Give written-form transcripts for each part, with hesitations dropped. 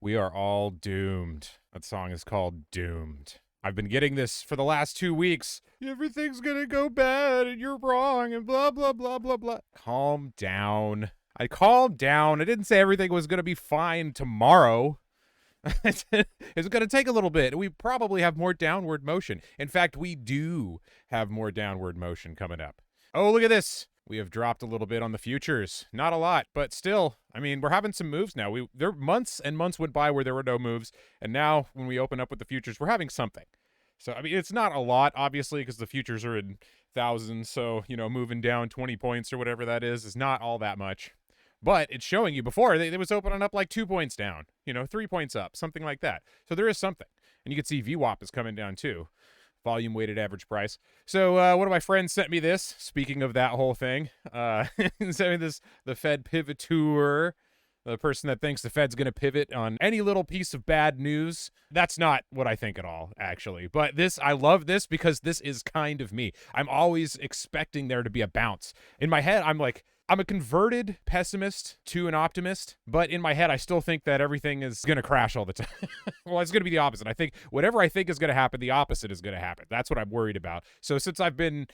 We are all doomed. That song is called Doomed. I've been getting this for the last 2 weeks. Everything's gonna go bad and you're wrong and blah, blah, blah, blah, blah. Calm down. I calmed down. I didn't say everything was gonna be fine tomorrow. It's going to take a little bit. We probably have more downward motion. In fact, we do have more downward motion coming up. Oh, look at this. We have dropped a little bit on the futures. Not a lot, but still, I mean, we're having some moves now. There months and months went by where there were no moves, and now when we open up with the futures, we're having something. So, I mean, it's not a lot, obviously, because the futures are in thousands, so, moving down 20 points or whatever that is not all that much. But it's showing you before, they was opening up like 2 points down, 3 points up, something like that. So there is something. And you can see VWAP is coming down too. Volume weighted average price. So one of my friends sent me this, speaking of that whole thing. Sent me this, the Fed pivot tour. The person that thinks the Fed's going to pivot on any little piece of bad news. That's not what I think at all, actually. But I love this because this is kind of me. I'm always expecting there to be a bounce. In my head, I'm a converted pessimist to an optimist, but in my head, I still think that everything is going to crash all the time. Well, it's going to be the opposite. I think whatever I think is going to happen, the opposite is going to happen. That's what I'm worried about. So since I've been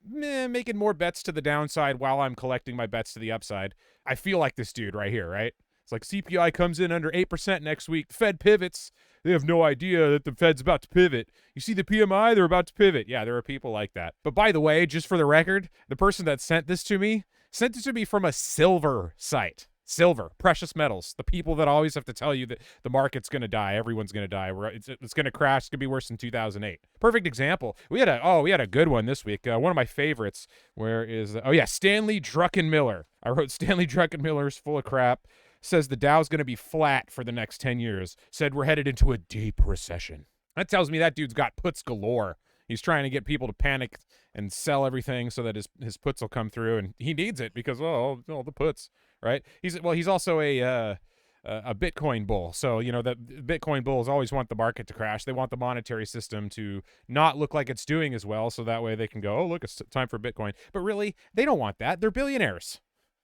making more bets to the downside while I'm collecting my bets to the upside, I feel like this dude right here, right? It's like CPI comes in under 8% next week. Fed pivots. They have no idea that the Fed's about to pivot. You see the PMI, they're about to pivot. Yeah, there are people like that. But by the way, just for the record, the person that sent it to me from a silver site. Silver, precious metals, the people that always have to tell you that the market's going to die, everyone's going to die, it's going to crash, it's going to be worse than 2008. Perfect example. We had a good one this week. One of my favorites, Stanley Druckenmiller. I wrote Stanley Druckenmiller's full of crap. Says the Dow's going to be flat for the next 10 years. Said we're headed into a deep recession. That tells me that dude's got puts galore. He's trying to get people to panic and sell everything so that his puts will come through, and he needs it because the puts, right? He's also a Bitcoin bull. So that Bitcoin bulls always want the market to crash. They want the monetary system to not look like it's doing as well, so that way they can go, oh look, it's time for Bitcoin. But really, they don't want that. They're billionaires.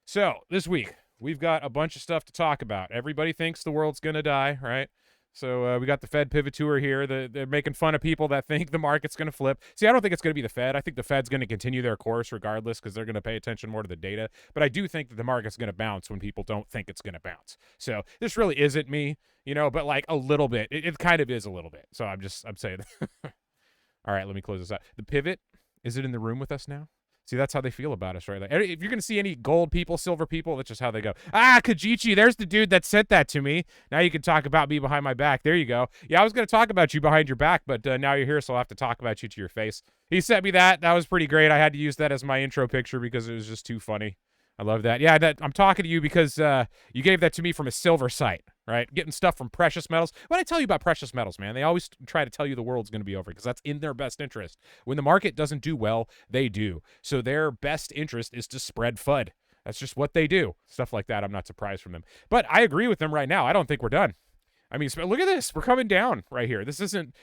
So this week we've got a bunch of stuff to talk about. Everybody thinks the world's gonna die, right? So we got the Fed pivot tour here. They're making fun of people that think the market's going to flip. See, I don't think it's going to be the Fed. I think the Fed's going to continue their course regardless because they're going to pay attention more to the data. But I do think that the market's going to bounce when people don't think it's going to bounce. So this really isn't me, but like a little bit. It kind of is a little bit. So I'm saying. All right, let me close this out. The pivot, is it in the room with us now? See, that's how they feel about us, right? Like, if you're going to see any gold people, silver people, that's just how they go. Kajichi, there's the dude that sent that to me. Now you can talk about me behind my back. There you go. Yeah, I was going to talk about you behind your back, but now you're here, so I'll have to talk about you to your face. He sent me that. That was pretty great. I had to use that as my intro picture because it was just too funny. I love that. Yeah, I'm talking to you because you gave that to me from a silver site, right? Getting stuff from precious metals. When I tell you about precious metals, man, they always try to tell you the world's going to be over because that's in their best interest. When the market doesn't do well, they do. So their best interest is to spread FUD. That's just what they do. Stuff like that, I'm not surprised from them. But I agree with them right now. I don't think we're done. I mean, look at this. We're coming down right here. This isn't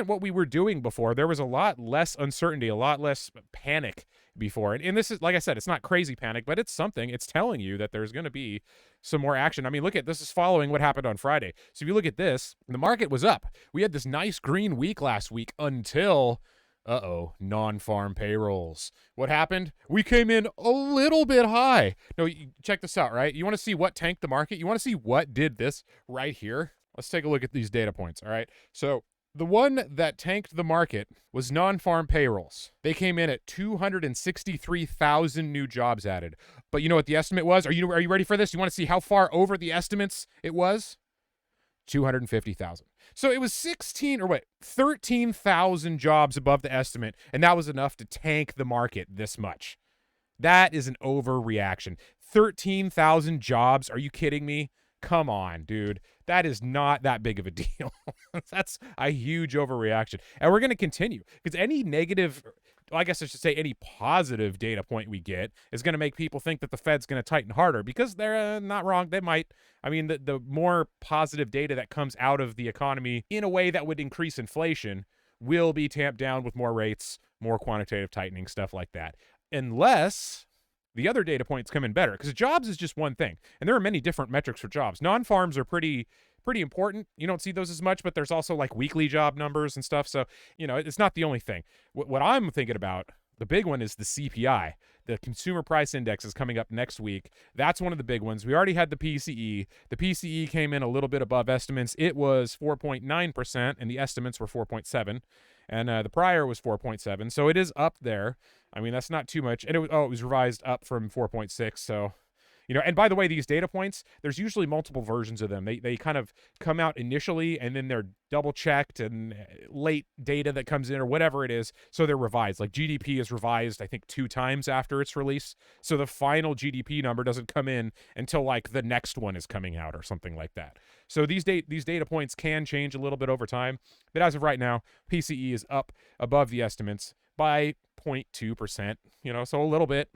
what we were doing before. There was a lot less uncertainty, a lot less panic before. And this is, like I said, it's not crazy panic, but it's something. It's telling you that there's going to be some more action. I mean, look at this is following what happened on Friday. So if you look at this, the market was up. We had this nice green week last week until non-farm payrolls. What happened? We came in a little bit high. No, check this out, right? You want to see what tanked the market? You want to see what did this right here? Let's take a look at these data points, all right? So the one that tanked the market was non-farm payrolls. They came in at 263,000 new jobs added. But you know what the estimate was? Are you ready for this? You want to see how far over the estimates it was? 250,000. So it was 13,000 jobs above the estimate, and that was enough to tank the market this much. That is an overreaction. 13,000 jobs? Are you kidding me? Come on, dude. That is not that big of a deal. That's a huge overreaction. And we're going to continue because any negative, I guess I should say any positive data point we get is going to make people think that the Fed's going to tighten harder because they're not wrong. They might. I mean, the more positive data that comes out of the economy in a way that would increase inflation will be tamped down with more rates, more quantitative tightening, stuff like that. Unless the other data points come in better because jobs is just one thing. And there are many different metrics for jobs. Non-farms are pretty pretty important. You don't see those as much, but there's also like weekly job numbers and stuff. So, it's not the only thing. What I'm thinking about, the big one, is the CPI. The Consumer Price Index is coming up next week. That's one of the big ones. We already had the PCE. The PCE came in a little bit above estimates. It was 4.9%, and the estimates were 4.7%. And the prior was 4.7%. So it is up there. I mean, that's not too much. And it was revised up from 4.6%. So, and by the way, these data points, there's usually multiple versions of them. They kind of come out initially, and then they're double checked, and late data that comes in or whatever it is, so they're revised. Like GDP is revised, I think, 2 times after its release. So the final GDP number doesn't come in until like the next one is coming out or something like that. So these data points can change a little bit over time. But as of right now, PCE is up above the estimates by 0.2%, so a little bit.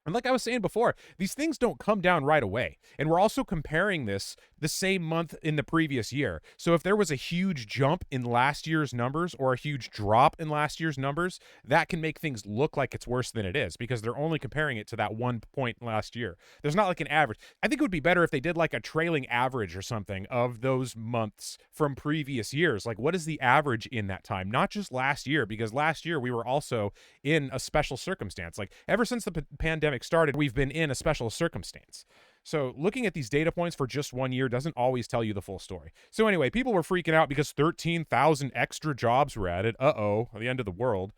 And like I was saying before, these things don't come down right away. And we're also comparing this the same month in the previous year. So if there was a huge jump in last year's numbers or a huge drop in last year's numbers, that can make things look like it's worse than it is because they're only comparing it to that 1 point last year. There's not like an average. I think it would be better if they did like a trailing average or something of those months from previous years. Like, what is the average in that time? Not just last year, because last year we were also in a special circumstance. Like, ever since the pandemic started, we've been in a special circumstance. So looking at these data points for just 1 year doesn't always tell you the full story. So anyway, people were freaking out because 13,000 extra jobs were added. The end of the world.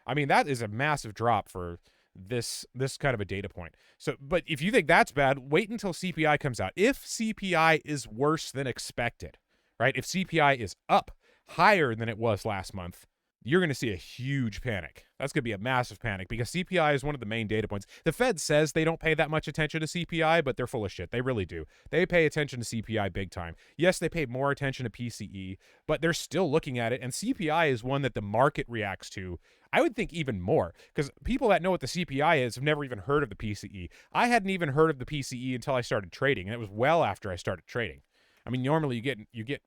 I mean, that is a massive drop for this kind of a data point. So, but if you think that's bad, wait until CPI comes out. If CPI is worse than expected, right? If CPI is up higher than it was last month, you're going to see a huge panic. That's going to be a massive panic because CPI is one of the main data points. The Fed says they don't pay that much attention to CPI, but they're full of shit. They really do. They pay attention to CPI big time. Yes, they pay more attention to PCE, but they're still looking at it. And CPI is one that the market reacts to, I would think, even more, because people that know what the CPI is have never even heard of the PCE. I hadn't even heard of the PCE until I started trading, and it was well after I started trading. I mean, normally you get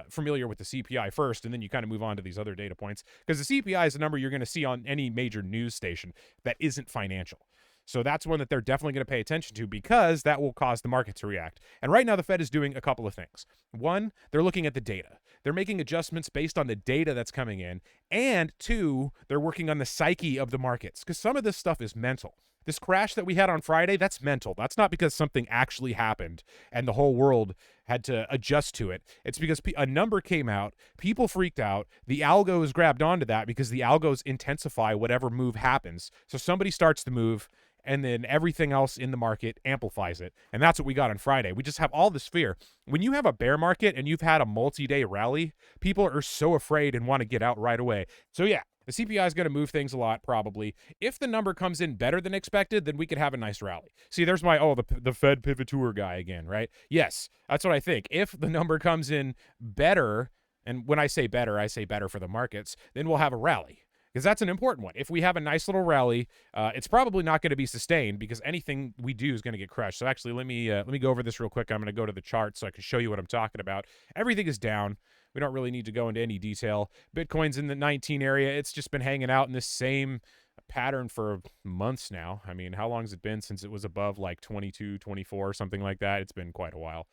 familiar with the CPI first, and then you kind of move on to these other data points, because the CPI is a number you're going to see on any major news station that isn't financial. So that's one that they're definitely going to pay attention to because that will cause the market to react. And right now the Fed is doing a couple of things. One, they're looking at the data. They're making adjustments based on the data that's coming in. And two, they're working on the psyche of the markets, because some of this stuff is mental. This crash that we had on Friday, that's mental. That's not because something actually happened and the whole world had to adjust to it. It's because a number came out, people freaked out, the algos grabbed onto that because the algos intensify whatever move happens. So somebody starts the move, and then everything else in the market amplifies it. And that's what we got on Friday. We just have all this fear. When you have a bear market and you've had a multi-day rally, people are so afraid and want to get out right away. So yeah, the CPI is going to move things a lot, probably. If the number comes in better than expected, then we could have a nice rally. See, there's my, the Fed pivoteur guy again, right? Yes, that's what I think. If the number comes in better, and when I say better for the markets, then we'll have a rally. Because that's an important one. If we have a nice little rally, it's probably not going to be sustained because anything we do is going to get crushed. So actually, let me go over this real quick. I'm going to go to the chart so I can show you what I'm talking about. Everything is down. We don't really need to go into any detail. Bitcoin's in the 19 area. It's just been hanging out in this same pattern for months now. I mean, how long has it been since it was above like 22, 24, something like that? It's been quite a while.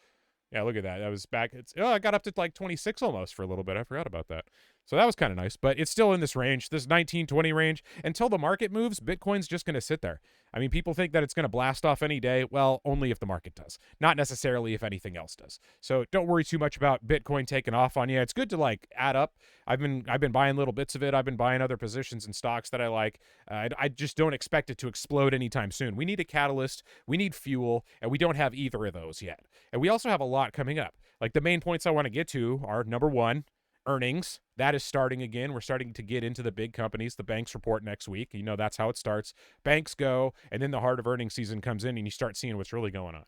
Yeah, look at that. That was back. I got up to like 26 almost for a little bit. I forgot about that. So that was kind of nice, but it's still in this range, this 19, 20 range. Until the market moves, Bitcoin's just going to sit there. I mean, people think that it's going to blast off any day. Well, only if the market does, not necessarily if anything else does. So don't worry too much about Bitcoin taking off on you. It's good to like add up. I've been buying little bits of it. I've been buying other positions in stocks that I like. I just don't expect it to explode anytime soon. We need a catalyst. We need fuel, and we don't have either of those yet. And we also have a lot coming up. Like the main points I want to get to are, number one, earnings. That is starting again. We're starting to get into the big companies. The banks report next week. You know, that's how it starts. Banks go, and then the heart of earnings season comes in, and you start seeing what's really going on.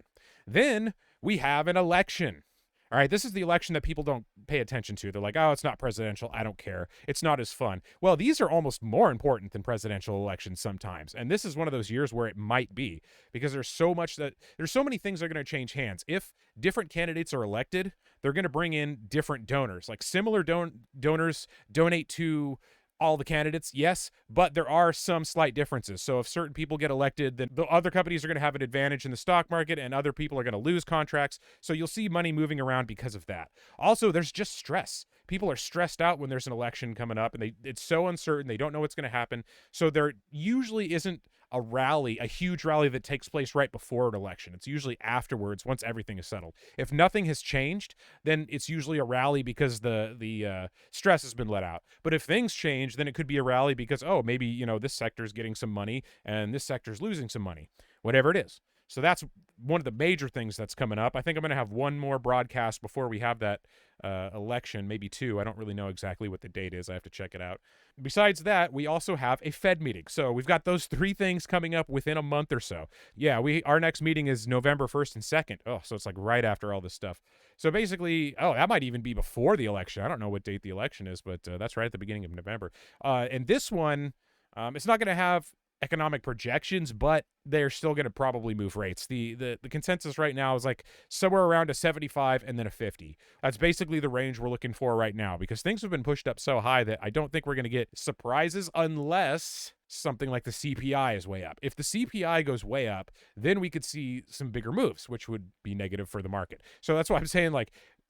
Then we have an election. All right, this is the election that people don't pay attention to. They're like, oh, it's not presidential. I don't care. It's not as fun. Well, these are almost more important than presidential elections sometimes. And this is one of those years where it might be, because there's so many things that are going to change hands. If different candidates are elected, they're going to bring in different donors. Like similar donors donate to all the candidates, yes, but there are some slight differences. So if certain people get elected, then the other companies are going to have an advantage in the stock market and other people are going to lose contracts. So you'll see money moving around because of that. Also, there's just stress. People are stressed out when there's an election coming up and it's so uncertain. They don't know what's going to happen. So there usually isn't a huge rally that takes place right before an election. It's usually afterwards once everything is settled. If nothing has changed, then it's usually a rally because the stress has been let out. But if things change, then it could be a rally because, oh, maybe, this sector is getting some money and this sector is losing some money, whatever it is. So that's one of the major things that's coming up. I think I'm going to have one more broadcast before we have that election, maybe two. I don't really know exactly what the date is. I have to check it out. Besides that, we also have a Fed meeting. So we've got those three things coming up within a month or so. Yeah, our next meeting is November 1st and 2nd. Oh, so it's like right after all this stuff. So basically, that might even be before the election. I don't know what date the election is, but that's right at the beginning of November. And this one, it's not going to have economic projections, but they're still going to probably move rates. The consensus right now is like somewhere around a 75 and then a 50. That's basically the range we're looking for right now because things have been pushed up so high that I don't think we're going to get surprises unless something like the CPI is way up. If the CPI goes way up, then we could see some bigger moves, which would be negative for the market. So that's why I'm saying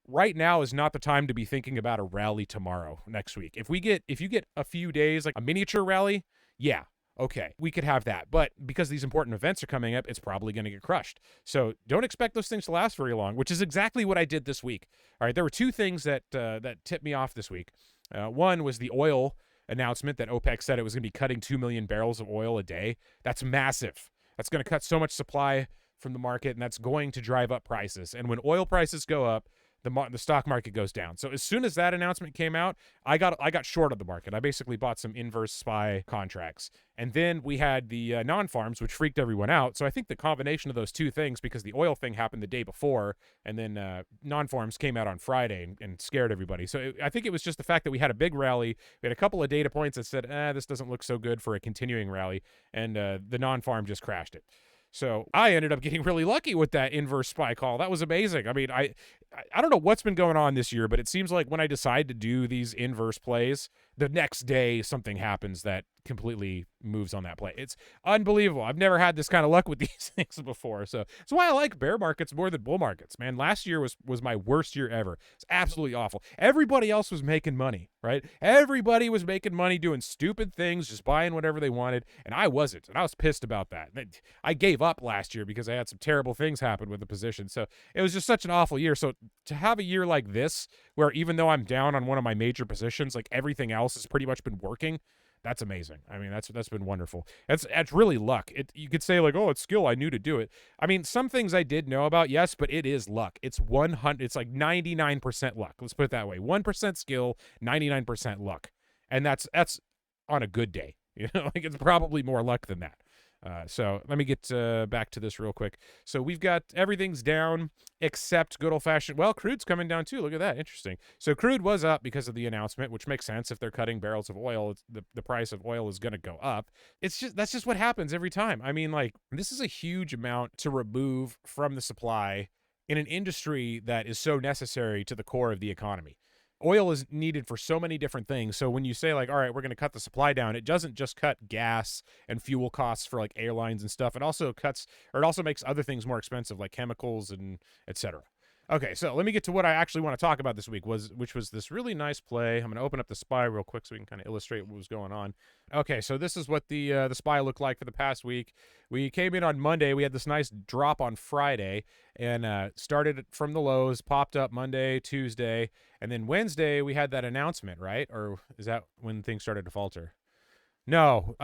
right now is not the time to be thinking about a rally tomorrow, next week. If you get a few days, like a miniature rally, yeah, okay, we could have that. But because these important events are coming up, it's probably going to get crushed. So don't expect those things to last very long, which is exactly what I did this week. All right, there were two things that tipped me off this week. One was the oil announcement that OPEC said it was going to be cutting 2 million barrels of oil a day. That's massive. That's going to cut so much supply from the market, and that's going to drive up prices. And when oil prices go up, the stock market goes down. So as soon as that announcement came out, I got short of the market. I basically bought some inverse SPY contracts. And then we had the non-farms, which freaked everyone out. So I think the combination of those two things, because the oil thing happened the day before, and then non-farms came out on Friday and scared everybody. So I think it was just the fact that we had a big rally. We had a couple of data points that said, this doesn't look so good for a continuing rally. And the non-farm just crashed it. So I ended up getting really lucky with that inverse SPY call. That was amazing. I mean, I don't know what's been going on this year, but it seems like when I decide to do these inverse plays, the next day something happens that completely moves on that play. It's unbelievable. I've never had this kind of luck with these things before. So that's why I like bear markets more than bull markets, man. Last year was my worst year ever. It's absolutely awful. Everybody else was making money, right? Everybody was making money doing stupid things, just buying whatever they wanted, and I wasn't, and I was pissed about that. I gave up last year because I had some terrible things happen with the position. So it was just such an awful year. So to have a year like this, where even though I'm down on one of my major positions, like everything else has pretty much been working, that's amazing. I mean, that's been wonderful. That's really luck. You could say like, oh, it's skill. I knew to do it. I mean, some things I did know about, yes, but it is luck. It's 100. It's like 99% luck. Let's put it that way. 1% skill, 99% luck, and that's on a good day. Like it's probably more luck than that. So let me get back to this real quick. So we've got everything's down except good old-fashioned. Well, crude's coming down too. Look at that. Interesting. So crude was up because of the announcement, which makes sense. If they're cutting barrels of oil, the price of oil is going to go up. That's just what happens every time. I mean, like, this is a huge amount to remove from the supply in an industry that is so necessary to the core of the economy. Oil is needed for so many different things. So when you say like, all right, we're going to cut the supply down, it doesn't just cut gas and fuel costs for like airlines and stuff. It also makes other things more expensive, like chemicals and etc. Okay, so let me get to what I actually want to talk about this week, which was this really nice play. I'm going to open up the SPY real quick so we can kind of illustrate what was going on. Okay, so this is what the SPY looked like for the past week. We came in on Monday. We had this nice drop on Friday and started from the lows, popped up Monday, Tuesday, and then Wednesday we had that announcement, right? Or is that when things started to falter? No,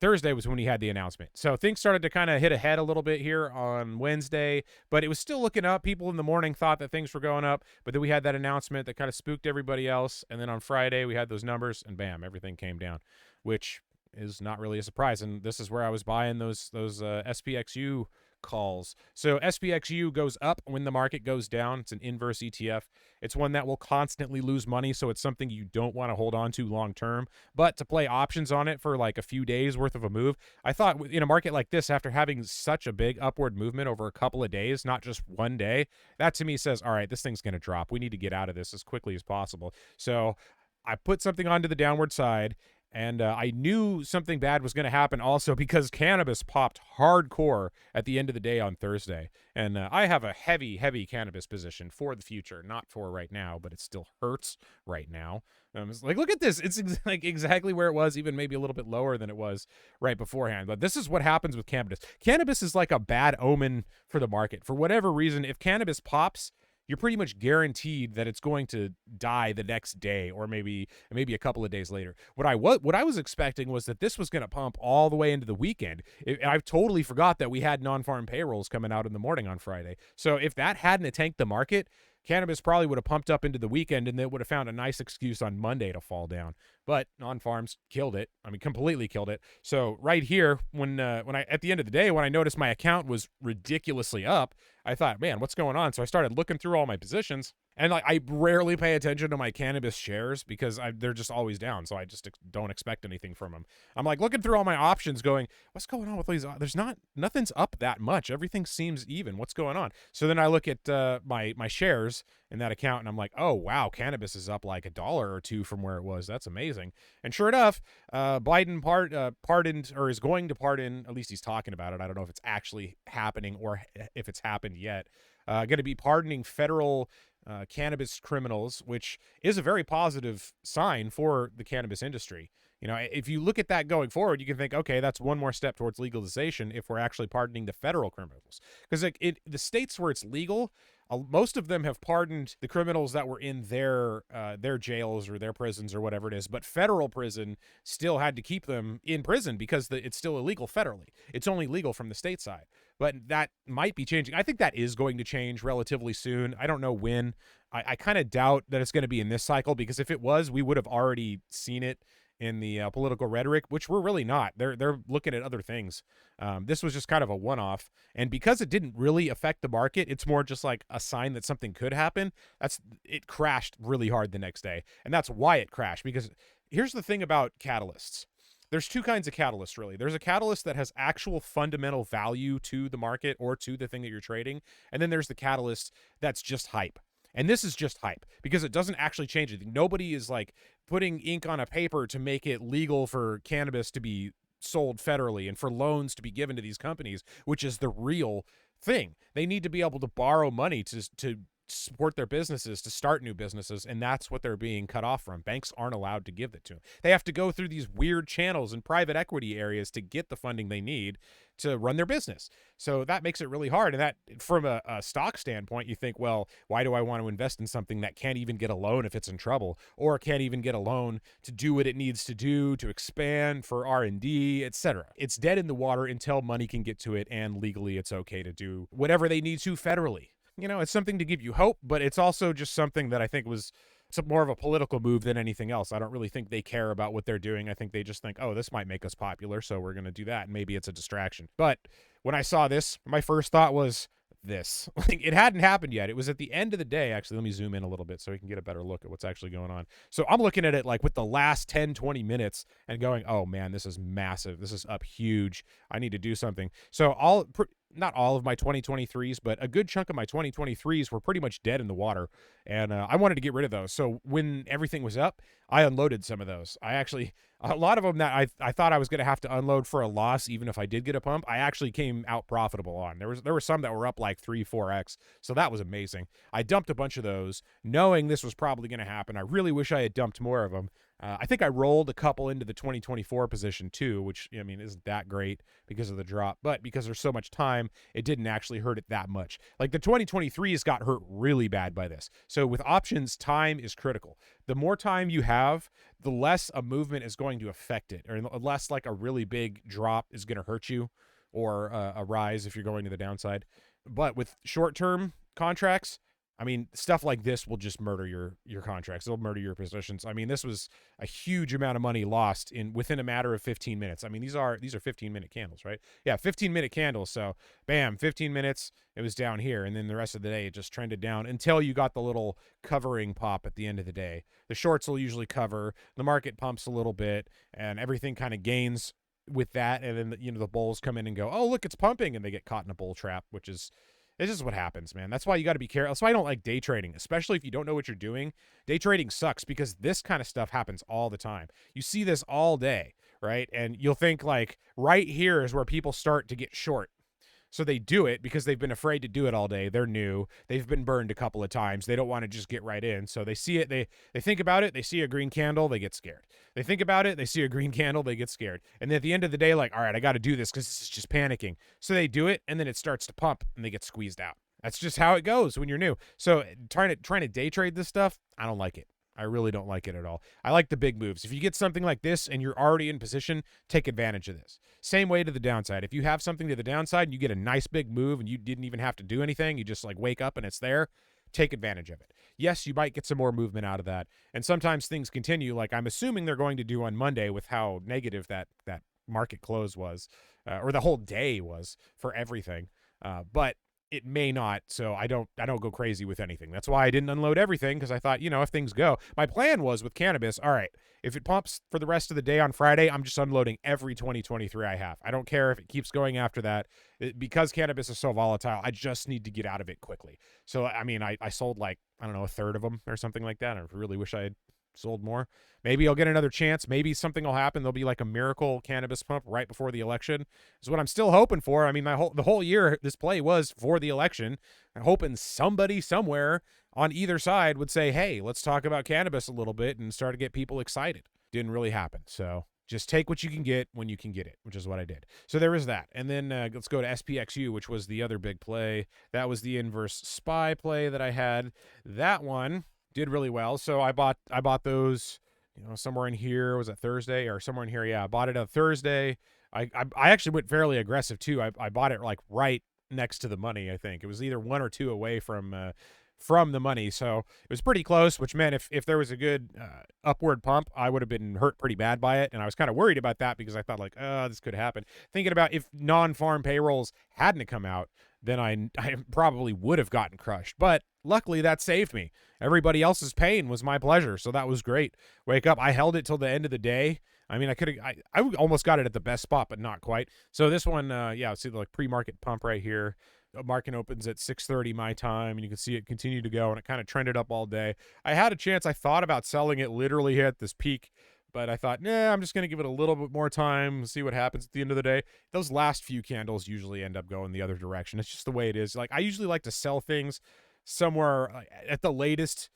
Thursday was when he had the announcement. So things started to kind of hit ahead a little bit here on Wednesday, but it was still looking up. People in the morning thought that things were going up, but then we had that announcement that kind of spooked everybody else. And then on Friday, we had those numbers, and bam, everything came down, which is not really a surprise. And this is where I was buying those Spxu calls. So Spxu goes up when the market goes down. It's an inverse ETF. It's one that will constantly lose money, so it's something you don't want to hold on to long term. But to play options on it for like a few days worth of a move, I thought in a market like this, after having such a big upward movement over a couple of days, not just one day, that to me says, all right, this thing's going to drop. We need to get out of this as quickly as possible. So I put something onto the downward side, And I knew something bad was going to happen also because cannabis popped hardcore at the end of the day on Thursday. And I have a heavy, heavy cannabis position for the future, not for right now, but it still hurts right now. It's like, look at this. It's like exactly where it was, even maybe a little bit lower than it was right beforehand. But this is what happens with cannabis. Cannabis is like a bad omen for the market. For whatever reason, if cannabis pops, you're pretty much guaranteed that it's going to die the next day or maybe a couple of days later. What I was expecting was that this was going to pump all the way into the weekend. I've totally forgot that we had non-farm payrolls coming out in the morning on Friday. So if that hadn't tanked the market, cannabis probably would have pumped up into the weekend and then would have found a nice excuse on Monday to fall down. But non-farms killed it. I mean, completely killed it. So right here, when I at the end of the day, when I noticed my account was ridiculously up, I thought, man, what's going on? So I started looking through all my positions. And like, I rarely pay attention to my cannabis shares because they're just always down. So I just don't expect anything from them. I'm like looking through all my options going, what's going on with these? Nothing's up that much. Everything seems even. What's going on? So then I look at my shares in that account and I'm like, oh, wow, cannabis is up like $1 or $2 from where it was. That's amazing. And sure enough, Biden pardoned or is going to pardon, at least he's talking about it. I don't know if it's actually happening or if it's happened yet. Going to be pardoning federal cannabis criminals, which is a very positive sign for the cannabis industry. You know, if you look at that going forward, you can think, okay, that's one more step towards legalization if we're actually pardoning the federal criminals. Because the states where it's legal, most of them have pardoned the criminals that were in their jails or their prisons or whatever it is. But federal prison still had to keep them in prison because it's still illegal federally. It's only legal from the state side. But that might be changing. I think that is going to change relatively soon. I don't know when. I kind of doubt that it's going to be in this cycle because if it was, we would have already seen it in the political rhetoric, which we're really not. They're looking at other things. This was just kind of a one-off. And because it didn't really affect the market, it's more just like a sign that something could happen. It crashed really hard the next day. And that's why it crashed. Because here's the thing about catalysts. There's two kinds of catalysts, really. There's a catalyst that has actual fundamental value to the market or to the thing that you're trading. And then there's the catalyst that's just hype. And this is just hype because it doesn't actually change anything. Nobody is like putting ink on a paper to make it legal for cannabis to be sold federally and for loans to be given to these companies, which is the real thing. They need to be able to borrow money to support their businesses, to start new businesses, and that's what they're being cut off from. Banks aren't allowed to give it to them. They have to go through these weird channels and private equity areas to get the funding they need to run their business. So that makes it really hard. And that, from a stock standpoint, you think, well, why do I want to invest in something that can't even get a loan if it's in trouble, or can't even get a loan to do what it needs to do to expand for R&D, etc.? It's dead in the water until money can get to it, and legally it's okay to do whatever they need to federally. You know, it's something to give you hope, but it's also just something that I think was more of a political move than anything else. I don't really think they care about what they're doing. I think they just think, oh, this might make us popular, so we're going to do that, and maybe it's a distraction. But when I saw this, my first thought was this. Like, it hadn't happened yet. It was at the end of the day. Actually, let me zoom in a little bit so we can get a better look at what's actually going on. So I'm looking at it like with the last 10, 20 minutes and going, oh, man, this is massive. This is up huge. I need to do something. So not all of my 2023s, but a good chunk of my 2023s were pretty much dead in the water. And I wanted to get rid of those. So when everything was up, I unloaded some of those. A lot of them that I thought I was going to have to unload for a loss, even if I did get a pump, I actually came out profitable on. There were some that were up like 3-4x. So that was amazing. I dumped a bunch of those knowing this was probably going to happen. I really wish I had dumped more of them. I think I rolled a couple into the 2024 position too, which, I mean, isn't that great because of the drop, but because there's so much time, it didn't actually hurt it that much. Like the 2023s got hurt really bad by this. So with options, time is critical. The more time you have, the less a movement is going to affect it, or less like a really big drop is going to hurt you, or a rise if you're going to the downside. But with short-term contracts, I mean, stuff like this will just murder your contracts. It'll murder your positions. I mean, this was a huge amount of money lost within a matter of 15 minutes. I mean, these are 15-minute candles, right? Yeah, 15-minute candles. So, bam, 15 minutes, it was down here. And then the rest of the day, it just trended down until you got the little covering pop at the end of the day. The shorts will usually cover. The market pumps a little bit, and everything kind of gains with that. And then, the bulls come in and go, oh, look, it's pumping. And they get caught in a bull trap, which is It's just what happens, man. That's why you got to be careful. That's why I don't like day trading, especially if you don't know what you're doing. Day trading sucks because this kind of stuff happens all the time. You see this all day, right? And you'll think like right here is where people start to get short. So they do it because they've been afraid to do it all day. They're new. They've been burned a couple of times. They don't want to just get right in. So they see it. They think about it. They see a green candle. They get scared. They think about it. They see a green candle. They get scared. And then at the end of the day, like, all right, I got to do this because this is just panicking. So they do it, and then it starts to pump, and they get squeezed out. That's just how it goes when you're new. So trying to day trade this stuff, I don't like it. I really don't like it at all. I like the big moves. If you get something like this and you're already in position, take advantage of this. Same way to the downside. If you have something to the downside and you get a nice big move and you didn't even have to do anything, you just like wake up and it's there, take advantage of it. Yes, you might get some more movement out of that. And sometimes things continue, like I'm assuming they're going to do on Monday with how negative that market close was, or the whole day was for everything. But it may not, so I don't go crazy with anything. That's why I didn't unload everything, because I thought, if things go. My plan was with cannabis, all right, if it pumps for the rest of the day on Friday, I'm just unloading every 2023 I have. I don't care if it keeps going after that. Because cannabis is so volatile, I just need to get out of it quickly. So, I mean, I sold like, I don't know, a third of them or something like that. I really wish I had sold more. Maybe I'll get another chance. Maybe something will happen. There'll be like a miracle cannabis pump right before the election. Is what I'm still hoping for. I mean, the whole year this play was for the election. I'm hoping somebody somewhere on either side would say, hey, let's talk about cannabis a little bit and start to get people excited. Didn't really happen. So just take what you can get when you can get it, which is what I did. So there is that. And then let's go to Spxu, which was the other big play. That was the inverse SPY play that I had. That one did really well. So I bought those, somewhere in here. Was it Thursday or somewhere in here? Yeah, I bought it on Thursday. I actually went fairly aggressive too. I bought it like right next to the money. I think it was either 1 or 2 away from the money. So it was pretty close, which meant if there was a good upward pump, I would have been hurt pretty bad by it. And I was kind of worried about that because I thought like, this could happen. Thinking about if non-farm payrolls hadn't come out, then I probably would have gotten crushed. But luckily that saved me. Everybody else's pain was my pleasure. So that was great. Wake up. I held it till the end of the day. I mean, I almost got it at the best spot, but not quite. So this one, see the like pre-market pump right here. The market opens at 6:30 my time, and you can see it continue to go, and it kind of trended up all day. I had a chance. I thought about selling it literally here at this peak, but I thought, I'm just going to give it a little bit more time, see what happens at the end of the day. Those last few candles usually end up going the other direction. It's just the way it is. Like I usually like to sell things somewhere at the latest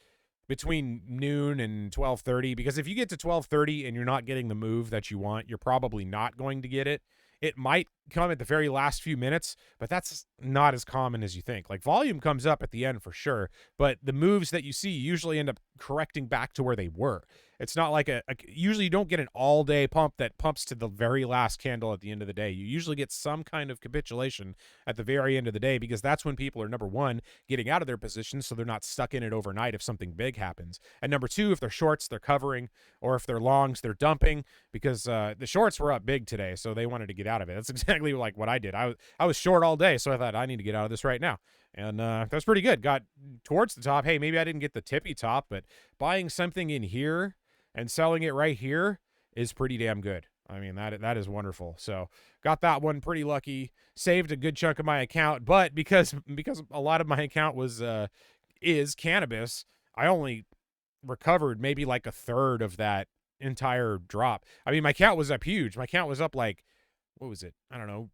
between noon and 12:30, because if you get to 12:30 and you're not getting the move that you want, you're probably not going to get it. It might come at the very last few minutes, but that's not as common as you think. Like volume comes up at the end for sure, but the moves that you see usually end up correcting back to where they were. It's not like usually you don't get an all day pump that pumps to the very last candle at the end of the day. You usually get some kind of capitulation at the very end of the day, because that's when people are, number one, getting out of their positions so they're not stuck in it overnight if something big happens. And number two, if they're shorts, they're covering, or if they're longs, they're dumping, because the shorts were up big today, so they wanted to get out of it. That's exactly like what I did. I was short all day, so I thought I need to get out of this right now. And that was pretty good. Got towards the top. Hey, maybe I didn't get the tippy top, but buying something in here and selling it right here is pretty damn good. I mean, that is wonderful. So got that one pretty lucky. Saved a good chunk of my account, but because a lot of my account is cannabis, I only recovered maybe like a third of that entire drop. I mean, my account was up huge. My account was up like, what was it? I don't know,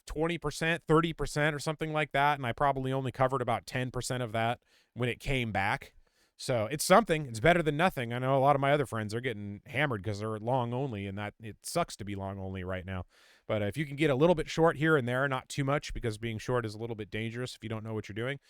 20%, 30% or something like that. And I probably only covered about 10% of that when it came back. So it's something. It's better than nothing. I know a lot of my other friends are getting hammered because they're long only, and that it sucks to be long only right now. But if you can get a little bit short here and there, not too much, because being short is a little bit dangerous if you don't know what you're doing,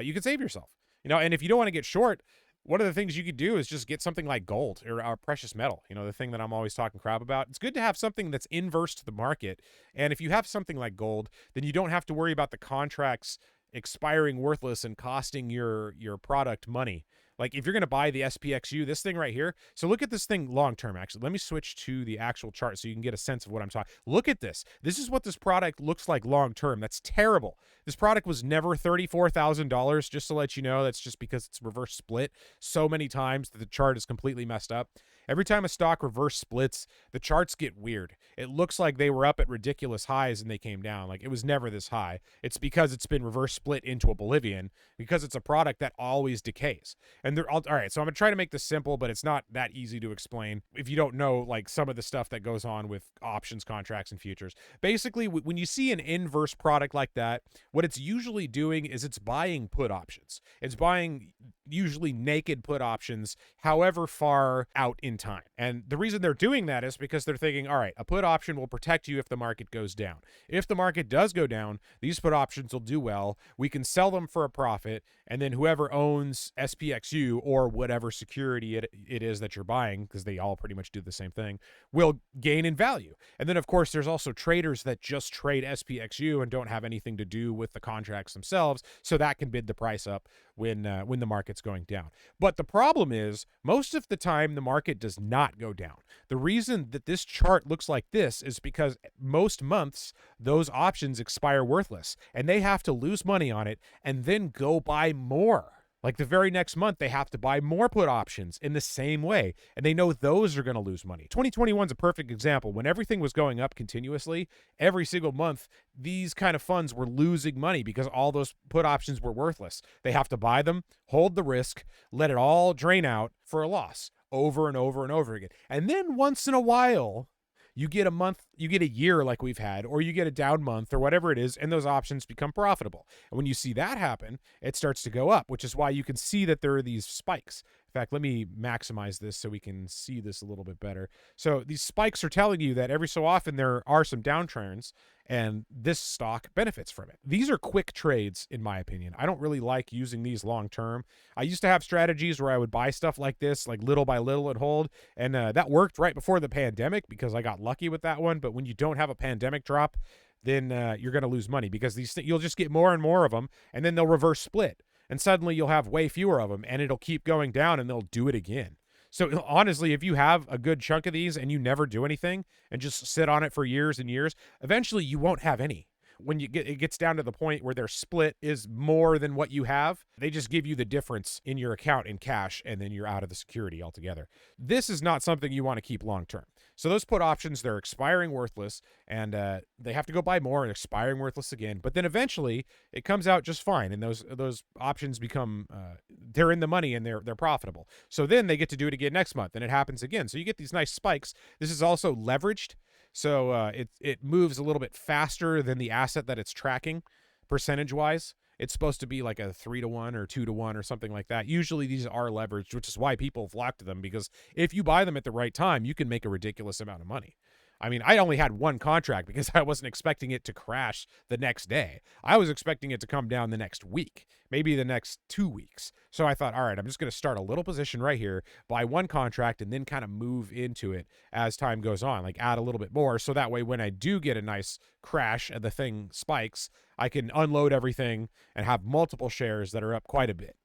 you can save yourself. And if you don't want to get short, one of the things you could do is just get something like gold or precious metal, the thing that I'm always talking crap about. It's good to have something that's inverse to the market. And if you have something like gold, then you don't have to worry about the contracts expiring worthless and costing your product money. Like if you're going to buy the Spxu, this thing right here. So look at this thing long term, actually. Let me switch to the actual chart so you can get a sense of what I'm talking. Look at this. This is what this product looks like long term. That's terrible. This product was never $34,000, just to let you know. That's just because it's reverse split so many times that the chart is completely messed up. Every time a stock reverse splits, the charts get weird. It looks like they were up at ridiculous highs and they came down. Like it was never this high. It's because it's been reverse split into oblivion because it's a product that always decays. And they're all right. So I'm going to try to make this simple, but it's not that easy to explain if you don't know like some of the stuff that goes on with options contracts and futures. Basically, when you see an inverse product like that, what it's usually doing is it's buying put options. It's buying usually naked put options, however far out in time. And the reason they're doing that is because they're thinking, all right, a put option will protect you if the market goes down. If the market does go down, these put options will do well. We can sell them for a profit, and then whoever owns Spxu or whatever security it is that you're buying, because they all pretty much do the same thing, will gain in value. And then, of course, there's also traders that just trade Spxu and don't have anything to do with the contracts themselves, so that can bid the price up when the market's going down. But the problem is, most of the time, the market does not go down. The reason that this chart looks like this is because most months, those options expire worthless, and they have to lose money on it and then go buy more. Like the very next month, they have to buy more put options in the same way, and they know those are going to lose money. 2021 is a perfect example. When everything was going up continuously, every single month, these kind of funds were losing money because all those put options were worthless. They have to buy them, hold the risk, let it all drain out for a loss over and over and over again. And then once in a while, you get a month, you get a year like we've had, or you get a down month or whatever it is, and those options become profitable. And when you see that happen, it starts to go up, which is why you can see that there are these spikes. In fact, let me maximize this so we can see this a little bit better. So these spikes are telling you that every so often there are some downtrends, and this stock benefits from it. These are quick trades, in my opinion. I don't really like using these long term. I used to have strategies where I would buy stuff like this, like little by little and hold, and that worked right before the pandemic because I got lucky with that one. But when you don't have a pandemic drop, then you're going to lose money because you'll just get more and more of them, and then they'll reverse split. And suddenly you'll have way fewer of them, and it'll keep going down, and they'll do it again. So honestly, if you have a good chunk of these and you never do anything and just sit on it for years and years, eventually you won't have any. When it gets down to the point where their split is more than what you have, they just give you the difference in your account in cash, and then you're out of the security altogether. This is not something you want to keep long term. So those put options, they're expiring worthless, and they have to go buy more and expiring worthless again. But then eventually it comes out just fine, and those options become they're in the money and they're profitable. So then they get to do it again next month, and it happens again. So you get these nice spikes. This is also leveraged. So it moves a little bit faster than the asset that it's tracking percentage-wise. It's supposed to be like a 3-to-1 or 2-to-1 or something like that. Usually these are leveraged, which is why people flock to them, because if you buy them at the right time, you can make a ridiculous amount of money. I mean, I only had one contract because I wasn't expecting it to crash the next day. I was expecting it to come down the next week, maybe the next 2 weeks. So I thought, all right, I'm just going to start a little position right here, buy one contract, and then kind of move into it as time goes on, like add a little bit more. So that way, when I do get a nice crash and the thing spikes, I can unload everything and have multiple shares that are up quite a bit.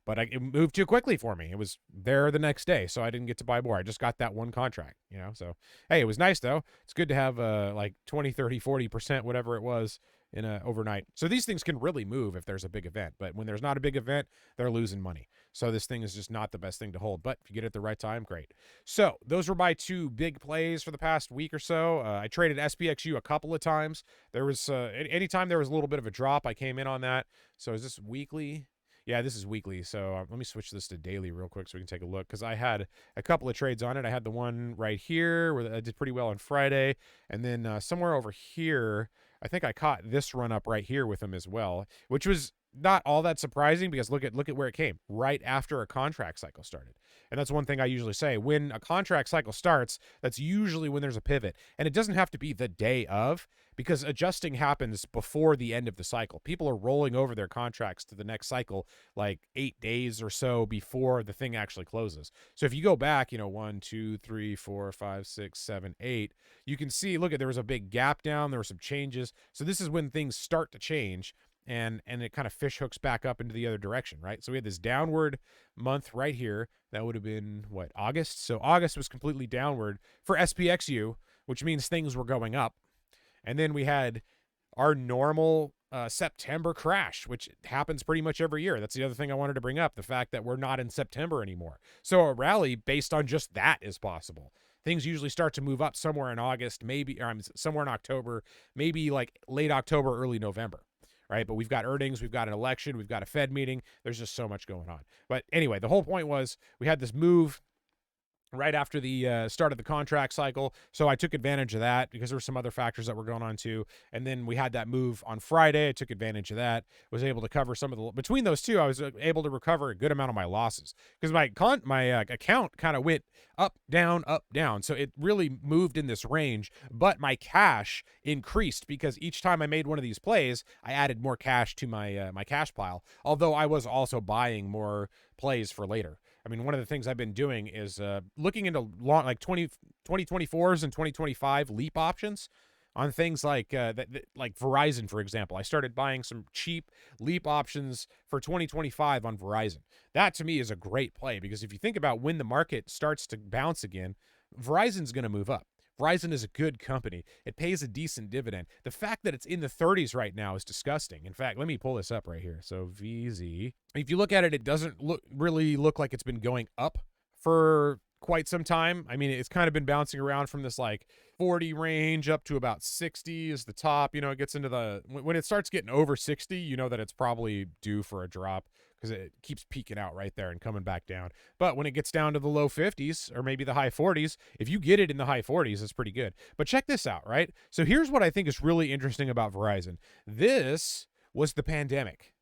But it moved too quickly for me. It was there the next day, so I didn't get to buy more. I just got that one contract, So, hey, it was nice, though. It's good to have like 20, 30, 40%, whatever it was, in a overnight. So these things can really move if there's a big event. But when there's not a big event, they're losing money. So this thing is just not the best thing to hold. But if you get it at the right time, great. So those were my two big plays for the past week or so. I traded Spxu a couple of times. There was anytime there was a little bit of a drop, I came in on that. So is this weekly? Yeah, this is weekly, so let me switch this to daily real quick so we can take a look, because I had a couple of trades on it. I had the one right here where I did pretty well on Friday, and then somewhere over here, I think I caught this run up right here with them as well, which was not all that surprising because look at where it came right after a contract cycle started. And that's one thing I usually say. When a contract cycle starts, that's usually when there's a pivot. And it doesn't have to be the day of, because adjusting happens before the end of the cycle. People are rolling over their contracts to the next cycle like 8 days or so before the thing actually closes. So if you go back, 1, 2, 3, 4, 5, 6, 7, 8, you can see, look, there was a big gap down. There were some changes. So this is when things start to change. and it kind of fish hooks back up into the other direction, right? So we had this downward month right here. That would have been, what, August? So August was completely downward for SPXU, which means things were going up. And then we had our normal September crash, which happens pretty much every year. That's the other thing I wanted to bring up, the fact that we're not in September anymore. So a rally based on just that is possible. Things usually start to move up somewhere in August, maybe, or somewhere in October, maybe like late October, early November, right? But we've got earnings, we've got an election, we've got a Fed meeting. There's just so much going on. But anyway, the whole point was we had this move right after the start of the contract cycle. So I took advantage of that because there were some other factors that were going on too. And then we had that move on Friday. I took advantage of that, was able to cover some of the, between those two, I was able to recover a good amount of my losses because my account kind of went up, down, up, down. So it really moved in this range, but my cash increased because each time I made one of these plays, I added more cash to my, my cash pile. Although I was also buying more plays for later. I mean, one of the things I've been doing is looking into like 2024s and 2025 leap options on things like like Verizon, for example. I started buying some cheap leap options for 2025 on Verizon. That to me is a great play because if you think about when the market starts to bounce again, Verizon's going to move up. Verizon is a good company. It pays a decent dividend. The fact that it's in the 30s right now is disgusting. In fact, let me pull this up right here. So VZ, if you look at it, it doesn't really look like it's been going up for quite some time. I mean, it's kind of been bouncing around from this like 40 range up to about 60 is the top. You know, it gets into the, when it starts getting over 60, you know that it's probably due for a drop because it keeps peaking out right there and coming back down. But when it gets down to the low 50s or maybe the high 40s, if you get it in the high 40s, it's pretty good. But check this out, right? So here's what I think is really interesting about Verizon. This was the pandemic.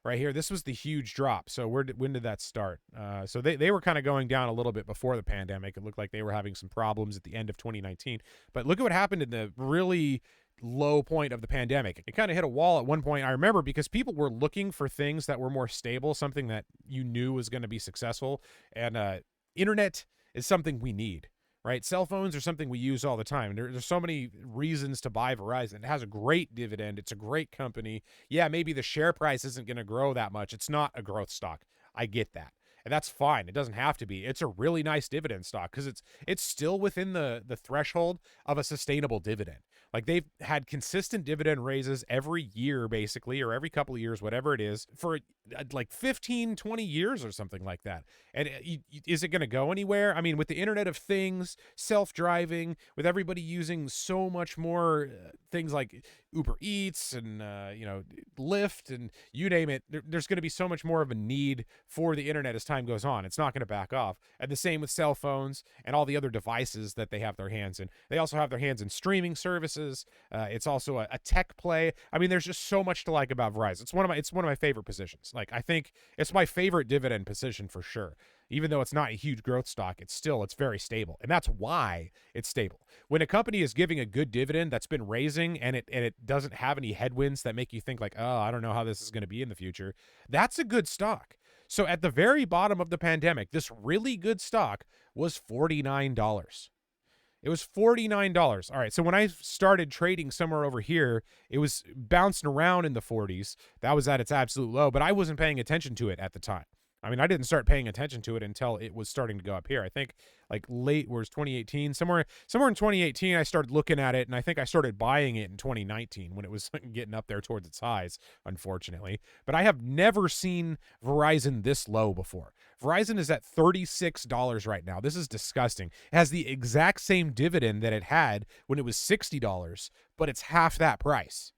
Right here, this was the huge drop. So when did that start? So they were kind of going down a little bit before the pandemic. It looked like they were having some problems at the end of 2019. But look at what happened in the really low point of the pandemic. It kind of hit a wall at one point, I remember, because people were looking for things that were more stable, something that you knew was going to be successful. And internet is something we need. Right? Cell phones are something we use all the time. There's so many reasons to buy Verizon. It has a great dividend. It's a great company. Yeah, maybe the share price isn't going to grow that much. It's not a growth stock. I get that. And that's fine. It doesn't have to be. It's a really nice dividend stock because it's still within the threshold of a sustainable dividend. Like they've had consistent dividend raises every year, basically, or every couple of years, whatever it is, for like 15, 20 years or something like that. And is it going to go anywhere? I mean, with the Internet of Things, self-driving, with everybody using so much more things like Uber Eats and, Lyft and you name it, there's going to be so much more of a need for the internet as time goes on. It's not going to back off. And the same with cell phones and all the other devices that they have their hands in. They also have their hands in streaming services. It's also a tech play. I mean, there's just so much to like about Verizon. It's one of my favorite positions. Like, I think it's my favorite dividend position for sure. Even though it's not a huge growth stock, it's very stable. And that's why it's stable. When a company is giving a good dividend that's been raising and it doesn't have any headwinds that make you think like, oh, I don't know how this is going to be in the future, that's a good stock. So at the very bottom of the pandemic, this really good stock was $49. It was $49. All right, so when I started trading somewhere over here, it was bouncing around in the 40s. That was at its absolute low, but I wasn't paying attention to it at the time. I mean, I didn't start paying attention to it until it was starting to go up here. I think like late, where's 2018? Somewhere in 2018, I started looking at it, and I think I started buying it in 2019 when it was getting up there towards its highs, unfortunately. But I have never seen Verizon this low before. Verizon is at $36 right now. This is disgusting. It has the exact same dividend that it had when it was $60, but it's half that price.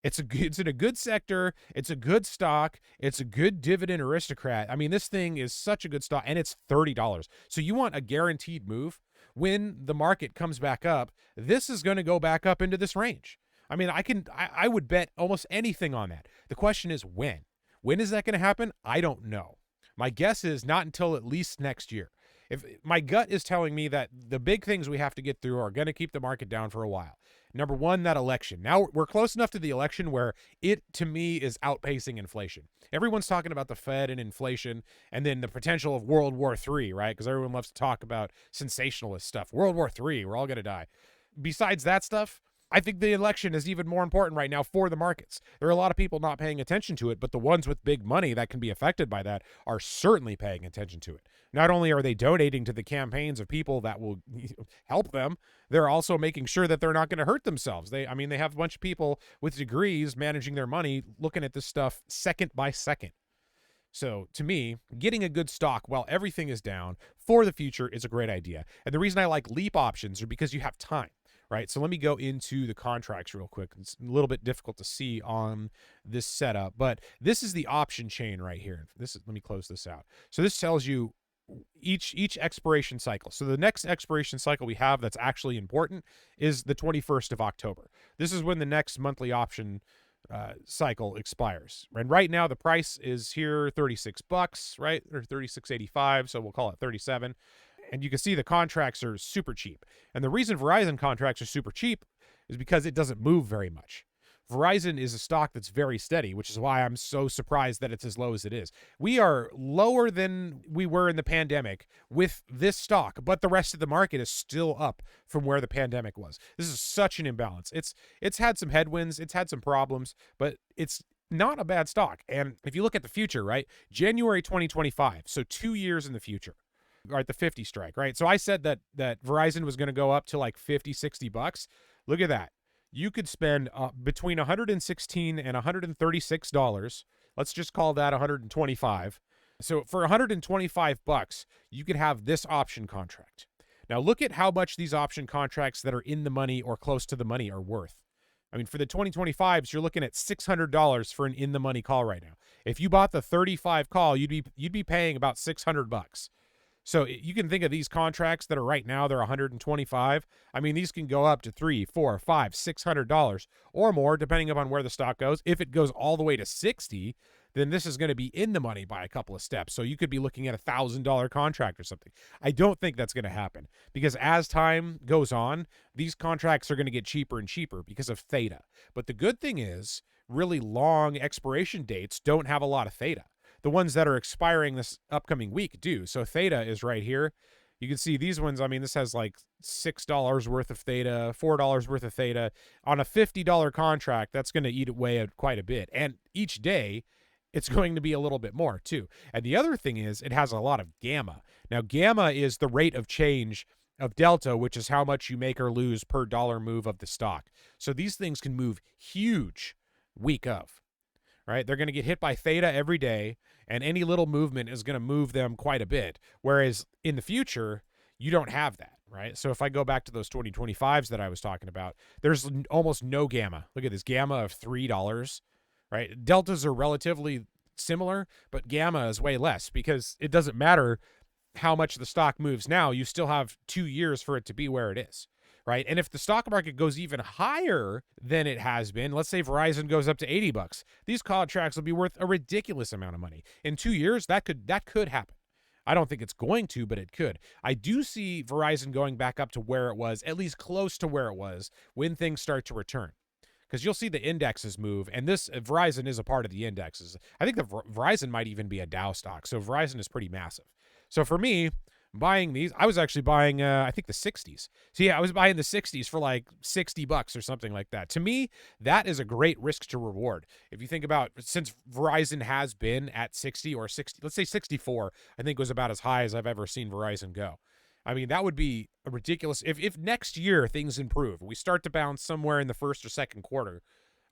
It's in a good sector. It's a good stock. It's a good dividend aristocrat. I mean, this thing is such a good stock, and it's $30. So you want a guaranteed move? When the market comes back up, this is going to go back up into this range. I mean, I would bet almost anything on that. The question is when. When is that going to happen? I don't know. My guess is not until at least next year. If my gut is telling me that the big things we have to get through are going to keep the market down for a while. Number one, that election. Now we're close enough to the election where it, to me, is outpacing inflation. Everyone's talking about the Fed and inflation and then the potential of World War III, right? Because everyone loves to talk about sensationalist stuff. World War III, we're all going to die. Besides that stuff, I think the election is even more important right now for the markets. There are a lot of people not paying attention to it, but the ones with big money that can be affected by that are certainly paying attention to it. Not only are they donating to the campaigns of people that will help them, they're also making sure that they're not going to hurt themselves. They have a bunch of people with degrees managing their money, looking at this stuff second by second. So to me, getting a good stock while everything is down for the future is a great idea. And the reason I like leap options are because you have time, right? So let me go into the contracts real quick. It's a little bit difficult to see on this setup, but this is the option chain right here. Let me close this out. So this tells you each expiration cycle. So the next expiration cycle we have that's actually important is the 21st of October. This is when the next monthly option cycle expires. And right now the price is here $36, right? Or $36.85, so we'll call it 37. And you can see the contracts are super cheap. And the reason Verizon contracts are super cheap is because it doesn't move very much. Verizon is a stock that's very steady, which is why I'm so surprised that it's as low as it is. We are lower than we were in the pandemic with this stock, but the rest of the market is still up from where the pandemic was. This is such an imbalance. It's had some headwinds, it's had some problems, but it's not a bad stock. And if you look at the future, right, January 2025, so 2 years in the future, right, the 50 strike, right? So I said that Verizon was going to go up to like $50-$60. Look at that. You could spend between $116 and $136. Let's just call that $125. So for $125, you could have this option contract. Now look at how much these option contracts that are in the money or close to the money are worth. I mean, for the 2025s, you're looking at $600 for an in the money call right now. If you bought the 35 call, you'd be paying about $600. So you can think of these contracts that are right now, they're $125. I mean, these can go up to $300, $400, $500, $600 or more, depending upon where the stock goes. If it goes all the way to 60, then this is going to be in the money by a couple of steps. So you could be looking at $1,000 contract or something. I don't think that's going to happen because as time goes on, these contracts are going to get cheaper and cheaper because of theta. But the good thing is really long expiration dates don't have a lot of theta. The ones that are expiring this upcoming week do. So theta is right here. You can see these ones, I mean, this has like $6 worth of theta, $4 worth of theta. On a $50 contract, that's going to eat away at quite a bit. And each day, it's going to be a little bit more too. And the other thing is it has a lot of gamma. Now, gamma is the rate of change of delta, which is how much you make or lose per dollar move of the stock. So these things can move huge week of. Right? They're going to get hit by theta every day, and any little movement is going to move them quite a bit. Whereas in the future, you don't have that, right? So if I go back to those 2025s that I was talking about, there's almost no gamma. Look at this, gamma of $3, right? Deltas are relatively similar, but gamma is way less because it doesn't matter how much the stock moves now. You still have 2 years for it to be where it is. Right. And if the stock market goes even higher than it has been, let's say Verizon goes up to $80, these contracts will be worth a ridiculous amount of money. In 2 years, that could happen. I don't think it's going to, but it could. I do see Verizon going back up to where it was, at least close to where it was when things start to return. Because you'll see the indexes move, and this Verizon is a part of the indexes. I think the Verizon might even be a Dow stock, so Verizon is pretty massive. So for me, buying these, I was actually buying, I think the 60s. So yeah, I was buying the 60s for like $60 or something like that. To me, that is a great risk to reward. If you think about, since Verizon has been at 60 or 60, let's say 64, I think was about as high as I've ever seen Verizon go. I mean, that would be a ridiculous, if next year things improve, we start to bounce somewhere in the first or second quarter,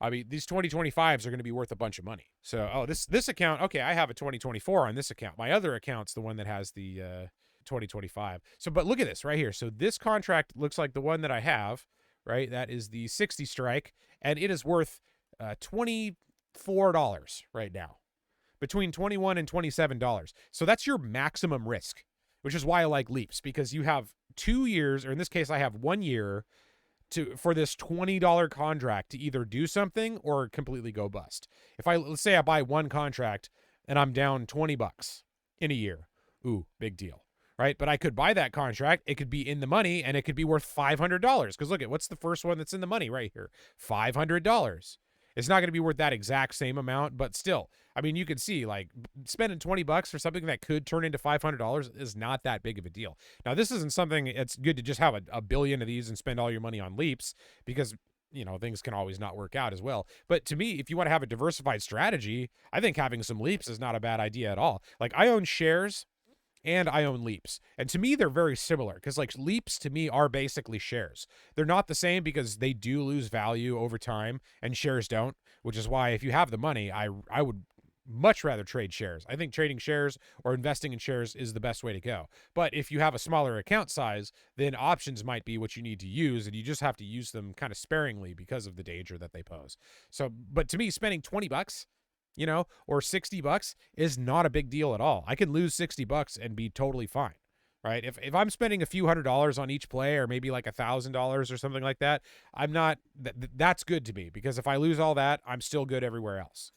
I mean, these 2025s are going to be worth a bunch of money. So, this account, okay, I have a 2024 on this account. My other account's the one that has the 2025. So, but look at this right here. So this contract looks like the one that I have, right? That is the 60 strike, and it is worth $24 right now, between $21 and $27. So that's your maximum risk, which is why I like leaps, because you have 2 years, or in this case, I have 1 year for this $20 contract to either do something or completely go bust. Let's say I buy one contract and I'm down $20 in a year. Ooh, big deal. Right? But I could buy that contract. It could be in the money and it could be worth $500. Because look at what's the first one that's in the money right here? $500. It's not going to be worth that exact same amount, but still, I mean, you can see like spending $20 for something that could turn into $500 is not that big of a deal. Now, this isn't something it's good to just have a billion of these and spend all your money on leaps, because things can always not work out as well. But to me, if you want to have a diversified strategy, I think having some leaps is not a bad idea at all. Like, I own shares and I own leaps. And to me, they're very similar because, like, leaps to me are basically shares. They're not the same because they do lose value over time and shares don't, which is why if you have the money, I would much rather trade shares. I think trading shares or investing in shares is the best way to go. But if you have a smaller account size, then options might be what you need to use, and you just have to use them kind of sparingly because of the danger that they pose. So, but to me, spending $20, or $60 is not a big deal at all. I can lose $60 and be totally fine, right? If I'm spending a few $100s on each play, or maybe like $1,000 or something like that, that's good to me, because if I lose all that, I'm still good everywhere else.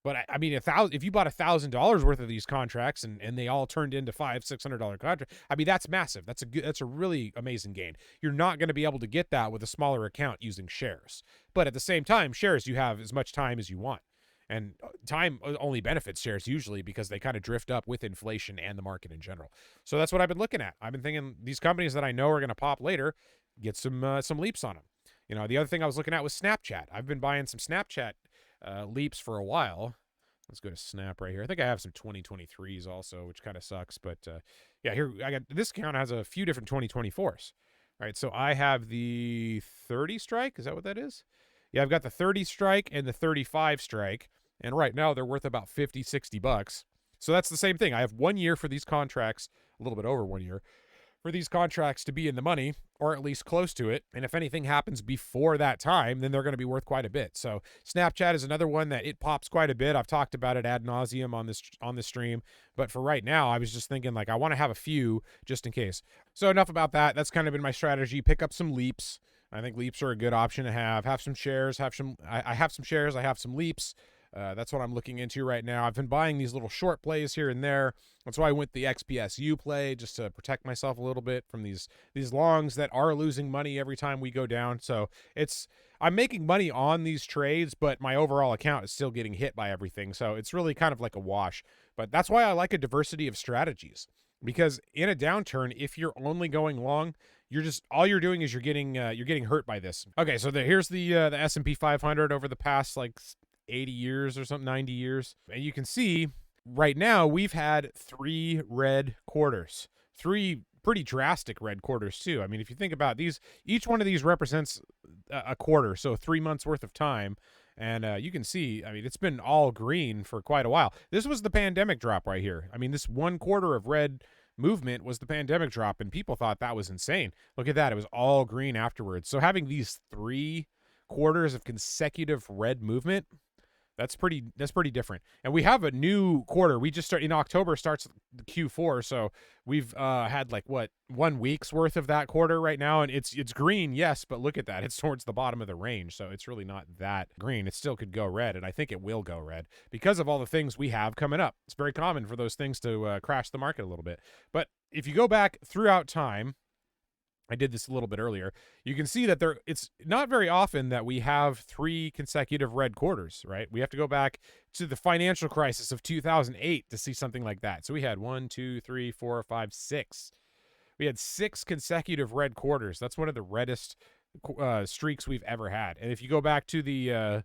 But I mean, if you bought $1,000 worth of these contracts and they all turned into $500-$600 contracts, I mean, that's massive. That's a really amazing gain. You're not going to be able to get that with a smaller account using shares. But at the same time, shares, you have as much time as you want. And time only benefits shares usually because they kind of drift up with inflation and the market in general. So that's what I've been looking at. I've been thinking these companies that I know are going to pop later, get some leaps on them. The other thing I was looking at was Snapchat. I've been buying some Snapchat leaps for a while. Let's go to Snap right here. I think I have some 2023s also, which kind of sucks. But yeah, here I got this account has a few different 2024s. All right, so I have the 30 strike. Is that what that is? Yeah, I've got the 30 strike and the 35 strike. And right now they're worth about $50-$60. So that's the same thing. I have 1 year for these contracts, a little bit over 1 year, for these contracts to be in the money, or at least close to it. And if anything happens before that time, then they're going to be worth quite a bit. So Snapchat is another one that it pops quite a bit. I've talked about it ad nauseum on this stream. But for right now, I was just thinking, like, I want to have a few just in case. So enough about that. That's kind of been my strategy. Pick up some leaps. I think leaps are a good option to have. Have some shares. I have some shares. I have some leaps. That's what I'm looking into right now. I've been buying these little short plays here and there. That's why I went the Spxu play, just to protect myself a little bit from these longs that are losing money every time we go down. So I'm making money on these trades, but my overall account is still getting hit by everything. So it's really kind of like a wash. But that's why I like a diversity of strategies, because in a downturn, if you're only going long, all you're doing is you're getting hurt by this. Okay, so here's the S&P 500 over the past like 80 years or something, 90 years. And you can see right now we've had 3 red quarters, 3 pretty drastic red quarters too. I mean, if you think about these, each one of these represents a quarter, so 3 months worth of time. And you can see, I mean, it's been all green for quite a while. This was the pandemic drop right here. I mean, this 1 quarter of red movement was the pandemic drop, and people thought that was insane. Look at that. It was all green afterwards. So having these 3 quarters of consecutive red movement, that's pretty different. And we have a new quarter. We just in October starts the Q4. So we've had like 1 week's worth of that quarter right now. And it's green. Yes. But look at that. It's towards the bottom of the range. So it's really not that green. It still could go red. And I think it will go red because of all the things we have coming up. It's very common for those things to crash the market a little bit. But if you go back throughout time, I did this a little bit earlier, you can see that it's not very often that we have 3 consecutive red quarters, right? We have to go back to the financial crisis of 2008 to see something like that. So we had 1, 2, 3, 4, 5, 6. We had 6 consecutive red quarters. That's one of the reddest streaks we've ever had. And if you go back to the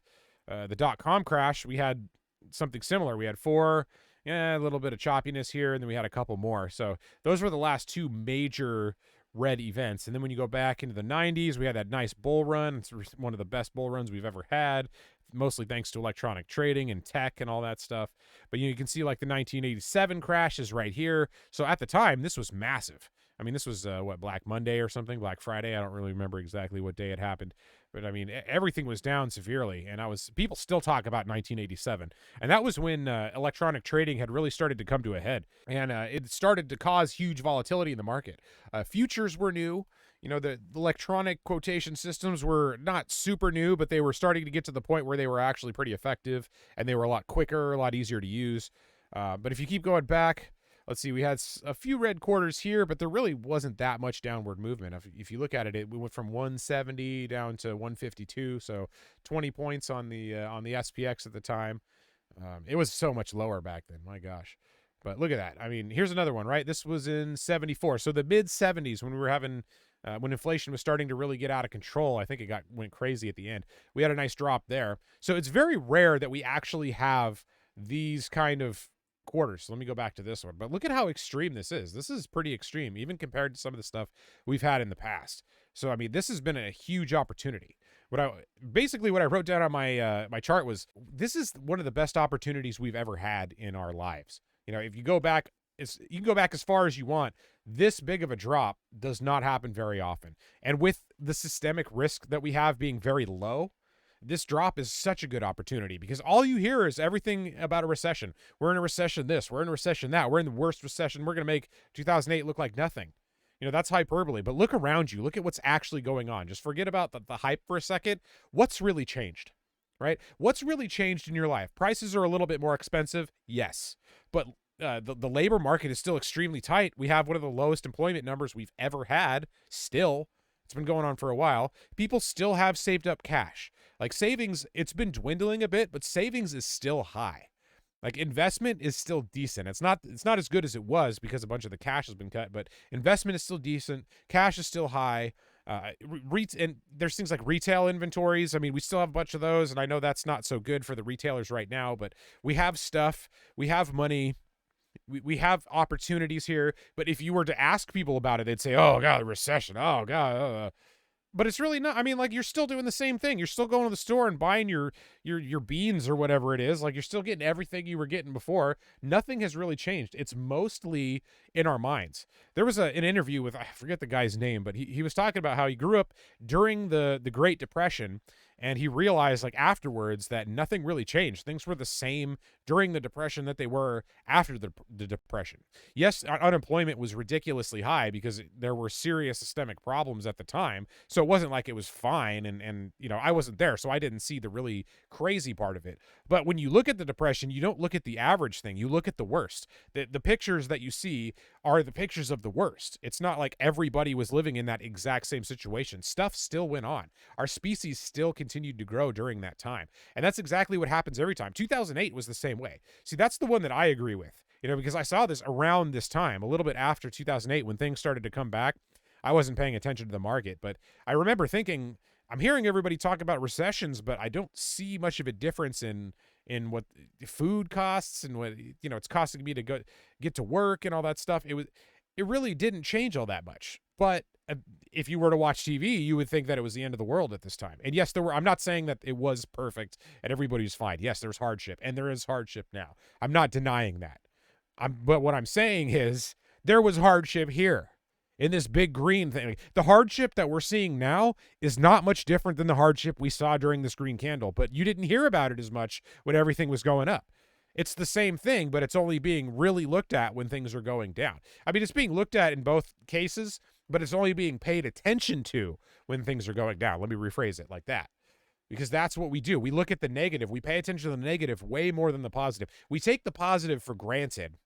.com crash, we had something similar. We had 4, a little bit of choppiness here, and then we had a couple more. So those were the last 2 major red events. And then when you go back into the 90s, we had that nice bull run. It's one of the best bull runs we've ever had, mostly thanks to electronic trading and tech and all that stuff. But you can see like the 1987 crash is right here. So at the time, this was massive. I mean, this was Black Monday or something, Black Friday. I don't really remember exactly what day it happened, but I mean, everything was down severely, and people still talk about 1987, and that was when electronic trading had really started to come to a head, and it started to cause huge volatility in the market. Futures were new. The electronic quotation systems were not super new, but they were starting to get to the point where they were actually pretty effective, and they were a lot quicker, a lot easier to use. But if you keep going back, let's see, we had a few red quarters here, but there really wasn't that much downward movement. If you look at it, we went from 170 down to 152, so 20 points on the SPX at the time. It was so much lower back then, my gosh. But look at that. I mean, here's another one, right? This was in 74, so the mid-70s when we were having when inflation was starting to really get out of control. I think it went crazy at the end. We had a nice drop there. So it's very rare that we actually have these kind of quarters. So let me go back to this one. But look at how extreme this is. This is pretty extreme, even compared to some of the stuff we've had in the past. So, I mean, this has been a huge opportunity. What I wrote down on my chart was, this is one of the best opportunities we've ever had in our lives. You know, if you go back, you can go back as far as you want. This big of a drop does not happen very often. And with the systemic risk that we have being very low, this drop is such a good opportunity, because all you hear is everything about a recession. We're in a recession this, we're in a recession that, we're in the worst recession. We're going to make 2008 look like nothing. You know, that's hyperbole, but look around you. Look at what's actually going on. Just forget about the hype for a second. What's really changed, right? What's really changed in your life? Prices are a little bit more expensive, yes, but the labor market is still extremely tight. We have one of the lowest employment numbers we've ever had still. It's been going on for a while. People still have saved up cash. Like savings, it's been dwindling a bit, but savings is still high. Like investment is still decent. It's not as good as it was because a bunch of the cash has been cut, but investment is still decent. Cash is still high. And there's things like retail inventories. I mean, we still have a bunch of those, and I know that's not so good for the retailers right now, but we have stuff. We have money. We have opportunities here. But if you were to ask people about it, they'd say, oh, God, the recession. Oh, God. But it's really not. I mean, like, you're still doing the same thing. You're still going to the store and buying your beans or whatever it is. Like, you're still getting everything you were getting before. Nothing has really changed. It's mostly in our minds. There was an interview with, I forget the guy's name, but he was talking about how he grew up during the Great Depression, and he realized, like, afterwards that nothing really changed. Things were the same during the Depression that they were after the Depression. Yes, unemployment was ridiculously high because there were serious systemic problems at the time. So it wasn't like it was fine. And you know, I wasn't there, so I didn't see the really crazy part of it. But when you look at the Depression, you don't look at the average thing. You look at the worst. The pictures that you see are the pictures of the worst. It's not like everybody was living in that exact same situation. Stuff still went on. Our species still continued to grow during that time. And that's exactly what happens every time. 2008 was the same way. See, that's the one that I agree with, you know, because I saw this around this time, a little bit after 2008 when things started to come back. I wasn't paying attention to the market, but I remember thinking, I'm hearing everybody talk about recessions, but I don't see much of a difference in what food costs and what, you know, it's costing me to get to work and all that stuff. It really didn't change all that much. But if you were to watch TV, you would think that it was the end of the world at this time. And yes, I'm not saying that it was perfect and everybody was fine. Yes, there was hardship, and there is hardship now. I'm not denying that. But what I'm saying is there was hardship here in this big green thing. The hardship that we're seeing now is not much different than the hardship we saw during this green candle, but you didn't hear about it as much when everything was going up. It's the same thing, but it's only being really looked at when things are going down. I mean, it's being looked at in both cases, but it's only being paid attention to when things are going down. Let me rephrase it like that, because that's what we do. We look at the negative. We pay attention to the negative way more than the positive. We take the positive for granted,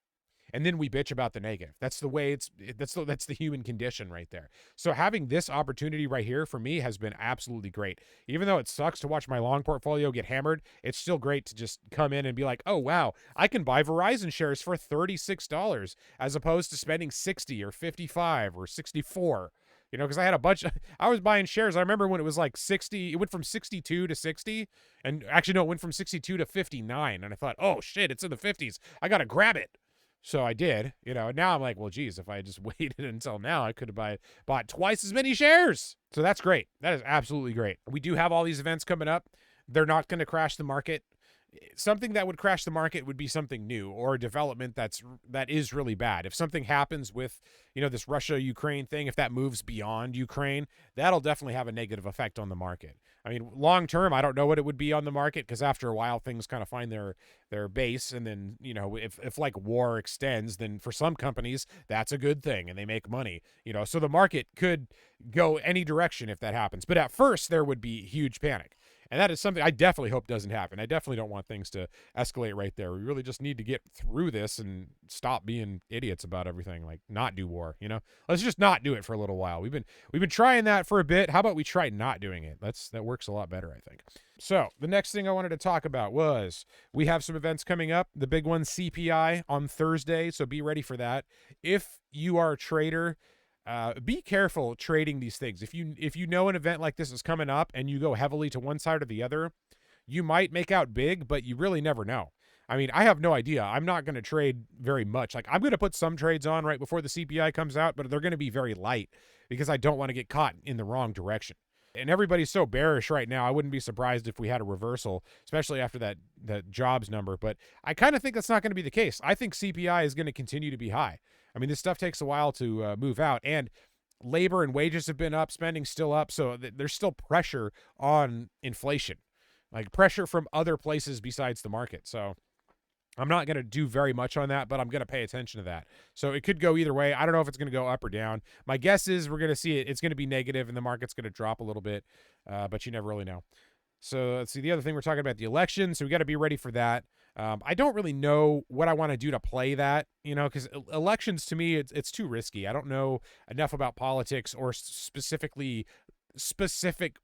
and then we bitch about the negative. That's the way that's the human condition right there. So having this opportunity right here for me has been absolutely great. Even though it sucks to watch my long portfolio get hammered, it's still great to just come in and be like, oh, wow, I can buy Verizon shares for $36 as opposed to spending 60 or 55 or 64. You know, because I had a bunch I was buying shares. I remember when it was like 60, it went from 62 to 60. And actually, no, it went from 62 to 59. And I thought, oh, shit, it's in the 50s. I got to grab it. So I did, you know, and now I'm like, well, geez, if I just waited until now, I could have bought twice as many shares. So that's great. That is absolutely great. We do have all these events coming up. They're not going to crash the market. Something that would crash the market would be something new or a development that is really bad. If something happens with, you know, this Russia-Ukraine thing, if that moves beyond Ukraine, that'll definitely have a negative effect on the market. I mean, long term, I don't know what it would be on the market, because after a while, things kind of find their base. And then, you know, if like war extends, then for some companies, that's a good thing and they make money, you know. So the market could go any direction if that happens. But at first, there would be huge panic. And that is something I definitely hope doesn't happen. I definitely don't want things to escalate right there. We really just need to get through this and stop being idiots about everything, like not do war, you know? Let's just not do it for a little while. We've been trying that for a bit. How about we try not doing it? That works a lot better, I think. So the next thing I wanted to talk about was we have some events coming up. The big one, CPI on Thursday, so be ready for that. If you are a trader, be careful trading these things. If you know an event like this is coming up and you go heavily to one side or the other, you might make out big, but you really never know. I mean, I have no idea. I'm not going to trade very much. Like, I'm going to put some trades on right before the CPI comes out, but they're going to be very light because I don't want to get caught in the wrong direction. And everybody's so bearish right now. I wouldn't be surprised if we had a reversal, especially after that jobs number. But I kind of think that's not going to be the case. I think CPI is going to continue to be high. I mean, this stuff takes a while to move out. And labor and wages have been up, spending still up. So there's still pressure on inflation, like pressure from other places besides the market. So I'm not going to do very much on that, but I'm going to pay attention to that. So it could go either way. I don't know if it's going to go up or down. My guess is we're going to see it's going to be negative and the market's going to drop a little bit, but you never really know. So let's see. The other thing we're talking about, the election. So we got to be ready for that. I don't really know what I want to do to play that, because elections to me, it's too risky. I don't know enough about politics or specific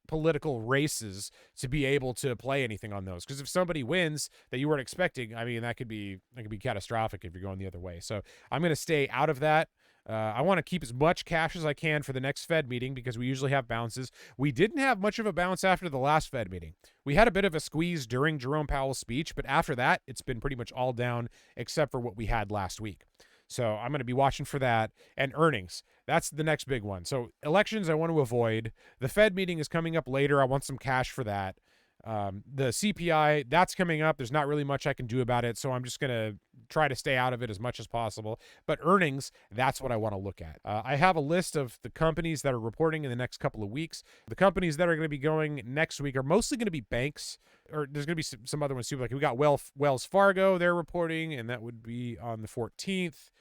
political races to be able to play anything on those, because if somebody wins that you weren't expecting, I mean, that could be catastrophic if you're going the other way. So I'm going to stay out of that. I want to keep as much cash as I can for the next Fed meeting because we usually have bounces. We didn't have much of a bounce after the last Fed meeting. We had a bit of a squeeze during Jerome Powell's speech, but after that, it's been pretty much all down except for what we had last week. So I'm going to be watching for that. And earnings, that's the next big one. So elections I want to avoid. The Fed meeting is coming up later. I want some cash for that. The CPI, that's coming up. There's not really much I can do about it, so I'm just going to try to stay out of it as much as possible. But earnings, that's what I want to look at. I have a list of the companies that are reporting in the next couple of weeks. The companies that are going to be going next week are mostly going to be banks, or there's going to be some other ones too. Like we got Wells Fargo, they're reporting, and that would be on the 14th.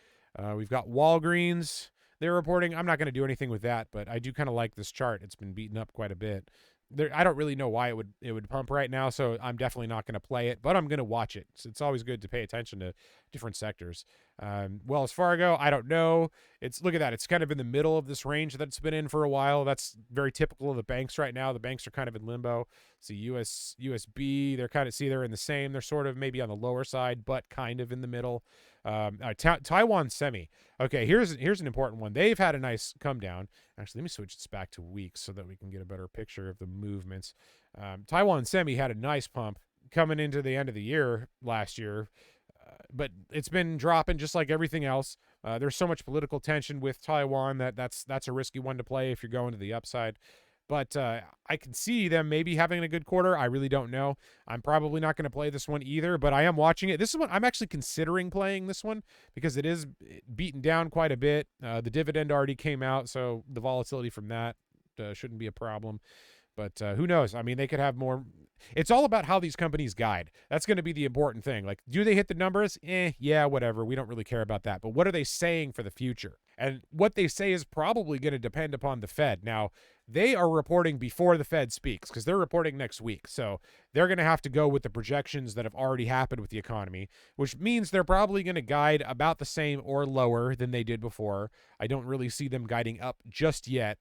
We've got Walgreens, they're reporting. I'm not going to do anything with that, but I do kind of like this chart. It's been beaten up quite a bit. I don't really know why it would pump right now, so I'm definitely not going to play it, but I'm going to watch it. So it's always good to pay attention to different sectors. Wells Fargo, I don't know. Look at that. It's kind of in the middle of this range that it's been in for a while. That's very typical of the banks right now. The banks are kind of in limbo. So USB, they're in the same. They're sort of maybe on the lower side, but kind of in the middle. Taiwan Semi. Okay, here's an important one. They've had a nice come down. Actually, let me switch this back to weeks so that we can get a better picture of the movements. Taiwan Semi had a nice pump coming into the end of the year last year, but it's been dropping just like everything else. There's so much political tension with Taiwan that's a risky one to play if you're going to the upside. But I can see them maybe having a good quarter. I really don't know. I'm probably not going to play this one either, but I am watching it. This is one I'm actually considering playing this one because it is beaten down quite a bit. The dividend already came out, so the volatility from that shouldn't be a problem. But who knows? I mean, they could have more. It's all about how these companies guide. That's going to be the important thing. Like, do they hit the numbers? Yeah, whatever. We don't really care about that. But what are they saying for the future? And what they say is probably going to depend upon the Fed. Now, they are reporting before the Fed speaks because they're reporting next week. So they're going to have to go with the projections that have already happened with the economy, which means they're probably going to guide about the same or lower than they did before. I don't really see them guiding up just yet.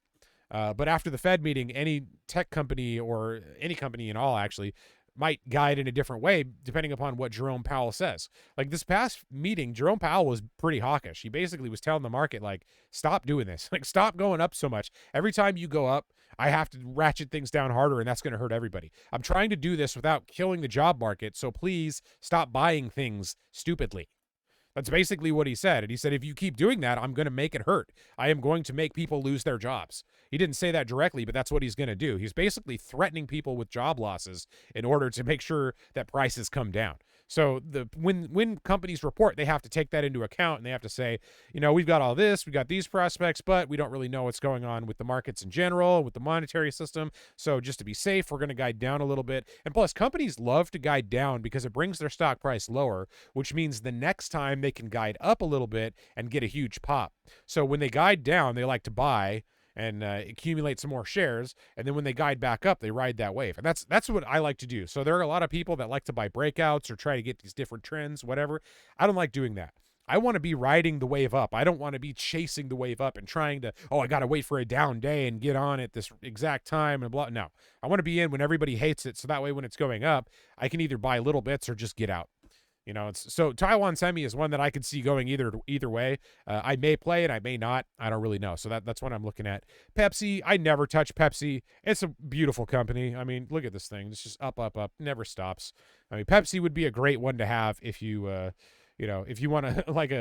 But after the Fed meeting, any tech company or any company in all actually might guide in a different way depending upon what Jerome Powell says. Like this past meeting, Jerome Powell was pretty hawkish. He basically was telling the market, like, stop doing this. Like, stop going up so much. Every time you go up, I have to ratchet things down harder, and that's going to hurt everybody. I'm trying to do this without killing the job market, so please stop buying things stupidly. That's basically what he said. And he said, if you keep doing that, I'm going to make it hurt. I am going to make people lose their jobs. He didn't say that directly, but that's what he's going to do. He's basically threatening people with job losses in order to make sure that prices come down. So when companies report, they have to take that into account, and they have to say, we've got all this, we've got these prospects, but we don't really know what's going on with the markets in general, with the monetary system. So just to be safe, we're going to guide down a little bit. And plus, companies love to guide down because it brings their stock price lower, which means the next time they can guide up a little bit and get a huge pop. So when they guide down, they like to buy and accumulate some more shares, and then when they guide back up, they ride that wave. And that's what I like to do. So there are a lot of people that like to buy breakouts or try to get these different trends, whatever. I don't like doing that. I want to be riding the wave up. I don't want to be chasing the wave up and trying to, I got to wait for a down day and get on at this exact time and blah. No, I want to be in when everybody hates it, so that way when it's going up, I can either buy little bits or just get out. You know, so Taiwan Semi is one that I could see going either way. I may play it, I may not. I don't really know. So that's what I'm looking at. Pepsi, I never touch Pepsi. It's a beautiful company. I mean, look at this thing. It's just up, up, up. Never stops. I mean, Pepsi would be a great one to have if you, if you want to like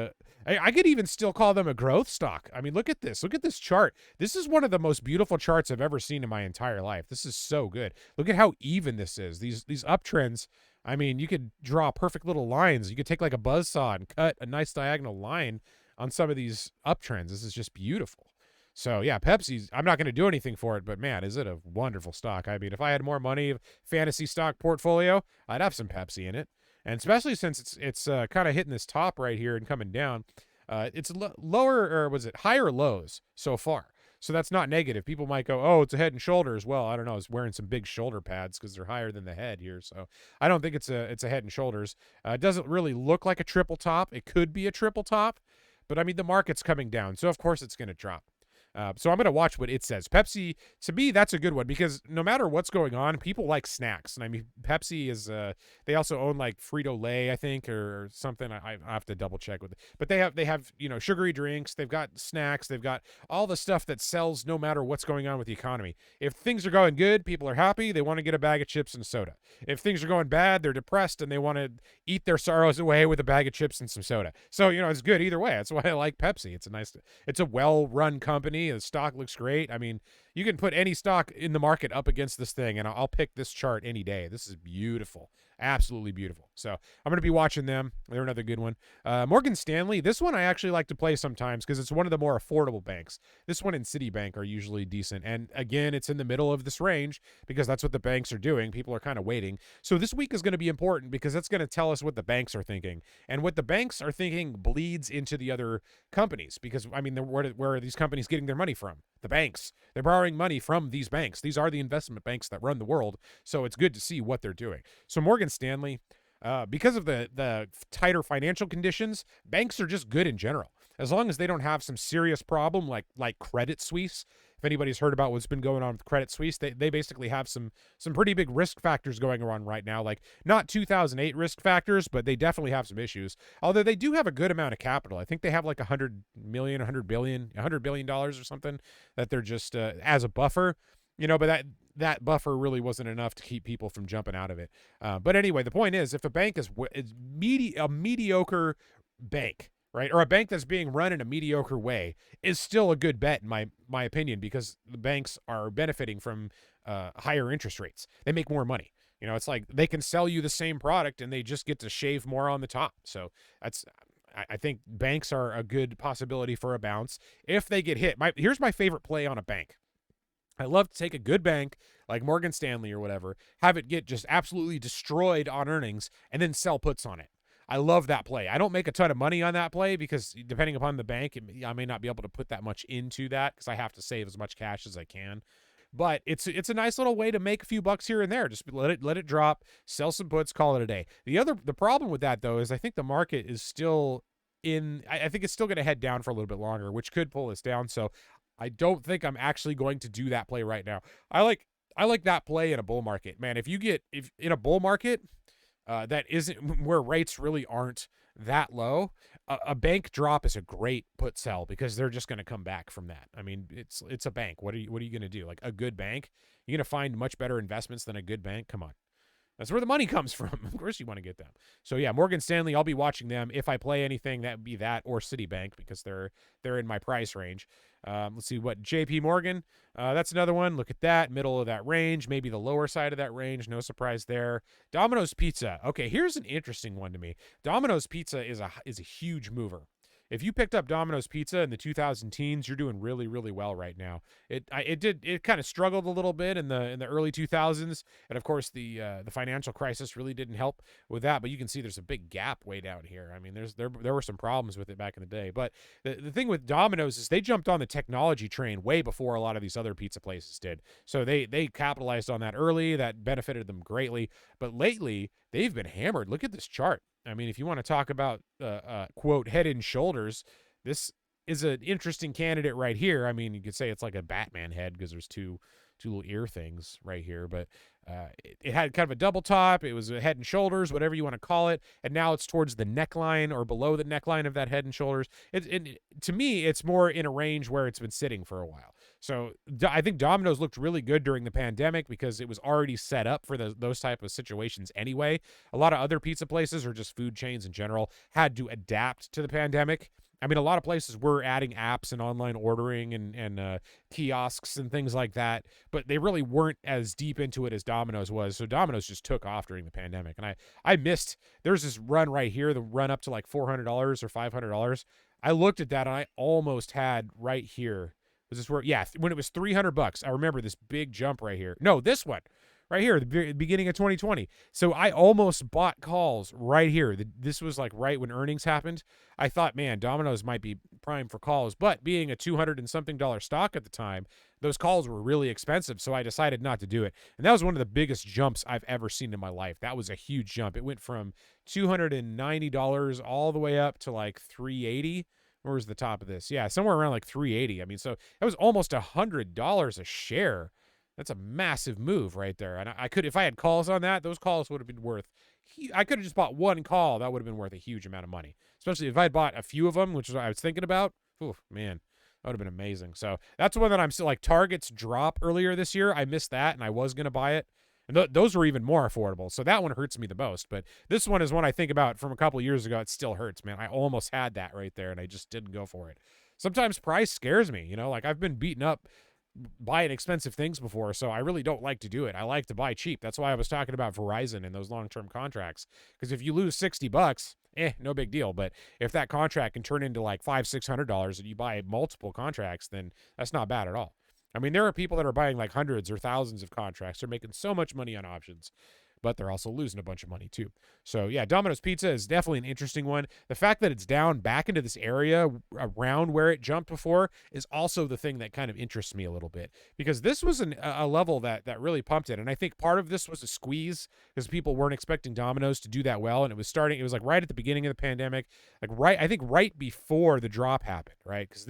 I could even still call them a growth stock. I mean, look at this. Look at this chart. This is one of the most beautiful charts I've ever seen in my entire life. This is so good. Look at how even this is. These uptrends. I mean, you could draw perfect little lines. You could take like a buzzsaw and cut a nice diagonal line on some of these uptrends. This is just beautiful. So, yeah, Pepsi's, I'm not going to do anything for it, but man, is it a wonderful stock. I mean, if I had more money, fantasy stock portfolio, I'd have some Pepsi in it. And especially since it's kind of hitting this top right here and coming down, it's lower, or was it higher lows so far. So that's not negative. People might go, oh, it's a head and shoulders. Well, I don't know. It's wearing some big shoulder pads because they're higher than the head here. So I don't think it's a head and shoulders. It doesn't really look like a triple top. It could be a triple top. But, I mean, the market's coming down. So, of course, it's going to drop. So I'm going to watch what it says. Pepsi, to me, that's a good one because no matter what's going on, people like snacks. And I mean, Pepsi is, they also own like Frito-Lay, I think, or something. I have to double check with it. But they have, sugary drinks. They've got snacks. They've got all the stuff that sells no matter what's going on with the economy. If things are going good, people are happy. They want to get a bag of chips and soda. If things are going bad, they're depressed and they want to eat their sorrows away with a bag of chips and some soda. So, it's good either way. That's why I like Pepsi. It's a well-run company. The stock looks great. I mean, you can put any stock in the market up against this thing, and I'll pick this chart any day. This is beautiful. Absolutely beautiful. So I'm going to be watching them. They're another good one. Morgan Stanley, this one I actually like to play sometimes because it's one of the more affordable banks. This one and Citibank are usually decent. And again, it's in the middle of this range because that's what the banks are doing. People are kind of waiting. So this week is going to be important because that's going to tell us what the banks are thinking. And what the banks are thinking bleeds into the other companies because, I mean, where are these companies getting their money from? The banks. They're borrowing money from these banks. These are the investment banks that run the world. So it's good to see what they're doing. So Morgan Stanley, because of the tighter financial conditions, banks are just good in general. As long as they don't have some serious problem like Credit Suisse. If anybody's heard about what's been going on with Credit Suisse, they basically have some pretty big risk factors going on right now. Like not 2008 risk factors, but they definitely have some issues. Although they do have a good amount of capital. I think they have like $100 billion or something that they're just as a buffer. But that buffer really wasn't enough to keep people from jumping out of it. But anyway, the point is, if a bank is a mediocre bank, right, or a bank that's being run in a mediocre way, is still a good bet in my opinion because the banks are benefiting from higher interest rates. They make more money. It's like they can sell you the same product and they just get to shave more on the top. So I think banks are a good possibility for a bounce if they get hit. Here's my favorite play on a bank. I love to take a good bank like Morgan Stanley or whatever, have it get just absolutely destroyed on earnings, and then sell puts on it. I love that play. I don't make a ton of money on that play because depending upon the bank, I may not be able to put that much into that because I have to save as much cash as I can. But it's a nice little way to make a few bucks here and there. Just let it drop, sell some puts, call it a day. The problem with that though is I think the market is still I think it's still going to head down for a little bit longer, which could pull us down. So I don't think I'm actually going to do that play right now. I like that play in a bull market, man. If in a bull market that isn't where rates really aren't that low, a bank drop is a great put sell because they're just going to come back from that. I mean, it's a bank. What are you going to do? Like a good bank, you're going to find much better investments than a good bank. Come on. That's where the money comes from. Of course you want to get them. So yeah, Morgan Stanley, I'll be watching them. If I play anything, that would be that or Citibank because they're in my price range. Let's see what JP Morgan. That's another one. Look at that, middle of that range, maybe the lower side of that range. No surprise there. Domino's Pizza. Okay, here's an interesting one to me. Domino's Pizza is a huge mover. If you picked up Domino's Pizza in the 2010s, you're doing really, really well right now. It kind of struggled a little bit in the early 2000s, and of course the financial crisis really didn't help with that. But you can see there's a big gap way down here. I mean, there were some problems with it back in the day. But the thing with Domino's is they jumped on the technology train way before a lot of these other pizza places did. So they capitalized on that early. That benefited them greatly. But lately they've been hammered. Look at this chart. I mean, if you want to talk about, quote, head and shoulders, this is an interesting candidate right here. I mean, you could say it's like a Batman head because there's two two little ear things right here, but it had kind of a double top. It was a head and shoulders, whatever you want to call it, and now it's towards the neckline or below the neckline of that head and shoulders. To me, it's more in a range where it's been sitting for a while. So I think Domino's looked really good during the pandemic because it was already set up for those type of situations anyway. A lot of other pizza places or just food chains in general had to adapt to the pandemic. I mean, a lot of places were adding apps and online ordering and kiosks and things like that, but they really weren't as deep into it as Domino's was. So Domino's just took off during the pandemic. And I missed, there's this run right here, the run up to like $400 or $500. I looked at that and I almost had right here. Was this where? Yeah, when it was $300, I remember this big jump right here. No, this one. Right here, the beginning of 2020. So I almost bought calls right here. This was like right when earnings happened. I thought, man, Domino's might be prime for calls. But being a $200 and something stock at the time, those calls were really expensive. So I decided not to do it. And that was one of the biggest jumps I've ever seen in my life. That was a huge jump. It went from $290 all the way up to like $380. Where's the top of this? Yeah, somewhere around like $380. I mean, so that was almost $100 a share. That's a massive move right there. And I could, if I had calls on that, those calls would have been worth, I could have just bought one call. That would have been worth a huge amount of money, especially if I had bought a few of them, which is what I was thinking about. Ooh, man, that would have been amazing. So that's one that I'm still like Target's drop earlier this year. I missed that and I was going to buy it. And those were even more affordable. So that one hurts me the most. But this one is one I think about from a couple of years ago. It still hurts, man. I almost had that right there and I just didn't go for it. Sometimes price scares me, you know, like I've been beaten up buying expensive things before, so I really don't like to do it. I like to buy cheap. That's why I was talking about Verizon and those long-term contracts, because if you lose $60, no big deal. But if that contract can turn into like $500-$600 and you buy multiple contracts, then that's not bad at all. I mean, there are people that are buying like hundreds or thousands of contracts. They're making so much money on options, but they're also losing a bunch of money too. So yeah, Domino's Pizza is definitely an interesting one. The fact that it's down back into this area around where it jumped before is also the thing that kind of interests me a little bit, because this was a level that really pumped it. And I think part of this was a squeeze because people weren't expecting Domino's to do that well. And it was like right at the beginning of the pandemic, I think right before the drop happened, right? Because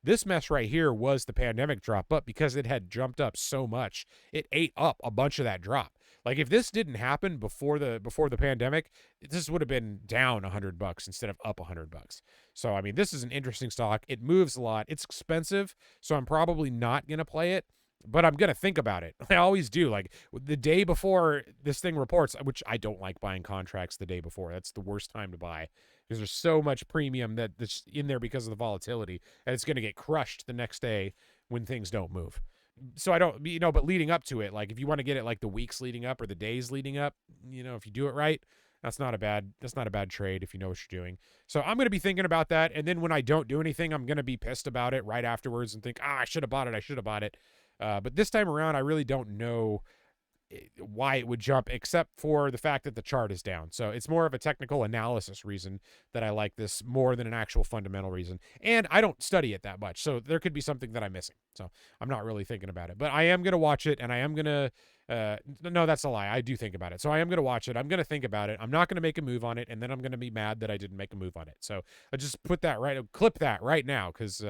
this mess right here was the pandemic drop, but because it had jumped up so much, it ate up a bunch of that drop. Like if this didn't happen before the pandemic, this would have been down $100 instead of up $100. So I mean, this is an interesting stock. It moves a lot. It's expensive, so I'm probably not gonna play it, but I'm gonna think about it. I always do. Like the day before this thing reports, which I don't like buying contracts the day before. That's the worst time to buy because there's so much premium that's in there because of the volatility, and it's gonna get crushed the next day when things don't move. So I don't, but leading up to it, like if you want to get it like the weeks leading up or the days leading up, if you do it right, that's not a bad trade if you know what you're doing. So I'm going to be thinking about that. And then when I don't do anything, I'm going to be pissed about it right afterwards and think, I should have bought it. But this time around, I really don't know why it would jump, except for the fact that the chart is down. So it's more of a technical analysis reason that I like this more than an actual fundamental reason. And I don't study it that much, so there could be something that I'm missing. So I'm not really thinking about it, but I am going to watch it, and I am going to no, that's a lie. I do think about it. So I am going to watch it. I'm going to think about it. I'm not going to make a move on it, and then I'm going to be mad that I didn't make a move on it. So I just clip that right now, because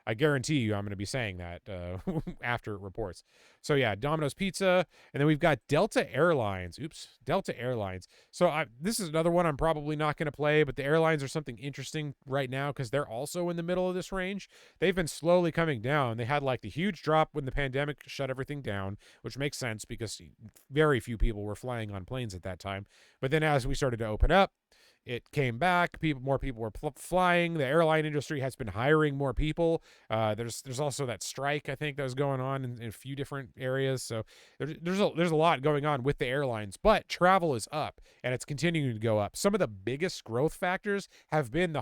I guarantee you I'm going to be saying that after it reports. So yeah, Domino's Pizza, and then we've got Delta Airlines. Delta Airlines. So this is another one I'm probably not going to play, but the airlines are something interesting right now because they're also in the middle of this range. They've been slowly coming down. They had like the huge drop when the pandemic shut everything down, which makes sense because very few people were flying on planes at that time. But then as we started to open up, it came back. More people were flying. The airline industry has been hiring more people. There's also that strike, I think, that was going on in a few different areas. So there's a lot going on with the airlines. But travel is up, and it's continuing to go up. Some of the biggest growth factors have been the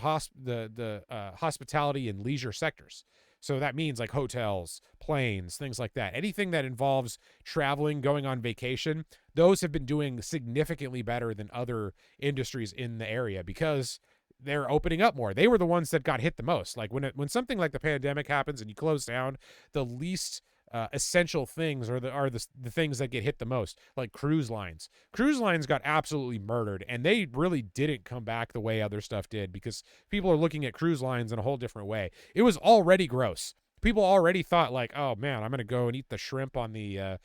hospitality and leisure sectors. So that means like hotels, planes, things like that. Anything that involves traveling, going on vacation, those have been doing significantly better than other industries in the area because they're opening up more. They were the ones that got hit the most. Like when something like the pandemic happens and you close down, the least essential things are the things that get hit the most, like cruise lines. Cruise lines got absolutely murdered, and they really didn't come back the way other stuff did because people are looking at cruise lines in a whole different way. It was already gross. people already thought like, oh man, I'm gonna go and eat the shrimp on the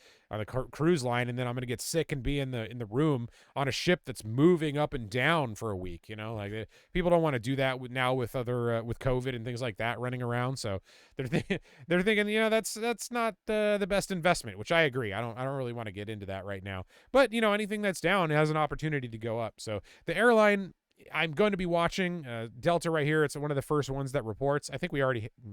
cruise line, and then I'm gonna get sick and be in the room on a ship that's moving up and down for a week. Like people don't want to do that now with other with COVID and things like that running around. So they're thinking, that's not the best investment, which I agree. I don't really want to get into that right now. But anything that's down has an opportunity to go up. So the airline, I'm going to be watching Delta right here. It's one of the first ones that reports. I think we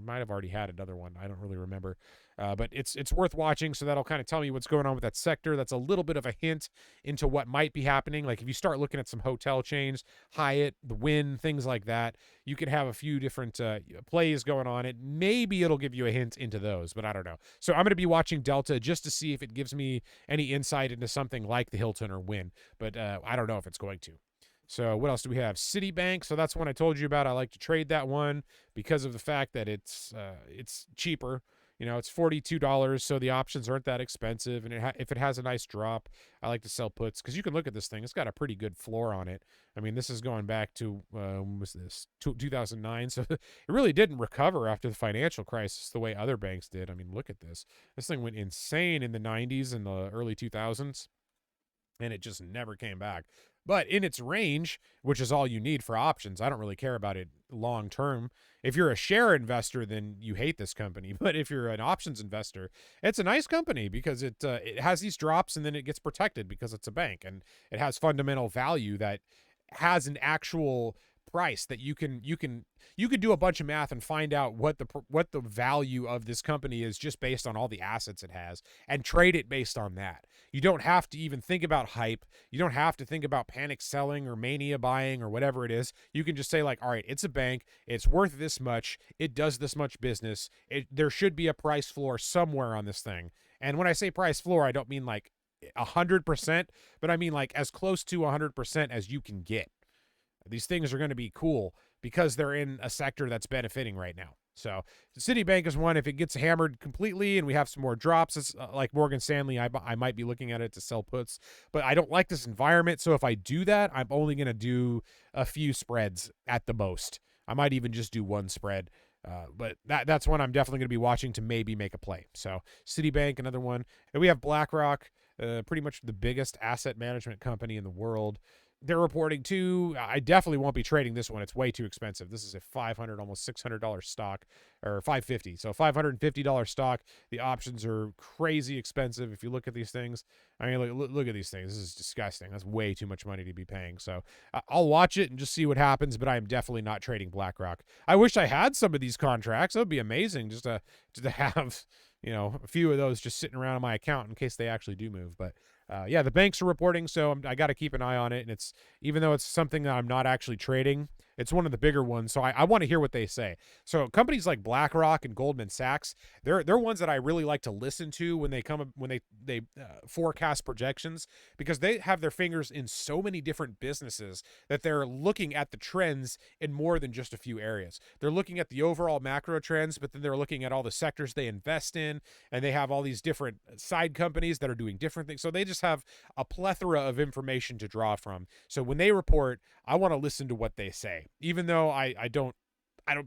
might have already had another one. I don't really remember. But it's worth watching. So that'll kind of tell me what's going on with that sector. That's a little bit of a hint into what might be happening. Like if you start looking at some hotel chains, Hyatt, the Wynn, things like that, you could have a few different plays going on. Maybe it'll give you a hint into those, but I don't know. So I'm going to be watching Delta just to see if it gives me any insight into something like the Hilton or Wynn. But I don't know if it's going to. So what else do we have? Citibank. So that's one I told you about. I like to trade that one because of the fact that it's cheaper. It's $42, so the options aren't that expensive. And if it has a nice drop, I like to sell puts because you can look at this thing. It's got a pretty good floor on it. I mean, this is going back to, when was this? 2009. So it really didn't recover after the financial crisis the way other banks did. I mean, look at this. This thing went insane in the 90s and the early 2000s, and it just never came back. But in its range, which is all you need for options, I don't really care about it long term. If you're a share investor, then you hate this company. But if you're an options investor, it's a nice company because it has these drops and then it gets protected because it's a bank, and it has fundamental value that has an actual price that you can do a bunch of math and find out what the value of this company is just based on all the assets it has, and trade it based on that. You don't have to even think about hype. You don't have to think about panic selling or mania buying or whatever it is. You can just say like, all right, it's a bank. It's worth this much. It does this much business. There should be a price floor somewhere on this thing. And when I say price floor, I don't mean like 100%, but I mean like as close to 100% as you can get. These things are going to be cool because they're in a sector that's benefiting right now. So Citibank is one. If it gets hammered completely and we have some more drops, it's like Morgan Stanley, I might be looking at it to sell puts. But I don't like this environment. So if I do that, I'm only going to do a few spreads at the most. I might even just do one spread. But that's one I'm definitely going to be watching to maybe make a play. So Citibank, another one. And we have BlackRock, pretty much the biggest asset management company in the world. They're reporting too. I definitely won't be trading this one. It's way too expensive. This is a $500, almost $600 stock, or $550. So $550 stock. The options are crazy expensive. If you look at these things, I mean, look at these things. This is disgusting. That's way too much money to be paying. So I'll watch it and just see what happens. But I am definitely not trading BlackRock. I wish I had some of these contracts. That would be amazing just to have a few of those just sitting around in my account in case they actually do move. But yeah, the banks are reporting, so I got to keep an eye on it. And it's, even though it's something that I'm not actually trading, it's one of the bigger ones, so I want to hear what they say. So companies like BlackRock and Goldman Sachs, they're ones that I really like to listen to when they forecast projections, because they have their fingers in so many different businesses that they're looking at the trends in more than just a few areas. They're looking at the overall macro trends, but then they're looking at all the sectors they invest in, and they have all these different side companies that are doing different things. So they just have a plethora of information to draw from. So when they report, I want to listen to what they say. Even though I don't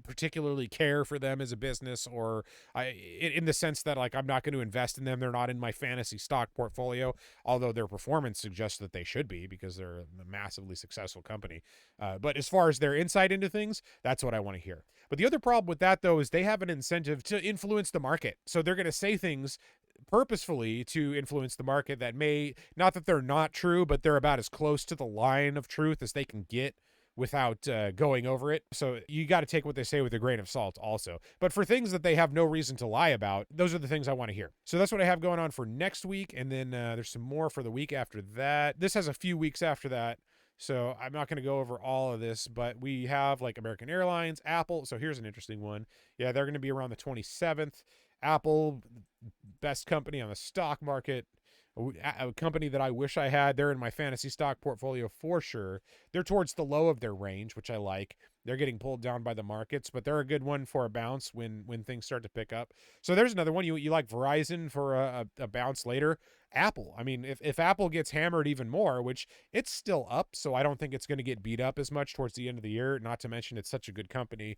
particularly care for them as a business, or in the sense that like I'm not going to invest in them. They're not in my fantasy stock portfolio, although their performance suggests that they should be because they're a massively successful company. But as far as their insight into things, that's what I want to hear. But the other problem with that, though, is they have an incentive to influence the market. So they're going to say things purposefully to influence the market that may, not that they're not true, but they're about as close to the line of truth as they can get without going over it. So you got to take what they say with a grain of salt also. But for things that they have no reason to lie about, those are the things I want to hear. So that's what I have going on for next week. And then there's some more for the week after that. This has a few weeks after that, so I'm not going to go over all of this, but we have like American Airlines, Apple. So here's an interesting one. Yeah, they're going to be around the 27th. Apple, best company on the stock market. A company that I wish I had. They're in my fantasy stock portfolio for sure. They're towards the low of their range, which I like. They're getting pulled down by the markets, but they're a good one for a bounce when things start to pick up. So there's another one. You like Verizon for a bounce later. Apple. I mean, if Apple gets hammered even more, which it's still up, so I don't think it's going to get beat up as much towards the end of the year, not to mention it's such a good company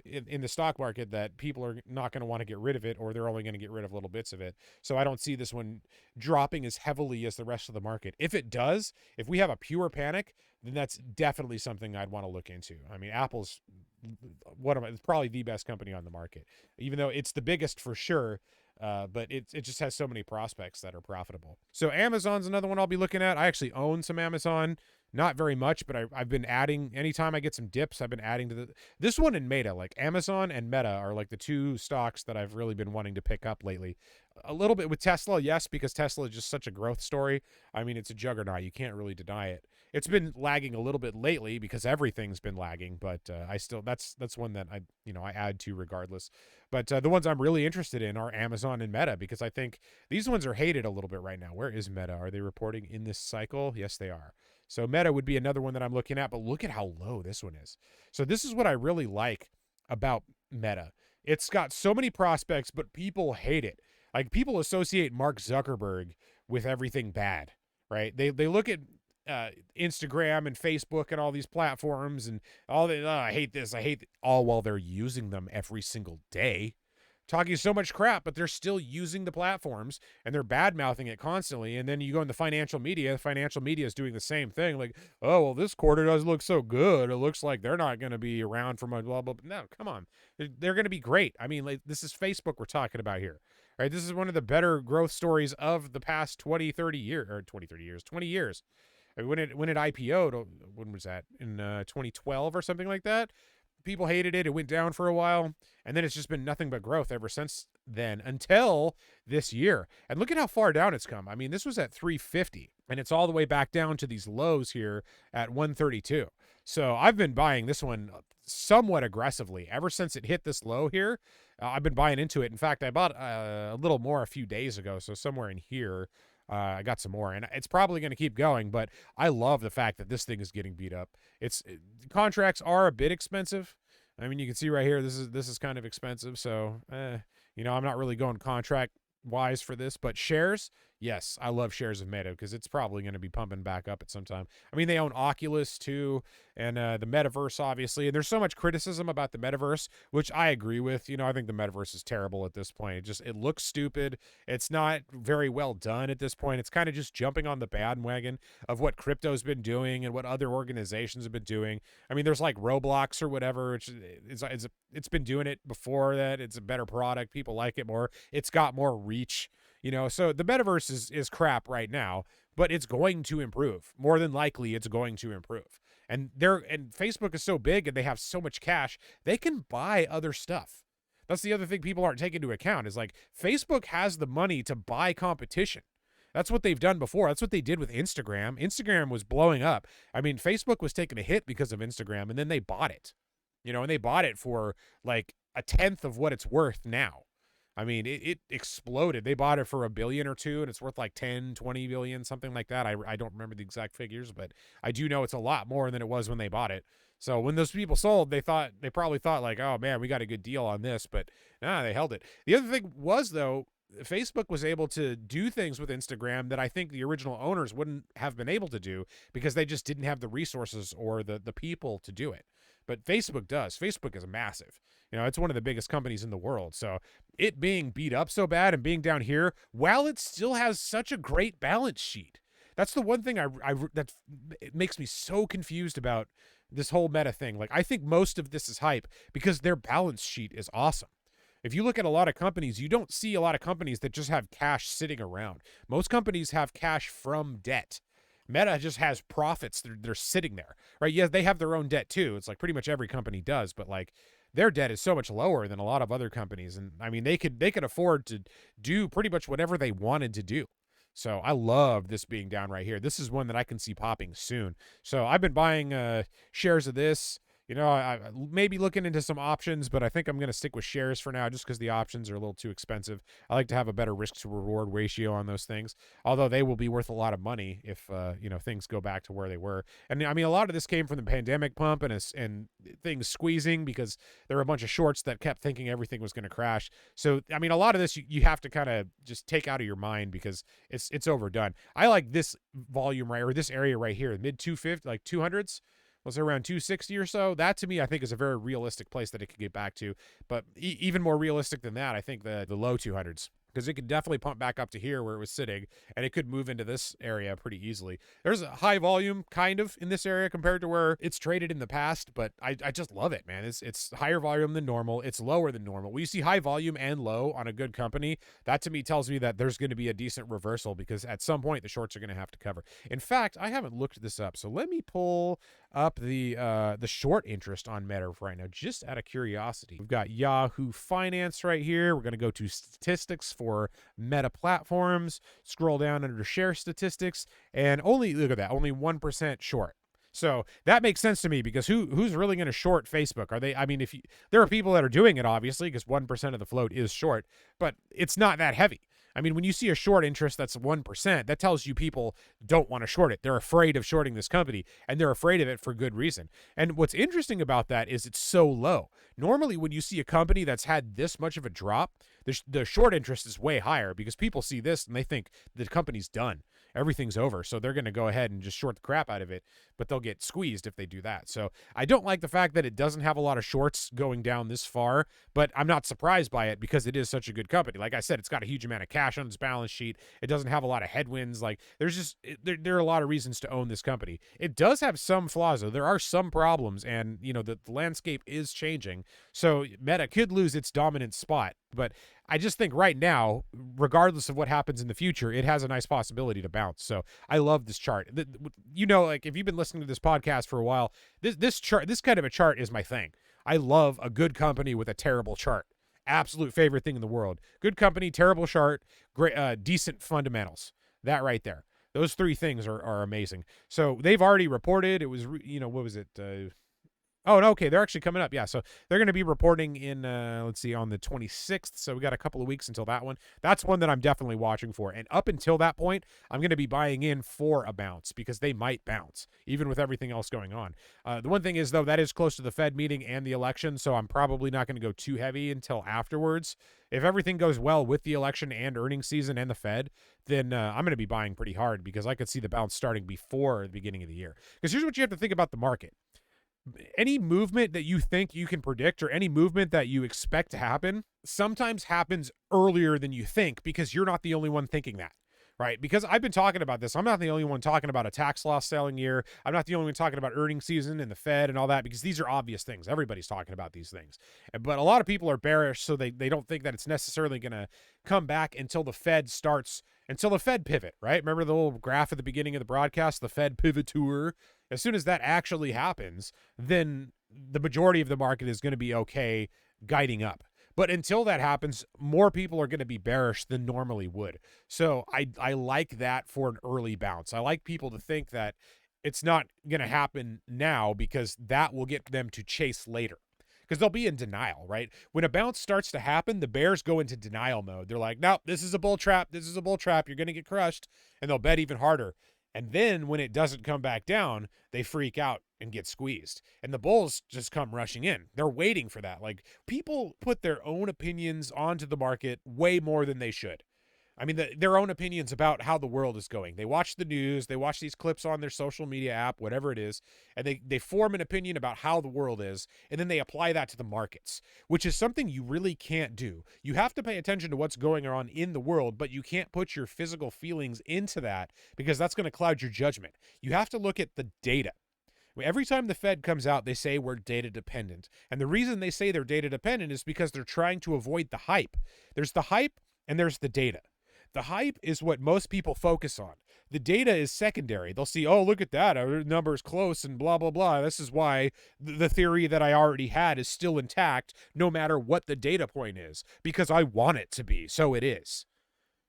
in the stock market that people are not going to want to get rid of it, or they're only going to get rid of little bits of it. So I don't see this one dropping as heavily as the rest of the market. If it does, if we have a pure panic, then that's definitely something I'd want to look into. I mean, Apple's it's probably the best company on the market, even though it's the biggest for sure. But it just has so many prospects that are profitable. So Amazon's another one I'll be looking at. I actually own some Amazon, not very much, but I've been adding, anytime I get some dips, I've been adding to this one in Meta. Like Amazon and Meta are like the two stocks that I've really been wanting to pick up lately. A little bit with Tesla, yes, because Tesla is just such a growth story. I mean, it's a juggernaut. You can't really deny it. It's been lagging a little bit lately because everything's been lagging, but I still that's one that I add to regardless. But the ones I'm really interested in are Amazon and Meta, because I think these ones are hated a little bit right now. Where is Meta? Are they reporting in this cycle? Yes, they are. So Meta would be another one that I'm looking at, but look at how low this one is. So this is what I really like about Meta. It's got so many prospects, but people hate it. Like, people associate Mark Zuckerberg with everything bad, right? They look at Instagram and Facebook and all these platforms and all that. I hate this. I hate all while they're using them every single day, talking so much crap, but they're still using the platforms and they're bad mouthing it constantly. And then you go in the financial media is doing the same thing. Like, oh, well, this quarter doesn't look so good. It looks like they're not going to be around for much, blah, blah, blah. No, come on. They're going to be great. I mean, like, this is Facebook we're talking about here. Right, this is one of the better growth stories of the past 20 years. When it IPO'd, when was that? In 2012 or something like that? People hated it. It went down for a while, and then it's just been nothing but growth ever since then until this year. And look at how far down it's come. I mean, this was at 350, and it's all the way back down to these lows here at 132. So I've been buying this one somewhat aggressively ever since it hit this low here. I've been buying into it. In fact, I bought a little more a few days ago, so somewhere in here I got some more, and it's probably going to keep going, but I love the fact that this thing is getting beat up. Contracts are a bit expensive. I mean, you can see right here, this is kind of expensive, so I'm not really going contract wise for this, but shares, yes, I love shares of Meta because it's probably going to be pumping back up at some time. I mean, they own Oculus too, and the metaverse, obviously, and there's so much criticism about the metaverse, which I agree with. I think the metaverse is terrible at this point. It looks stupid. It's not very well done at this point. It's kind of just jumping on the bandwagon of what crypto's been doing and what other organizations have been doing. I mean, there's like Roblox or whatever, which it's been doing it before that. It's a better product. People like it more. It's got more reach. So the metaverse is crap right now, but it's going to improve. More than likely, it's going to improve. And Facebook is so big and they have so much cash, they can buy other stuff. That's the other thing people aren't taking into account is like Facebook has the money to buy competition. That's what they've done before. That's what they did with Instagram. Instagram was blowing up. I mean, Facebook was taking a hit because of Instagram, and then they bought it. And they bought it for like a tenth of what it's worth now. I mean, it exploded. They bought it for $1 billion or $2 billion, and it's worth like 10, 20 billion, something like that. I don't remember the exact figures, but I do know it's a lot more than it was when they bought it. So when those people sold, they probably thought like, oh man, we got a good deal on this, but they held it. The other thing was, though, Facebook was able to do things with Instagram that I think the original owners wouldn't have been able to do because they just didn't have the resources or the people to do it. But Facebook does. Facebook is massive. It's one of the biggest companies in the world. So it being beat up so bad and being down here, while it still has such a great balance sheet, that's the one thing that it makes me so confused about this whole Meta thing. Like, I think most of this is hype because their balance sheet is awesome. If you look at a lot of companies, you don't see a lot of companies that just have cash sitting around. Most companies have cash from debt. Meta just has profits. They're sitting there, right? Yeah, they have their own debt too. It's like pretty much every company does, but like their debt is so much lower than a lot of other companies. And I mean, they could afford to do pretty much whatever they wanted to do. So I love this being down right here. This is one that I can see popping soon. So I've been buying shares of this. You know, I maybe looking into some options, but I think I'm going to stick with shares for now just because the options are a little too expensive. I like to have a better risk to reward ratio on those things, although they will be worth a lot of money if, things go back to where they were. And I mean, a lot of this came from the pandemic pump and things squeezing because there were a bunch of shorts that kept thinking everything was going to crash. So, I mean, a lot of this you have to kind of just take out of your mind because it's overdone. I like this volume right, or this area right here, mid 250, like 200s. Was around 260 or so. That to me, I think, is a very realistic place that it could get back to. But even more realistic than that, I think the low 200s. Because it could definitely pump back up to here where it was sitting, and it could move into this area pretty easily. There's a high volume kind of in this area compared to where it's traded in the past, but I just love it, man. It's higher volume than normal. It's lower than normal. When you see high volume and low on a good company, that to me tells me that there's going to be a decent reversal because at some point the shorts are going to have to cover. In fact, I haven't looked this up, so let me pull up the short interest on Meta right now, just out of curiosity. We've got Yahoo Finance right here. We're going to go to statistics for Meta platforms, scroll down under share statistics, and look at that, only 1% short. So that makes sense to me because who's really going to short Facebook? Are they? I mean, there are people that are doing it, obviously, because 1% of the float is short, but it's not that heavy. I mean, when you see a short interest that's 1%, that tells you people don't want to short it. They're afraid of shorting this company, and they're afraid of it for good reason. And what's interesting about that is it's so low. Normally, when you see a company that's had this much of a drop, the short interest is way higher because people see this and they think the company's done. Everything's over. So they're going to go ahead and just short the crap out of it, but they'll get squeezed if they do that. So I don't like the fact that it doesn't have a lot of shorts going down this far, but I'm not surprised by it because it is such a good company. Like I said, it's got a huge amount of cash on its balance sheet. It doesn't have a lot of headwinds. Like there are a lot of reasons to own this company. It does have some flaws though. There are some problems and the landscape is changing. So Meta could lose its dominant spot, but I just think right now, regardless of what happens in the future, it has a nice possibility to bounce. So I love this chart. Like if you've been listening to this podcast for a while, this chart, this kind of a chart is my thing. I love a good company with a terrible chart. Absolute favorite thing in the world. Good company, terrible chart, great, decent fundamentals. That right there. Those three things are amazing. So they've already reported. It was, what was it? Oh, no, okay, they're actually coming up. Yeah, so they're going to be reporting in, on the 26th. So we got a couple of weeks until that one. That's one that I'm definitely watching for. And up until that point, I'm going to be buying in for a bounce because they might bounce, even with everything else going on. The one thing is, though, that is close to the Fed meeting and the election, so I'm probably not going to go too heavy until afterwards. If everything goes well with the election and earnings season and the Fed, then I'm going to be buying pretty hard because I could see the bounce starting before the beginning of the year. Because here's what you have to think about the market. Any movement that you think you can predict or any movement that you expect to happen sometimes happens earlier than you think because you're not the only one thinking that, right? Because I've been talking about this. I'm not the only one talking about a tax loss selling year. I'm not the only one talking about earnings season and the Fed and all that because these are obvious things. Everybody's talking about these things. But a lot of people are bearish, so they don't think that it's necessarily going to come back until the Fed pivot, right? Remember the little graph at the beginning of the broadcast, the Fed pivot tour? As soon as that actually happens, then the majority of the market is going to be okay guiding up. But until that happens, more people are going to be bearish than normally would. So I like that for an early bounce. I like people to think that it's not going to happen now because that will get them to chase later. Because they'll be in denial, right? When a bounce starts to happen, the bears go into denial mode. They're like, no, this is a bull trap. This is a bull trap. You're going to get crushed. And they'll bet even harder. And then when it doesn't come back down, they freak out and get squeezed. And the bulls just come rushing in. They're waiting for that. Like, people put their own opinions onto the market way more than they should. I mean, their own opinions about how the world is going. They watch the news, they watch these clips on their social media app, whatever it is, and they form an opinion about how the world is, and then they apply that to the markets, which is something you really can't do. You have to pay attention to what's going on in the world, but you can't put your physical feelings into that because that's going to cloud your judgment. You have to look at the data. Every time the Fed comes out, they say we're data dependent. And the reason they say they're data dependent is because they're trying to avoid the hype. There's the hype and there's the data. The hype is what most people focus on. The data is secondary. They'll see, oh, look at that. Our number is close and blah, blah, blah. This is why the theory that I already had is still intact no matter what the data point is because I want it to be. So it is.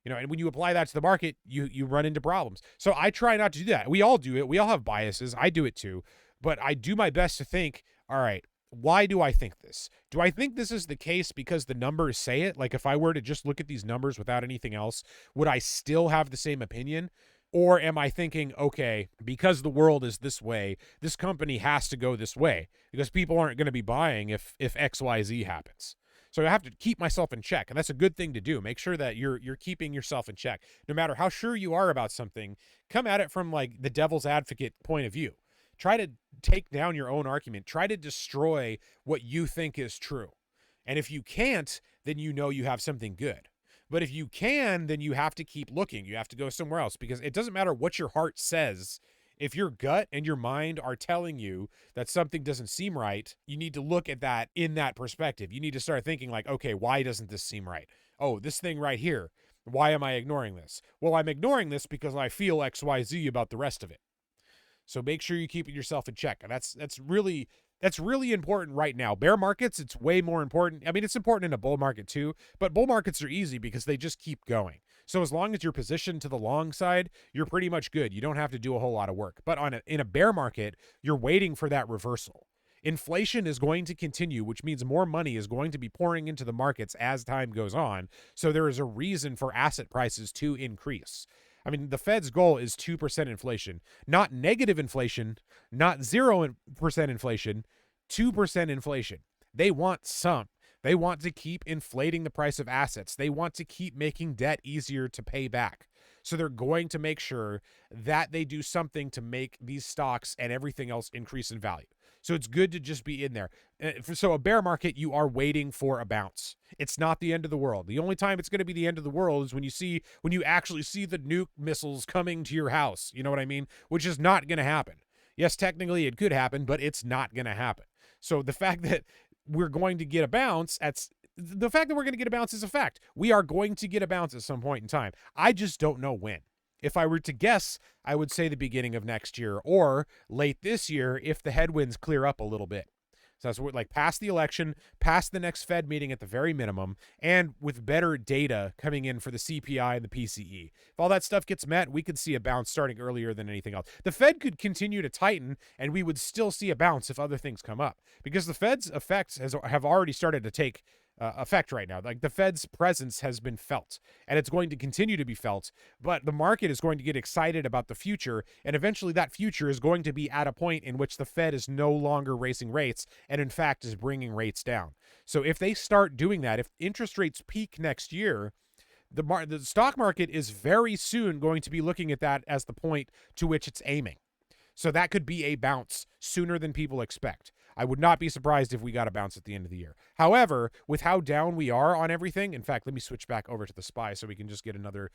And when you apply that to the market, you run into problems. So I try not to do that. We all do it. We all have biases. I do it too. But I do my best to think, all right, why do I think this? Do I think this is the case because the numbers say it? Like if I were to just look at these numbers without anything else, would I still have the same opinion? Or am I thinking, okay, because the world is this way, this company has to go this way because people aren't going to be buying if XYZ happens. So I have to keep myself in check, and that's a good thing to do. Make sure that you're keeping yourself in check. No matter how sure you are about something, come at it from like the devil's advocate point of view. Try to take down your own argument. Try to destroy what you think is true. And if you can't, then you know you have something good. But if you can, then you have to keep looking. You have to go somewhere else because it doesn't matter what your heart says. If your gut and your mind are telling you that something doesn't seem right, you need to look at that in that perspective. You need to start thinking like, okay, why doesn't this seem right? Oh, this thing right here. Why am I ignoring this? Well, I'm ignoring this because I feel XYZ about the rest of it. So make sure you keep yourself in check. And that's really important right now. Bear markets, it's way more important. I mean, it's important in a bull market too, but bull markets are easy because they just keep going. So as long as you're positioned to the long side, you're pretty much good. You don't have to do a whole lot of work. But in a bear market, you're waiting for that reversal. Inflation is going to continue, which means more money is going to be pouring into the markets as time goes on. So there is a reason for asset prices to increase. I mean, the Fed's goal is 2% inflation, not negative inflation, not 0% inflation, 2% inflation. They want some. They want to keep inflating the price of assets. They want to keep making debt easier to pay back. So they're going to make sure that they do something to make these stocks and everything else increase in value. So it's good to just be in there. So a bear market, you are waiting for a bounce. It's not the end of the world. The only time it's going to be the end of the world is when you actually see the nuke missiles coming to your house. You know what I mean? Which is not going to happen. Yes, technically it could happen, but it's not going to happen. So the fact that we're going to get a bounce, the fact that we're going to get a bounce is a fact. We are going to get a bounce at some point in time. I just don't know when. If I were to guess, I would say the beginning of next year or late this year if the headwinds clear up a little bit. So that's what, like past the election, past the next Fed meeting at the very minimum, and with better data coming in for the CPI and the PCE. If all that stuff gets met, we could see a bounce starting earlier than anything else. The Fed could continue to tighten, and we would still see a bounce if other things come up. Because the Fed's effects have already started to take effect right now. Like the Fed's presence has been felt, and it's going to continue to be felt, but the market is going to get excited about the future, and eventually that future is going to be at a point in which the Fed is no longer raising rates and in fact is bringing rates down. So if they start doing that, if interest rates peak next year, the stock market is very soon going to be looking at that as the point to which it's aiming. So that could be a bounce sooner than people expect. I would not be surprised if we got a bounce at the end of the year. However, with how down we are on everything, in fact, let me switch back over to the SPY so we can just get so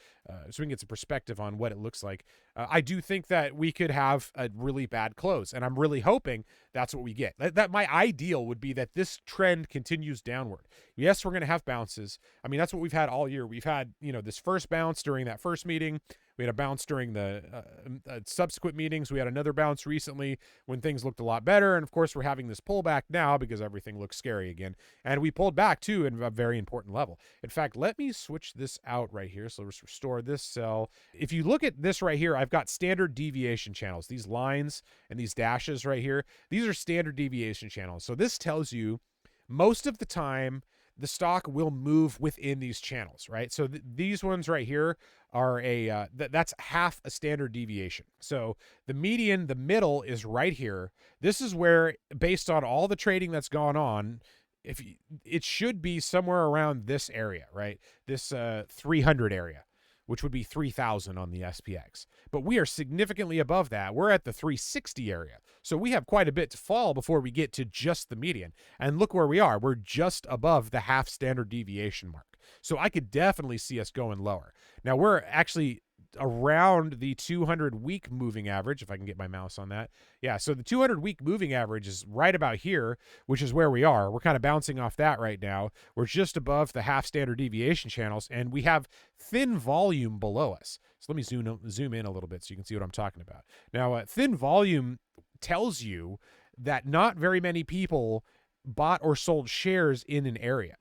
we can get some perspective on what it looks like. I do think that we could have a really bad close, and I'm really hoping that's what we get. That my ideal would be that this trend continues downward. Yes, we're going to have bounces. I mean, that's what we've had all year. We've had, this first bounce during that first meeting. We had a bounce during the subsequent meetings. We had another bounce recently when things looked a lot better. And of course, we're having this pullback now because everything looks scary again. And we pulled back too at a very important level. In fact, let me switch this out right here. So let's restore this cell. If you look at this right here, I've got standard deviation channels. These lines and these dashes right here, these are standard deviation channels. So this tells you most of the time the stock will move within these channels, right? So these ones right here are that's half a standard deviation. So the median, the middle is right here. This is where, based on all the trading that's gone on, it should be somewhere around this area, right? This 300 area, which would be 3,000 on the SPX. But we are significantly above that. We're at the 360 area. So we have quite a bit to fall before we get to just the median. And look where we are. We're just above the half standard deviation mark. So I could definitely see us going lower. Now we're actually around the 200-week moving average, if I can get my mouse on that. Yeah, so the 200-week moving average is right about here, which is where we are. We're kind of bouncing off that right now. We're just above the half standard deviation channels, and we have thin volume below us. So let me zoom in a little bit so you can see what I'm talking about. Now, thin volume tells you that not very many people bought or sold shares in an area.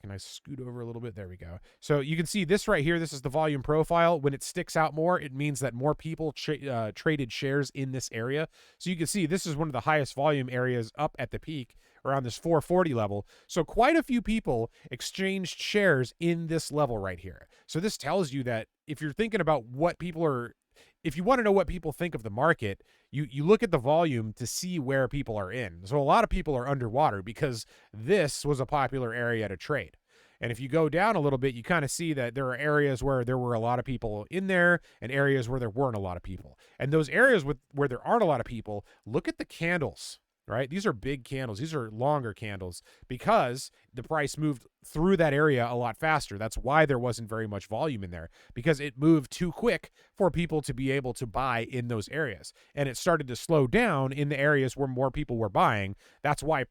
Can I scoot over a little bit? There we go. So you can see this right here. This is the volume profile. When it sticks out more, it means that more people traded shares in this area. So you can see this is one of the highest volume areas up at the peak around this 440 level. So quite a few people exchanged shares in this level right here. So this tells you that if you're thinking about what people are, if you want to know what people think of the market, you look at the volume to see where people are in. So a lot of people are underwater because this was a popular area to trade. And if you go down a little bit, you kind of see that there are areas where there were a lot of people in there and areas where there weren't a lot of people. And those areas where there aren't a lot of people, look at the candles, right? These are big candles. These are longer candles because the price moved through that area a lot faster. That's why there wasn't very much volume in there, because it moved too quick for people to be able to buy in those areas. And it started to slow down in the areas where more people were buying. That's why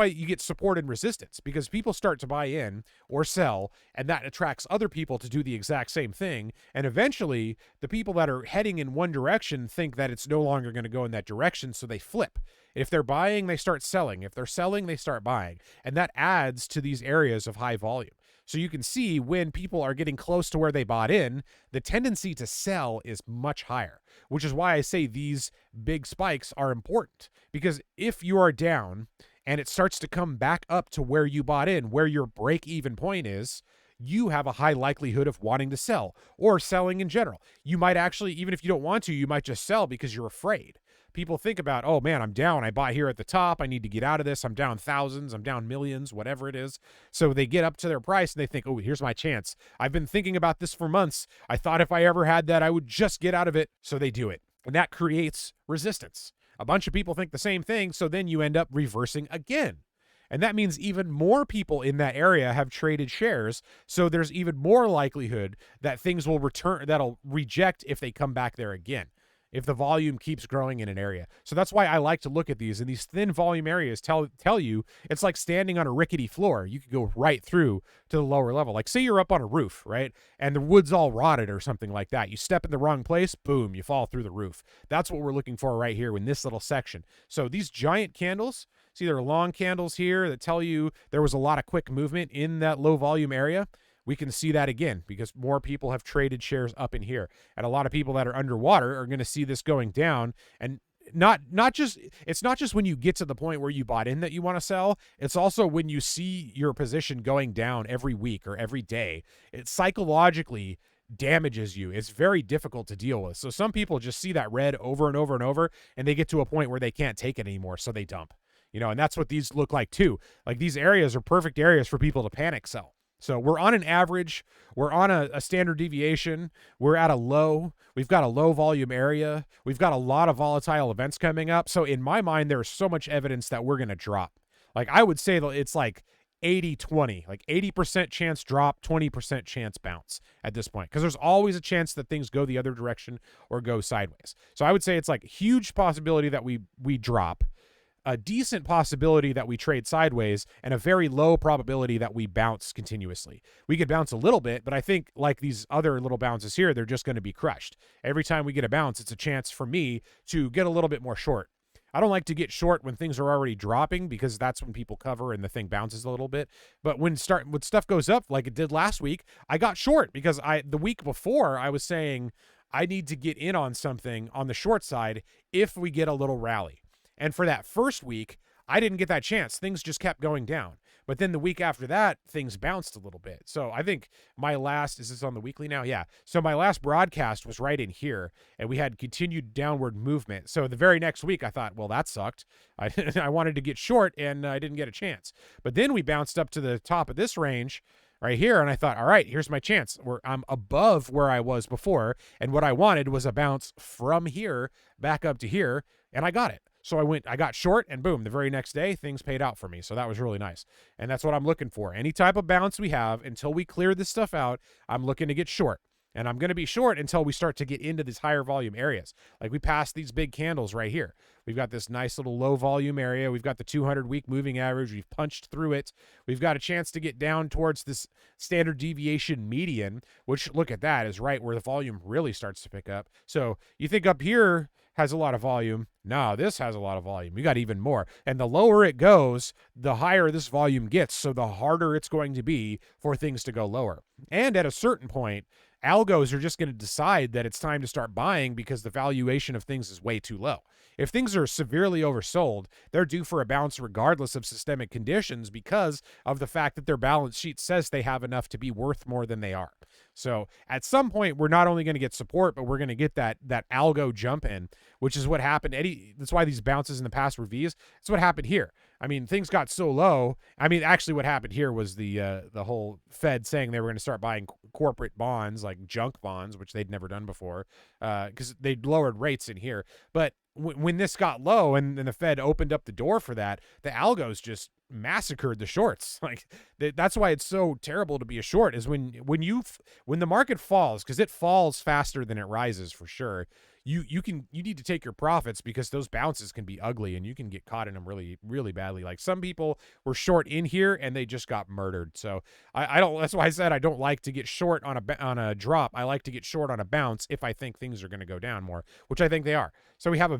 you get support and resistance, because people start to buy in or sell, and that attracts other people to do the exact same thing. And eventually the people that are heading in one direction think that it's no longer going to go in that direction, so they flip. If they're buying, they start selling. If they're selling, they start buying. And that adds to these areas of high volume. So you can see when people are getting close to where they bought in, the tendency to sell is much higher, which is why I say these big spikes are important. Because if you are down and it starts to come back up to where you bought in, where your break-even point is, you have a high likelihood of wanting to sell or selling in general. You might actually, even if you don't want to, you might just sell because you're afraid. People think about, oh man, I'm down. I bought here at the top. I need to get out of this. I'm down thousands. I'm down millions, whatever it is. So they get up to their price and they think, oh, here's my chance. I've been thinking about this for months. I thought if I ever had that, I would just get out of it. So they do it. And that creates resistance. A bunch of people think the same thing. So then you end up reversing again. And that means even more people in that area have traded shares. So there's even more likelihood that things will return, that'll reject if they come back there again, if the volume keeps growing in an area. So that's why I like to look at these. And these thin volume areas tell you it's like standing on a rickety floor. You could go right through to the lower level. Like say you're up on a roof, right? And the wood's all rotted or something like that. You step in the wrong place, boom, you fall through the roof. That's what we're looking for right here in this little section. So these giant candles, see there are long candles here that tell you there was a lot of quick movement in that low volume area. We can see that again because more people have traded shares up in here. And a lot of people that are underwater are going to see this going down. And it's not just when you get to the point where you bought in that you want to sell. It's also when you see your position going down every week or every day. It psychologically damages you. It's very difficult to deal with. So some people just see that red over and over and over, and they get to a point where they can't take it anymore, so they dump. And that's what these look like too. Like these areas are perfect areas for people to panic sell. So we're on an average, we're on a standard deviation, we're at a low, we've got a low volume area, we've got a lot of volatile events coming up. So in my mind, there's so much evidence that we're going to drop. Like I would say that it's like 80-20, like 80% chance drop, 20% chance bounce at this point. Because there's always a chance that things go the other direction or go sideways. So I would say it's like huge possibility that we drop, a decent possibility that we trade sideways, and a very low probability that we bounce continuously. We could bounce a little bit, but I think like these other little bounces here, they're just going to be crushed. Every time we get a bounce, it's a chance for me to get a little bit more short. I don't like to get short when things are already dropping because that's when people cover and the thing bounces a little bit. But when stuff goes up like it did last week, I got short because the week before I was saying I need to get in on something on the short side if we get a little rally. And for that first week, I didn't get that chance. Things just kept going down. But then the week after that, things bounced a little bit. So I think is this on the weekly now? Yeah. So my last broadcast was right in here, and we had continued downward movement. So the very next week, I thought, well, that sucked. I wanted to get short, and I didn't get a chance. But then we bounced up to the top of this range right here, and I thought, all right, here's my chance. I'm above where I was before, and what I wanted was a bounce from here back up to here, and I got it. So I got short, and boom, the very next day, things paid out for me. So that was really nice. And that's what I'm looking for. Any type of bounce we have, until we clear this stuff out, I'm looking to get short. And I'm going to be short until we start to get into these higher volume areas. Like we passed these big candles right here. We've got this nice little low volume area. We've got the 200-week moving average. We've punched through it. We've got a chance to get down towards this standard deviation median, which, look at that, is right where the volume really starts to pick up. So you think up here has a lot of volume. No, this has a lot of volume. You got even more. And the lower it goes, the higher this volume gets. So the harder it's going to be for things to go lower. And at a certain point, algos are just going to decide that it's time to start buying because the valuation of things is way too low. If things are severely oversold, they're due for a bounce regardless of systemic conditions because of the fact that their balance sheet says they have enough to be worth more than they are. So at some point, we're not only going to get support, but we're going to get that algo jump in, which is what happened. That's why these bounces in the past were V's. It's what happened here. I mean, things got so low. I mean, actually what happened here was the whole Fed saying they were going to start buying corporate bonds, like junk bonds, which they'd never done before, because they'd lowered rates in here. But when this got low and the Fed opened up the door for that, the algos just massacred the shorts. Like that's why it's so terrible to be a short, is when the market falls, because it falls faster than it rises for sure. You need to take your profits, because those bounces can be ugly and you can get caught in them really, really badly. Like some people were short in here and they just got murdered. So I don't, that's why I said I don't like to get short on a drop. I like to get short on a bounce if I think things are going to go down more, which I think they are. So we have a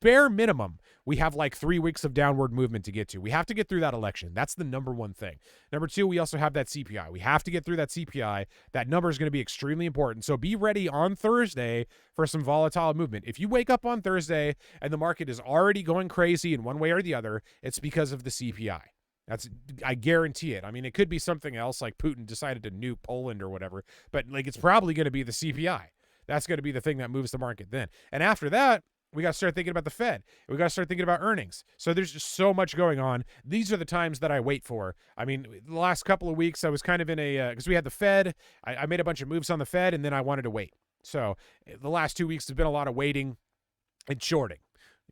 bare minimum. We have like 3 weeks of downward movement to get to. We have to get through that election. That's the number one thing. Number two, we also have that CPI. We have to get through that CPI. That number is going to be extremely important. So be ready on Thursday for some volatile movement. If you wake up on Thursday and the market is already going crazy in one way or the other, it's because of the CPI. I guarantee it. I mean, it could be something else, like Putin decided to nuke Poland or whatever, but like it's probably going to be the CPI. That's going to be the thing that moves the market then. And after that, we got to start thinking about the Fed. We got to start thinking about earnings. So there's just so much going on. These are the times that I wait for. I mean, the last couple of weeks, I was kind of in because we had the Fed. I made a bunch of moves on the Fed, and then I wanted to wait. So the last 2 weeks have been a lot of waiting and shorting.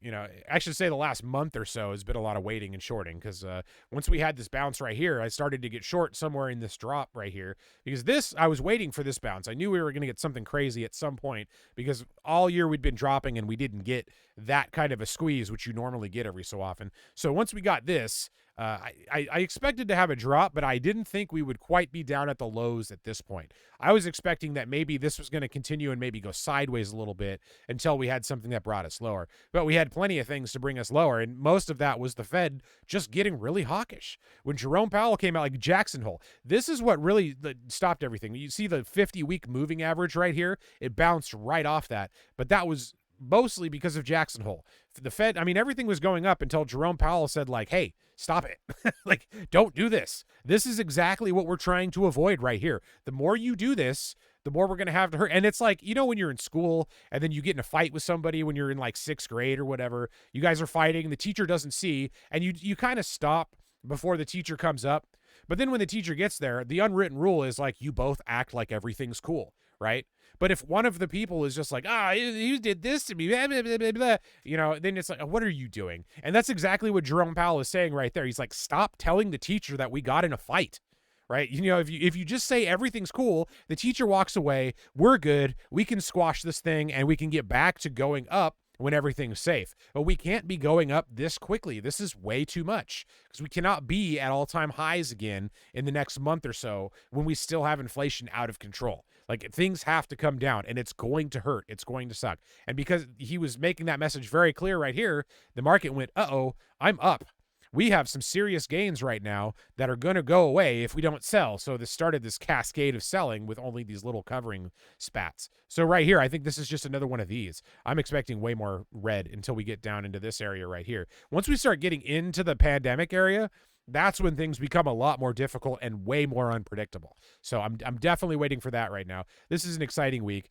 You know, I should say the last month or so has been a lot of waiting and shorting, because once we had this bounce right here, I started to get short somewhere in this drop right here, because I was waiting for this bounce. I knew we were going to get something crazy at some point, because all year we'd been dropping and we didn't get that kind of a squeeze, which you normally get every so often. So once we got this, I expected to have a drop, but I didn't think we would quite be down at the lows at this point. I was expecting that maybe this was going to continue and maybe go sideways a little bit until we had something that brought us lower. But we had plenty of things to bring us lower, and most of that was the Fed just getting really hawkish. When Jerome Powell came out, like Jackson Hole, this is what really stopped everything. You see the 50-week moving average right here? It bounced right off that, but that was mostly because of Jackson Hole. The Fed, I mean, everything was going up until Jerome Powell said, like, hey, stop it. Like, don't do this. This is exactly what we're trying to avoid right here. The more you do this, the more we're going to have to hurt. And it's like, you know, when you're in school and then you get in a fight with somebody when you're in like 6th grade or whatever, you guys are fighting and the teacher doesn't see, and you kind of stop before the teacher comes up. But then when the teacher gets there, the unwritten rule is like, you both act like everything's cool, right? But if one of the people is just like, you did this to me, blah, blah, blah, blah, blah, you know, then it's like, what are you doing? And that's exactly what Jerome Powell is saying right there. He's like, stop telling the teacher that we got in a fight, right? You know, if you just say everything's cool, the teacher walks away, we're good, we can squash this thing and we can get back to going up when everything's safe. But we can't be going up this quickly. This is way too much, because we cannot be at all-time highs again in the next month or so when we still have inflation out of control. Like, things have to come down, and it's going to hurt. It's going to suck. And because he was making that message very clear right here, the market went, uh-oh, I'm up. We have some serious gains right now that are going to go away if we don't sell. So this started this cascade of selling with only these little covering spats. So right here, I think this is just another one of these. I'm expecting way more red until we get down into this area right here. Once we start getting into the pandemic area, that's when things become a lot more difficult and way more unpredictable. So I'm definitely waiting for that right now. This is an exciting week.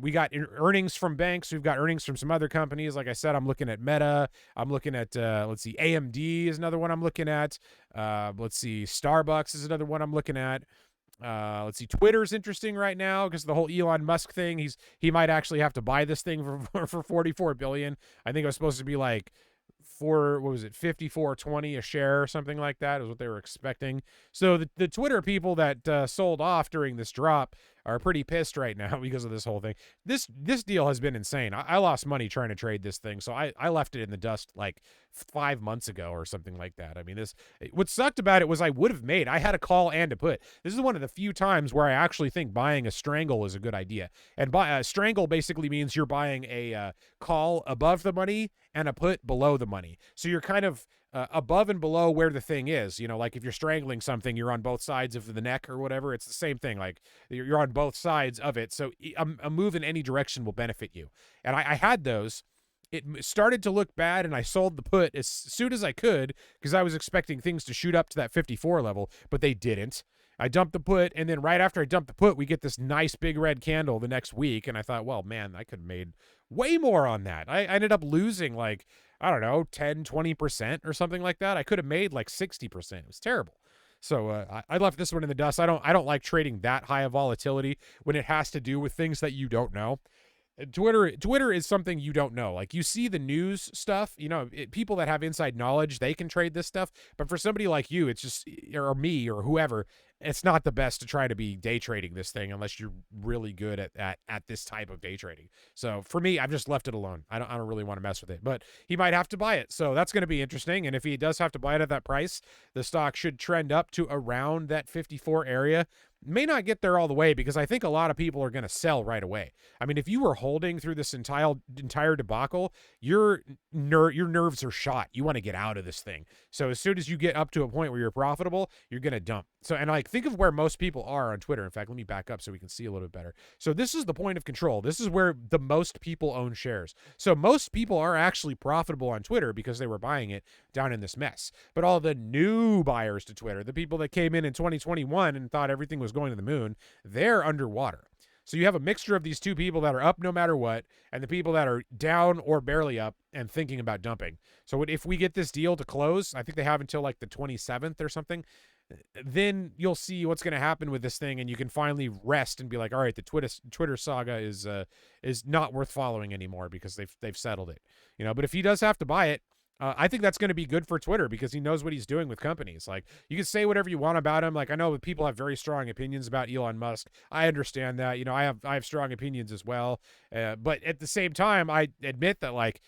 We got earnings from banks. We've got earnings from some other companies. Like I said, I'm looking at Meta. I'm looking at, let's see, AMD is another one I'm looking at. Let's see, Starbucks is another one I'm looking at. Let's see, Twitter's interesting right now because the whole Elon Musk thing. He might actually have to buy this thing for $44 billion. I think it was supposed to be like $54.20 a share or something like that is what they were expecting. So the Twitter people that sold off during this drop are pretty pissed right now because of this whole thing. This deal has been insane. I lost money trying to trade this thing, so I left it in the dust like 5 months ago or something like that. I mean, what sucked about it was I would have made. I had a call and a put. This is one of the few times where I actually think buying a strangle is a good idea. And buy a strangle basically means you're buying a call above the money and a put below the money. So you're kind of above and below where the thing is. You know, like if you're strangling something, you're on both sides of the neck or whatever. It's the same thing. Like you're on both sides of it. So a move in any direction will benefit you. And I had those. It started to look bad, and I sold the put as soon as I could because I was expecting things to shoot up to that 54 level, but they didn't. I dumped the put, and then right after I dumped the put, we get this nice big red candle the next week, and I thought, well, man, I could have made way more on that. I ended up losing like, I don't know, 10, 20% or something like that. I could have made like 60%. It was terrible. So I left this one in the dust. I don't like trading that high of volatility when it has to do with things that you don't know. Twitter is something you don't know. Like you see the news stuff, you know, people that have inside knowledge, they can trade this stuff. But for somebody like you, it's just, or me or whoever, it's not the best to try to be day trading this thing unless you're really good at this type of day trading. So for me, I've just left it alone. I don't really want to mess with it, but he might have to buy it. So that's going to be interesting. And if he does have to buy it at that price, the stock should trend up to around that 54 area. May not get there all the way because I think a lot of people are going to sell right away. I mean, if you were holding through this entire debacle, your nerves are shot. You want to get out of this thing. So as soon as you get up to a point where you're profitable, you're going to dump. So, and like, think of where most people are on Twitter. In fact, let me back up so we can see a little bit better. So this is the point of control. This is where the most people own shares. So most people are actually profitable on Twitter because they were buying it down in this mess. But all the new buyers to Twitter, the people that came in 2021 and thought everything was going to the moon, they're underwater. So you have a mixture of these two people that are up no matter what, and the people that are down or barely up and thinking about dumping. So if we get this deal to close, I think they have until like the 27th or something, then you'll see what's going to happen with this thing, and you can finally rest and be like, all right, the Twitter saga is not worth following anymore because they've settled it. You know, but if he does have to buy it, I think that's going to be good for Twitter because he knows what he's doing with companies. Like, you can say whatever you want about him. Like, I know people have very strong opinions about Elon Musk. I understand that. You know, I have strong opinions as well. But at the same time, I admit that, like,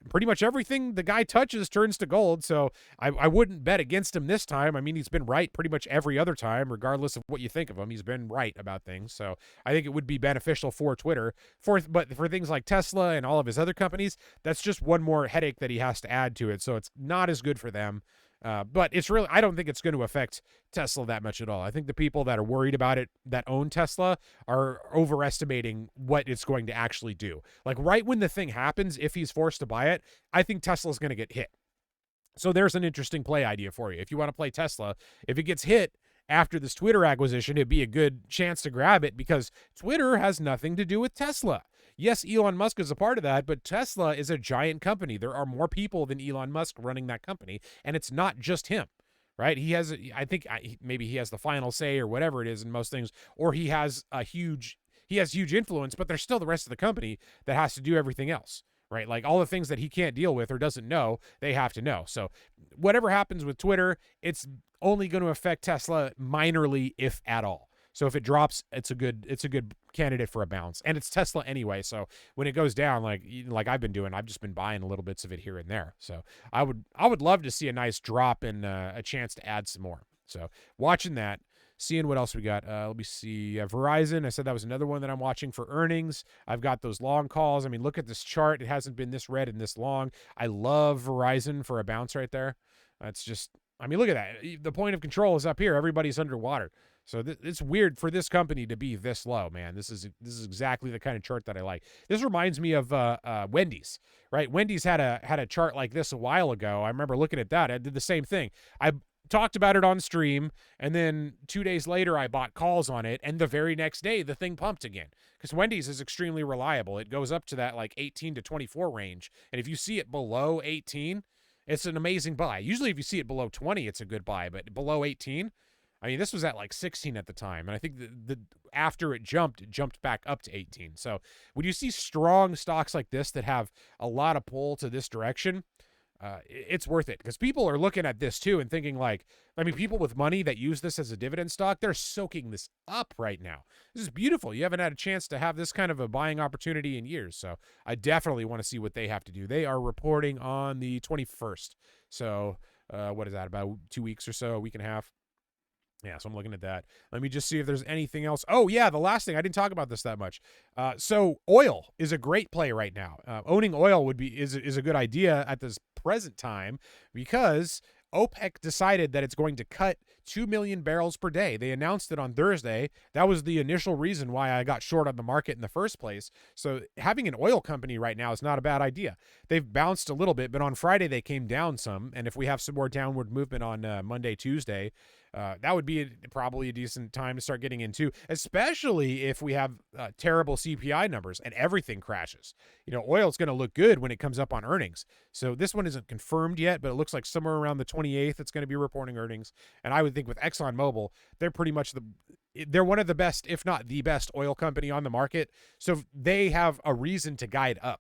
pretty much everything the guy touches turns to gold. So I wouldn't bet against him this time. I mean, he's been right pretty much every other time, regardless of what you think of him. He's been right about things. So I think it would be beneficial for Twitter. But for things like Tesla and all of his other companies, that's just one more headache that he has to add to it. So it's not as good for them. But it's really, I don't think it's going to affect Tesla that much at all. I think the people that are worried about it, that own Tesla, are overestimating what it's going to actually do. Like right when the thing happens, if he's forced to buy it, I think Tesla's going to get hit. So there's an interesting play idea for you. If you want to play Tesla, if it gets hit after this Twitter acquisition, it'd be a good chance to grab it because Twitter has nothing to do with Tesla. Yes, Elon Musk is a part of that, but Tesla is a giant company. There are more people than Elon Musk running that company, and it's not just him, right? He has, I think maybe he has the final say or whatever it is in most things, or he has huge influence, but there's still the rest of the company that has to do everything else, right? Like all the things that he can't deal with or doesn't know, they have to know. So whatever happens with Twitter, it's only going to affect Tesla minorly, if at all. So if it drops, it's a good candidate for a bounce, and it's Tesla anyway. So when it goes down, like I've been doing, I've just been buying little bits of it here and there. So I would love to see a nice drop and a chance to add some more. So watching that, seeing what else we got. Let me see. Verizon. I said that was another one that I'm watching for earnings. I've got those long calls. I mean, look at this chart. It hasn't been this red and this long. I love Verizon for a bounce right there. It's just, I mean, look at that. The point of control is up here. Everybody's underwater. So it's weird for this company to be this low, man. This is exactly the kind of chart that I like. This reminds me of Wendy's, right? Wendy's had a chart like this a while ago. I remember looking at that. I did the same thing. I talked about it on stream, and then 2 days later, I bought calls on it, and the very next day, the thing pumped again. Because Wendy's is extremely reliable. It goes up to that like 18 to 24 range, and if you see it below 18, it's an amazing buy. Usually, if you see it below 20, it's a good buy, but below 18. I mean, this was at like 16 at the time, and I think the after it jumped back up to 18. So when you see strong stocks like this that have a lot of pull to this direction, it's worth it because people are looking at this too and thinking like, I mean, people with money that use this as a dividend stock, they're soaking this up right now. This is beautiful. You haven't had a chance to have this kind of a buying opportunity in years. So I definitely want to see what they have to do. They are reporting on the 21st. So what is that, about 2 weeks or so, a week and a half? Yeah, so I'm looking at that. Let me just see if there's anything else. Oh, yeah, the last thing. I didn't talk about this that much. So oil is a great play right now. Owning oil is a good idea at this present time because OPEC decided that it's going to cut 2 million barrels per day. They announced it on Thursday. That was the initial reason why I got short on the market in the first place. So having an oil company right now is not a bad idea. They've bounced a little bit, but on Friday they came down some. And if we have some more downward movement on Monday, Tuesday, that would be probably a decent time to start getting into, especially if we have terrible CPI numbers and everything crashes. You know, oil's going to look good when it comes up on earnings. So this one isn't confirmed yet, but it looks like somewhere around the 28th it's going to be reporting earnings. And I would think with ExxonMobil, they're pretty much they're one of the best, if not the best oil company on the market. So they have a reason to guide up.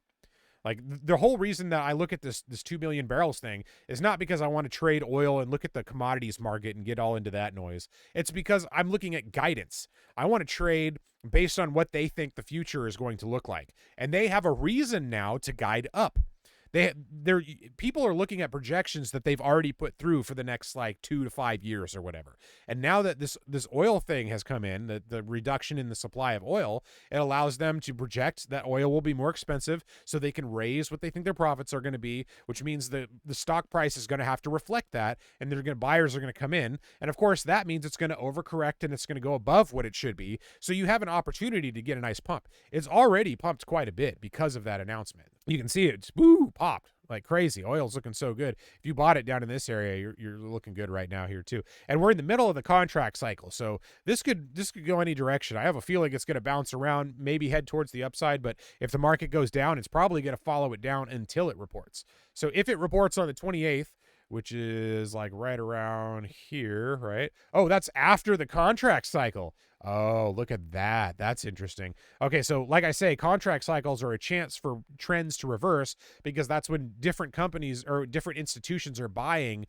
Like the whole reason that I look at this 2 million barrels thing is not because I want to trade oil and look at the commodities market and get all into that noise. It's because I'm looking at guidance. I want to trade based on what they think the future is going to look like. And they have a reason now to guide up. People are looking at projections that they've already put through for the next like 2 to 5 years or whatever. And now that this oil thing has come in, the reduction in the supply of oil, it allows them to project that oil will be more expensive so they can raise what they think their profits are going to be, which means the stock price is going to have to reflect that, and buyers are going to come in. And of course, that means it's going to overcorrect and it's going to go above what it should be. So you have an opportunity to get a nice pump. It's already pumped quite a bit because of that announcement. You can see it, popped like crazy. Oil's looking so good. If you bought it down in this area, you're looking good right now here too. And we're in the middle of the contract cycle, so this could go any direction. I have a feeling it's going to bounce around, maybe head towards the upside, but if the market goes down, it's probably going to follow it down until it reports. So if it reports on the 28th, which is like right around here, right? Oh, that's after the contract cycle. Oh, look at that. That's interesting. Okay, so like I say, contract cycles are a chance for trends to reverse because that's when different companies or different institutions are buying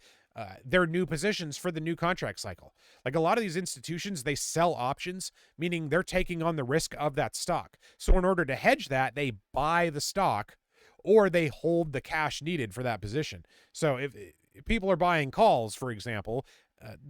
their new positions for the new contract cycle. Like a lot of these institutions, they sell options, meaning they're taking on the risk of that stock. So in order to hedge that, they buy the stock or they hold the cash needed for that position. So if people are buying calls, for example,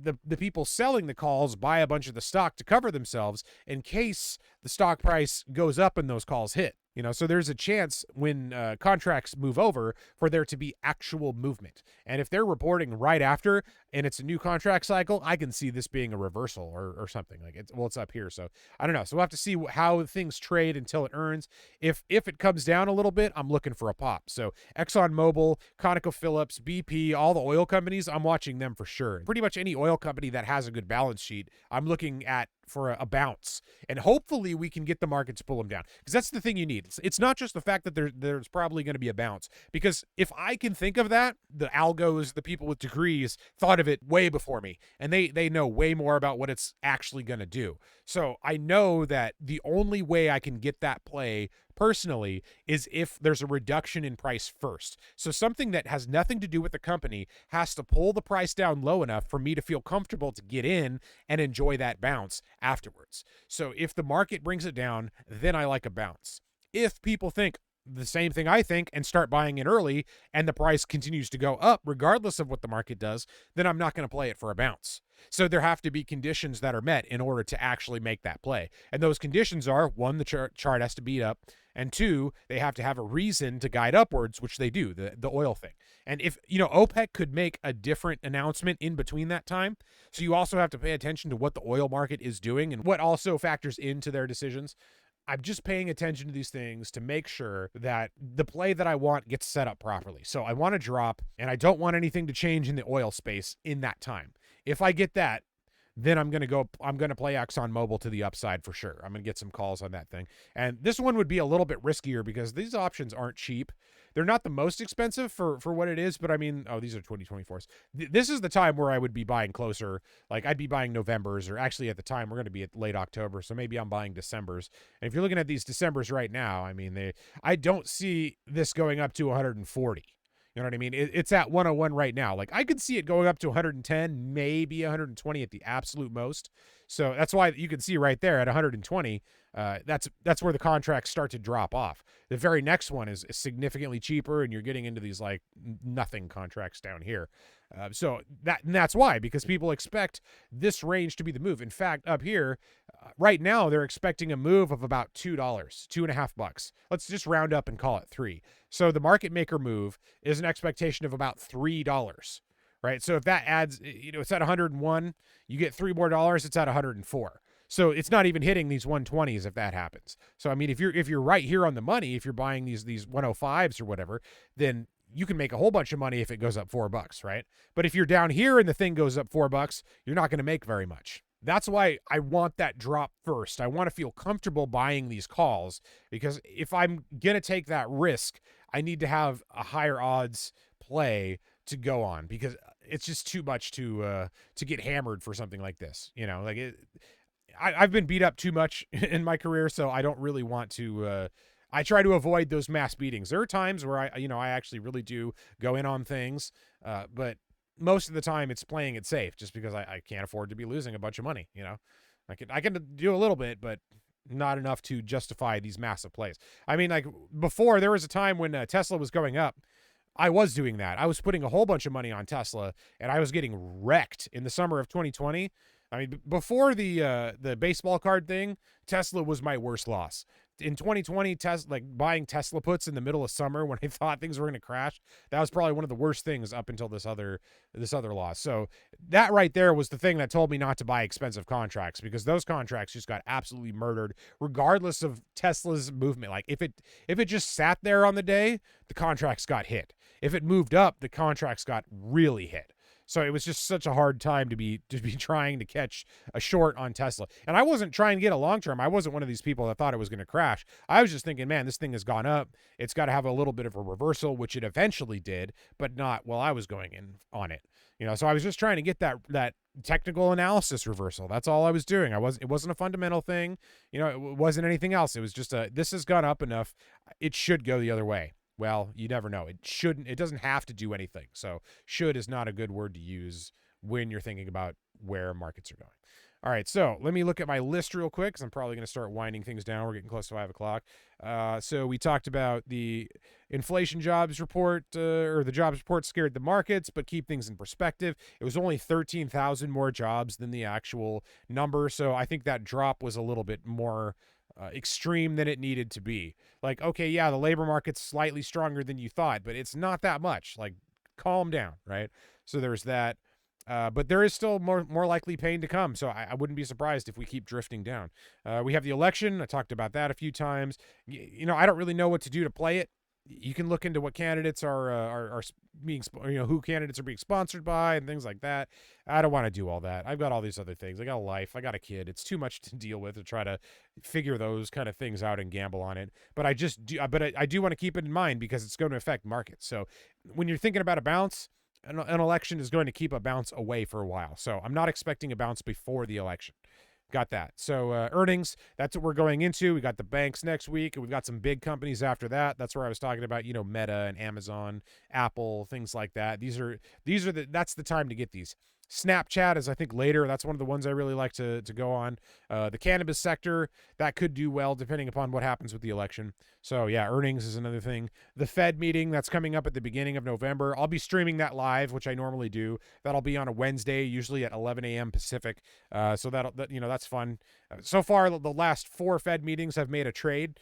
the people selling the calls buy a bunch of the stock to cover themselves in case the stock price goes up and those calls hit. You know, so there's a chance when contracts move over for there to be actual movement. And if they're reporting right after and it's a new contract cycle, I can see this being a reversal or something. Like it's up here. So I don't know. So we'll have to see how things trade until it earns. If it comes down a little bit, I'm looking for a pop. So ExxonMobil, ConocoPhillips, BP, all the oil companies, I'm watching them for sure. Pretty much any oil company that has a good balance sheet, I'm looking at for a bounce. And hopefully we can get the market to pull them down. Because that's the thing you need. It's not just the fact that there's probably going to be a bounce. Because if I can think of that, the algos, the people with degrees, thought of it way before me. And they know way more about what it's actually going to do. So I know that the only way I can get that play personally is if there's a reduction in price first. So something that has nothing to do with the company has to pull the price down low enough for me to feel comfortable to get in and enjoy that bounce afterwards. So if the market brings it down, then I like a bounce. If people think the same thing I think and start buying in early and the price continues to go up regardless of what the market does, then I'm not going to play it for a bounce. So there have to be conditions that are met in order to actually make that play. And those conditions are, one, the chart has to beat up, and two, they have to have a reason to guide upwards, which they do, the oil thing. And if, OPEC could make a different announcement in between that time. So you also have to pay attention to what the oil market is doing and what also factors into their decisions. I'm just paying attention to these things to make sure that the play that I want gets set up properly. So I want to drop, and I don't want anything to change in the oil space in that time. If I get that, then I'm going to play ExxonMobil to the upside for sure. I'm going to get some calls on that thing. And this one would be a little bit riskier because these options aren't cheap. They're not the most expensive for what it is, but I mean, these are 2024s. This is the time where I would be buying closer. Like I'd be buying Novembers, or actually at the time we're going to be at late October. So maybe I'm buying Decembers. And if you're looking at these Decembers right now, I mean, I don't see this going up to 140. You know what I mean? It's at 101 right now. Like, I could see it going up to 110, maybe 120 at the absolute most. So that's why you can see right there at 120, that's where the contracts start to drop off. The very next one is significantly cheaper, and you're getting into these like nothing contracts down here. So that's why, because people expect this range to be the move. In fact, up here, right now, they're expecting a move of about $2, $2.50. Let's just round up and call it $3. So the market maker move is an expectation of about $3, right? So if that adds, it's at 101, you get $3 more, it's at 104. So it's not even hitting these 120s if that happens. So I mean, if you're right here on the money, if you're buying these 105s or whatever, then you can make a whole bunch of money if it goes up $4, right? But if you're down here and the thing goes up $4, you're not going to make very much. That's why I want that drop first. I want to feel comfortable buying these calls, because if I'm going to take that risk, I need to have a higher odds play to go on, because it's just too much to get hammered for something like this. I've been beat up too much in my career, so I don't really want to. I try to avoid those mass beatings. There are times where I actually really do go in on things, but most of the time it's playing it safe, just because I can't afford to be losing a bunch of money. I can do a little bit, but not enough to justify these massive plays. I mean, like before, there was a time when Tesla was going up. I was doing that. I was putting a whole bunch of money on Tesla, and I was getting wrecked in the summer of 2020. I mean, before the baseball card thing, Tesla was my worst loss. In 2020, buying Tesla puts in the middle of summer when I thought things were going to crash, that was probably one of the worst things up until this other loss. So that right there was the thing that told me not to buy expensive contracts, because those contracts just got absolutely murdered, regardless of Tesla's movement. Like if it just sat there on the day, the contracts got hit. If it moved up, the contracts got really hit. So it was just such a hard time to be trying to catch a short on Tesla. And I wasn't trying to get a long term. I wasn't one of these people that thought it was going to crash. I was just thinking, man, this thing has gone up. It's got to have a little bit of a reversal, which it eventually did, but not while I was going in on it. So I was just trying to get that technical analysis reversal. That's all I was doing. It wasn't a fundamental thing. It wasn't anything else. It was just this has gone up enough. It should go the other way. Well, you never know. It doesn't have to do anything. So should is not a good word to use when you're thinking about where markets are going. All right, so let me look at my list real quick, because I'm probably going to start winding things down. We're getting close to 5 o'clock. So we talked about the inflation jobs report, or the jobs report scared the markets, but keep things in perspective. It was only 13,000 more jobs than the actual number. So I think that drop was a little bit more extreme than it needed to be. Like, okay, yeah, the labor market's slightly stronger than you thought, but it's not that much. Like, calm down, right? So there's that. But there is still more likely pain to come. So I wouldn't be surprised if we keep drifting down. We have the election. I talked about that a few times. I don't really know what to do to play it. You can look into what candidates are being, who candidates are being sponsored by and things like that. I don't want to do all that. I've got all these other things. I got a life. I got a kid. It's too much to deal with to try to figure those kind of things out and gamble on it. But I do want to keep it in mind, because it's going to affect markets. So when you're thinking about a bounce, an election is going to keep a bounce away for a while. So I'm not expecting a bounce before the election. Got that. So earnings, that's what we're going into. We got the banks next week, and we've got some big companies after that. That's where I was talking about, Meta and Amazon, Apple, things like that. That's the time to get these. Snapchat is, I think, later. That's one of the ones I really like to go on. The cannabis sector, that could do well depending upon what happens with the election. So yeah, earnings is another thing. The Fed meeting, that's coming up at the beginning of November. I'll be streaming that live, which I normally do. That'll be on a Wednesday, usually at 11 a.m. Pacific. So that's fun. So far, the last 4 Fed meetings have made a trade.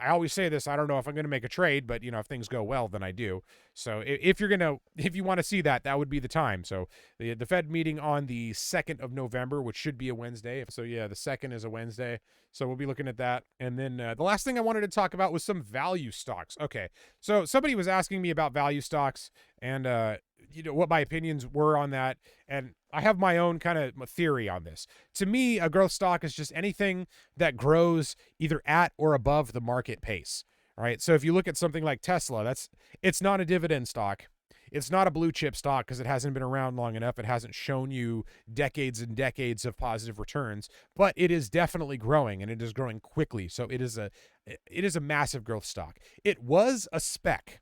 I always say this, I don't know if I'm going to make a trade, but if things go well, then I do. So if you want to see that would be the time. So the Fed meeting on the 2nd of November, which should be a Wednesday. So yeah, the 2nd is a Wednesday. So we'll be looking at that. And then the last thing I wanted to talk about was some value stocks. Okay. So somebody was asking me about value stocks and, what my opinions were on that. And I have my own kind of theory on this. To me, a growth stock is just anything that grows either at or above the market pace. All right. So if you look at something like Tesla, it's not a dividend stock. It's not a blue chip stock because it hasn't been around long enough. It hasn't shown you decades and decades of positive returns, but it is definitely growing, and it is growing quickly. So it is a massive growth stock. It was a spec.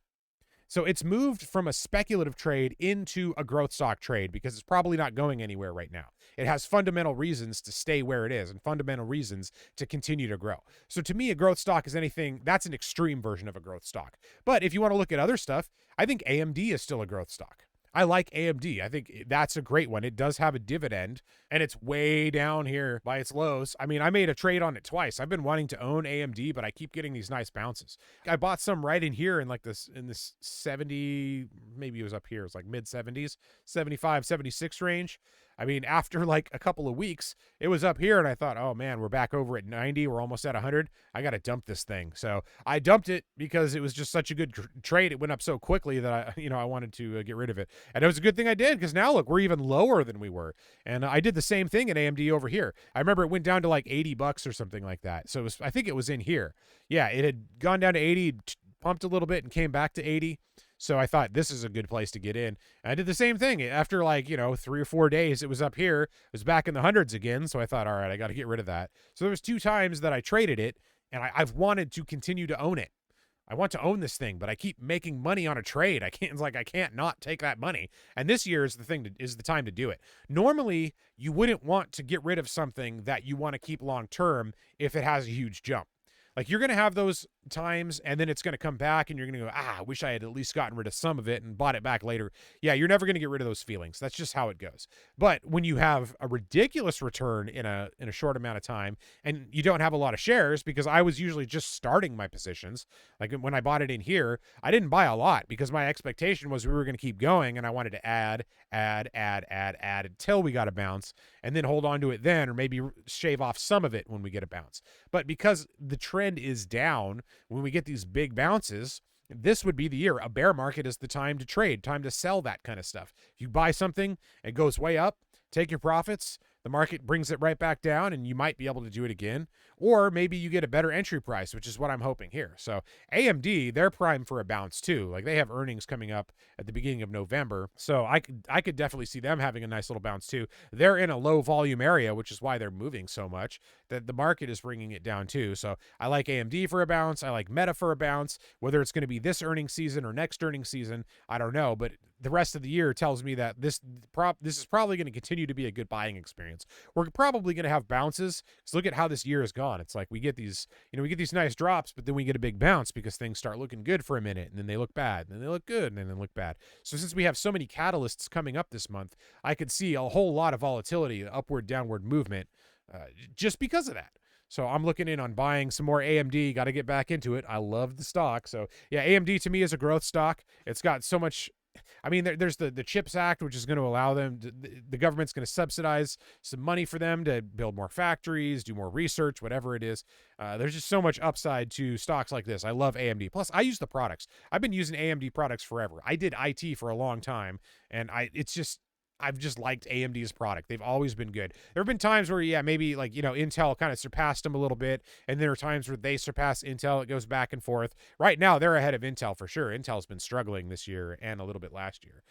So it's moved from a speculative trade into a growth stock trade because it's probably not going anywhere right now. It has fundamental reasons to stay where it is and fundamental reasons to continue to grow. So to me, a growth stock is anything that's an extreme version of a growth stock. But if you want to look at other stuff, I think AMD is still a growth stock. I like AMD. I think that's a great one. It does have a dividend, and it's way down here by its lows. I mean, I made a trade on it twice. I've been wanting to own AMD, but I keep getting these nice bounces. I bought some right in here in this 70, maybe it was up here. It was like mid 70s, 75, 76 range. I mean, after like a couple of weeks, it was up here, and I thought, oh man, we're back over at 90. We're almost at 100. I got to dump this thing. So I dumped it because it was just such a good trade. It went up so quickly that I wanted to get rid of it. And it was a good thing I did, because now look, we're even lower than we were. And I did the same thing at AMD over here. I remember it went down to like $80 or something like that. So I think it was in here. Yeah, it had gone down to 80, pumped a little bit, and came back to 80. So I thought this is a good place to get in. And I did the same thing. After 3 or 4 days, it was up here. It was back in the hundreds again. So I thought, all right, I got to get rid of that. So there was 2 times that I traded it, and I've wanted to continue to own it. I want to own this thing, but I keep making money on a trade. I can't not take that money. And this year is the time to do it. Normally, you wouldn't want to get rid of something that you want to keep long term if it has a huge jump. Like, you're going to have those times, and then it's going to come back, and you're going to go, I wish I had at least gotten rid of some of it and bought it back later. Yeah, you're never going to get rid of those feelings. That's just how it goes. But when you have a ridiculous return in a short amount of time, and you don't have a lot of shares, because I was usually just starting my positions. Like when I bought it in here, I didn't buy a lot because my expectation was we were going to keep going, and I wanted to add until we got a bounce, and then hold on to it then, or maybe shave off some of it when we get a bounce. But because the trend is down, when we get these big bounces, this would be the year. A bear market is the time to trade, time to sell that kind of stuff. If you buy something, it goes way up, take your profits, the market brings it right back down, and you might be able to do it again. Or maybe you get a better entry price, which is what I'm hoping here. So AMD, they're primed for a bounce too. Like, they have earnings coming up at the beginning of November. So I could definitely see them having a nice little bounce too. They're in a low volume area, which is why they're moving so much, that the market is bringing it down too. So I like AMD for a bounce. I like Meta for a bounce. Whether it's going to be this earnings season or next earnings season, I don't know. But the rest of the year tells me that this is probably going to continue to be a good buying experience. We're probably going to have bounces, because look at how this year has gone. It's like we get these nice drops, but then we get a big bounce because things start looking good for a minute, and then they look bad, and then they look good, and then they look bad. So since we have so many catalysts coming up this month, I could see a whole lot of volatility, upward, downward movement, just because of that. So I'm looking in on buying some more AMD. Got to get back into it. I love the stock. So yeah, AMD to me is a growth stock. It's got so much. I mean, there's the CHIPS Act, which is going to allow them, the government's going to subsidize some money for them to build more factories, do more research, whatever it is. There's just so much upside to stocks like this. I love AMD. Plus, I use the products. I've been using AMD products forever. I did IT for a long time, and I've just liked AMD's product. They've always been good. There have been times where, yeah, maybe Intel kind of surpassed them a little bit, and there are times where they surpass Intel. It goes back and forth. Right now, they're ahead of Intel for sure. Intel's been struggling this year and a little bit last year.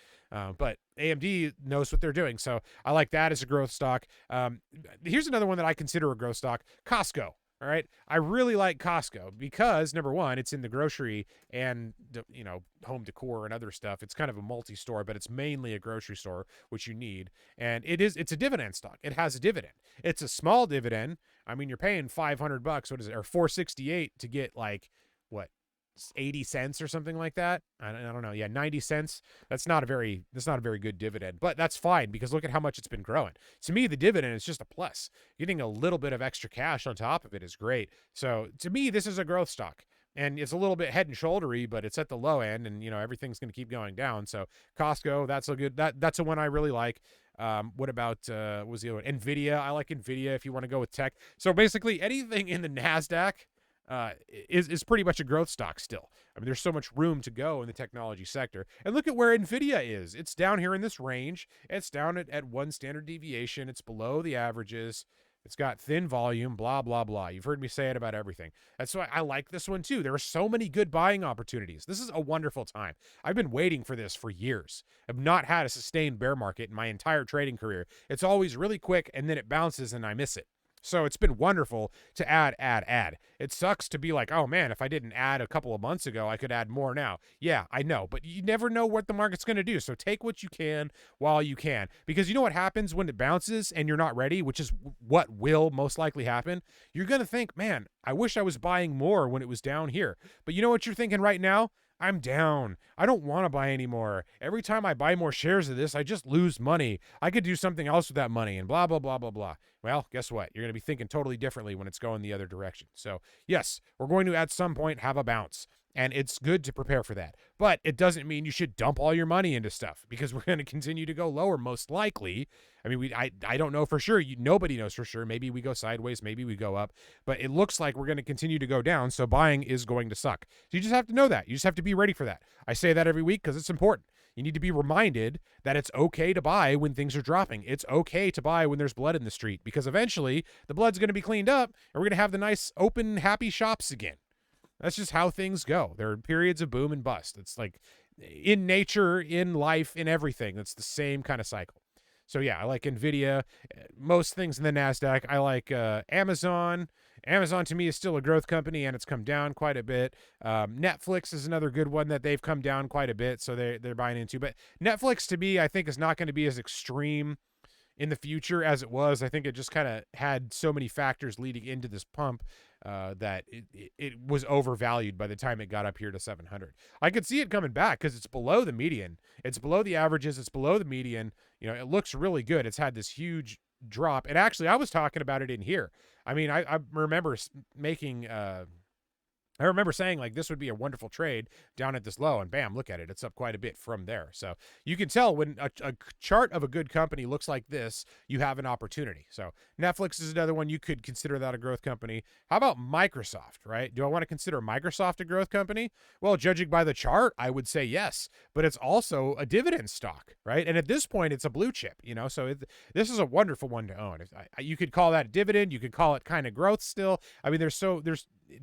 But AMD knows what they're doing, so I like that as a growth stock. Here's another one that I consider a growth stock, Costco. All right. I really like Costco because, number one, it's in the grocery and, home decor and other stuff. It's kind of a multi-store, but it's mainly a grocery store, which you need. And it's a dividend stock. It has a dividend. It's a small dividend. I mean, you're paying $500. What is it? Or $468 to get 80 cents or something like that. I don't know. Yeah, 90 cents. That's not a very good dividend, but that's fine because look at how much it's been growing. To me, the dividend is just a plus. Getting a little bit of extra cash on top of it is great. So to me, this is a growth stock. And it's a little bit head and shouldery, but it's at the low end, and everything's going to keep going down. So Costco, that's a one I really like. What about what was the other one? NVIDIA. I like NVIDIA if you want to go with tech. So basically anything in the NASDAQ is pretty much a growth stock still. I mean, there's so much room to go in the technology sector. And look at where NVIDIA is. It's down here in this range. It's down at 1 standard deviation. It's below the averages. It's got thin volume, blah, blah, blah. You've heard me say it about everything. That's why I like this one too. There are so many good buying opportunities. This is a wonderful time. I've been waiting for this for years. I've not had a sustained bear market in my entire trading career. It's always really quick, and then it bounces and I miss it. So it's been wonderful to add. It sucks to be like, oh man, if I didn't add a couple of months ago, I could add more now. Yeah, I know, but you never know what the market's going to do. So take what you can while you can, because you know what happens when it bounces and you're not ready, which is what will most likely happen. You're going to think, man, I wish I was buying more when it was down here. But you know what you're thinking right now? I'm down. I don't want to buy anymore. Every time I buy more shares of this, I just lose money. I could do something else with that money and blah, blah, blah, blah, blah. Well, guess what? You're going to be thinking totally differently when it's going the other direction. So yes, we're going to at some point have a bounce. And it's good to prepare for that. But it doesn't mean you should dump all your money into stuff, because we're going to continue to go lower most likely. I mean, I don't know for sure. Nobody knows for sure. Maybe we go sideways. Maybe we go up. But it looks like we're going to continue to go down. So buying is going to suck. So you just have to know that. You just have to be ready for that. I say that every week because it's important. You need to be reminded that it's okay to buy when things are dropping. It's okay to buy when there's blood in the street, because eventually the blood's going to be cleaned up and we're going to have the nice, open, happy shops again. That's just how things go. There are periods of boom and bust. It's like in nature, in life, in everything. It's the same kind of cycle. So yeah, I like NVIDIA. Most things in the NASDAQ. I like Amazon. Amazon to me is still a growth company, and it's come down quite a bit. Netflix is another good one that they've come down quite a bit, so they're buying into. But Netflix to me, I think, is not going to be as extreme in the future as it was. I think it just kind of had so many factors leading into this pump that it was overvalued by the time it got up here to 700. I could see it coming back because it's below the median. It's below the averages. It's below the median. You know, it looks really good. It's had this huge drop. And actually, I was talking about it in here. I mean, I remember making... I remember saying, like, this would be a wonderful trade down at this low, and bam, look at it. It's up quite a bit from there. So you can tell when a chart of a good company looks like this, you have an opportunity. So Netflix is another one. You could consider that a growth company. How about Microsoft, right? Do I want to consider Microsoft a growth company? Well, judging by the chart, I would say yes, but it's also a dividend stock, right? And at this point, it's a blue chip, you know, so this is a wonderful one to own. You could call that dividend. You could call it kind of growth still. I mean, there's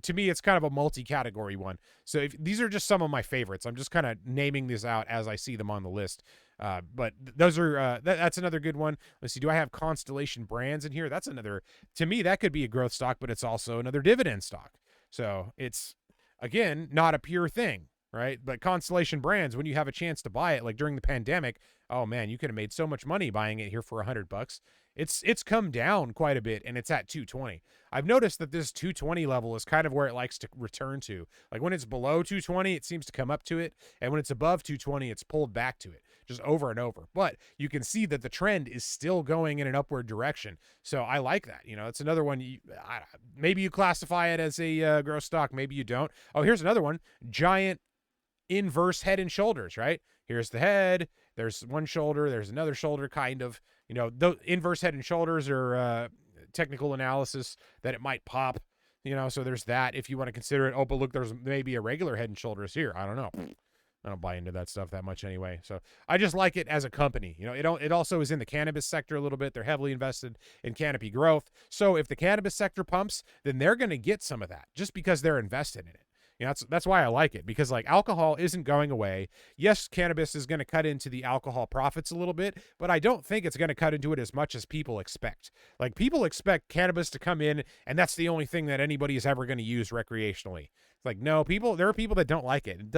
to me, it's kind of a multi-category one. So these are just some of my favorites. I'm just kind of naming these out as I see them on the list. But those are that's another good one. Let's see. Do I have Constellation Brands in here? That's another. To me, that could be a growth stock, but it's also another dividend stock. So it's, again, not a pure thing, right? But Constellation Brands, when you have a chance to buy it, like during the pandemic, oh man, you could have made so much money buying it here for $100. It's come down quite a bit, and it's at 220. I've noticed that this 220 level is kind of where it likes to return to. Like when it's below 220, it seems to come up to it, and when it's above 220, it's pulled back to it, just over and over. But you can see that the trend is still going in an upward direction. So I like that. You know, it's another one. Maybe you classify it as a growth stock, maybe you don't. Oh, here's another one. Giant inverse head and shoulders, right? Here's the head. There's one shoulder. There's another shoulder, kind of. You know, the inverse head and shoulders are technical analysis that it might pop. You know, so there's that if you want to consider it. Oh, but look, there's maybe a regular head and shoulders here. I don't know. I don't buy into that stuff that much anyway. So I just like it as a company. You know, it also is in the cannabis sector a little bit. They're heavily invested in canopy growth. So if the cannabis sector pumps, then they're going to get some of that just because they're invested in it. You know, that's why I like it, because like alcohol isn't going away. Yes, cannabis is going to cut into the alcohol profits a little bit, but I don't think it's going to cut into it as much as people expect. Like people expect cannabis to come in and that's the only thing that anybody is ever going to use recreationally. It's like, no, there are people that don't like it.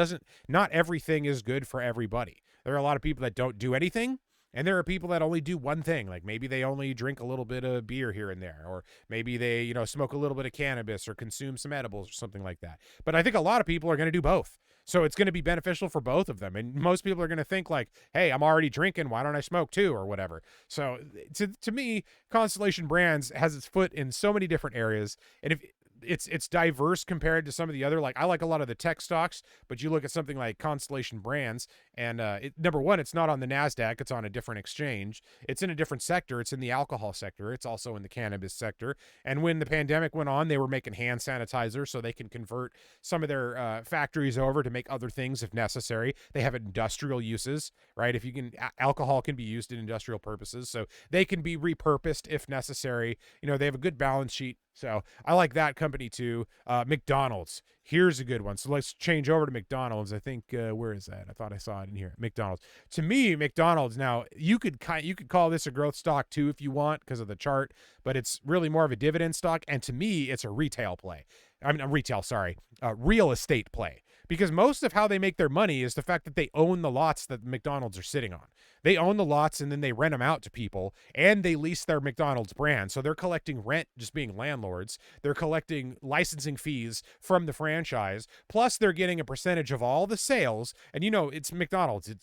Not everything is good for everybody. There are a lot of people that don't do anything. And there are people that only do one thing, like maybe they only drink a little bit of beer here and there, or maybe they, you know, smoke a little bit of cannabis or consume some edibles or something like that. But I think a lot of people are going to do both. So it's going to be beneficial for both of them. And most people are going to think like, hey, I'm already drinking. Why don't I smoke too, or whatever? So to me, Constellation Brands has its foot in so many different areas. And if it's diverse compared to some of the other, like I like a lot of the tech stocks, but you look at something like Constellation Brands and number one, it's not on the NASDAQ. It's on a different exchange. It's in a different sector. It's in the alcohol sector. It's also in the cannabis sector. And when the pandemic went on, they were making hand sanitizer so they can convert some of their factories over to make other things if necessary. They have industrial uses, right? If you can, alcohol can be used in industrial purposes. So they can be repurposed if necessary. You know, they have a good balance sheet. So I like that company company too. McDonald's. Here's a good one. So let's change over to McDonald's. I think where is that? I thought I saw it in here. McDonald's. To me, McDonald's. Now you could call this a growth stock too if you want because of the chart, but it's really more of a dividend stock. And to me, it's a retail play. I mean, real estate play. Because most of how they make their money is the fact that they own the lots that McDonald's are sitting on. They own the lots and then they rent them out to people, and they lease their McDonald's brand. So they're collecting rent just being landlords. They're collecting licensing fees from the franchise. Plus they're getting a percentage of all the sales. And it's McDonald's.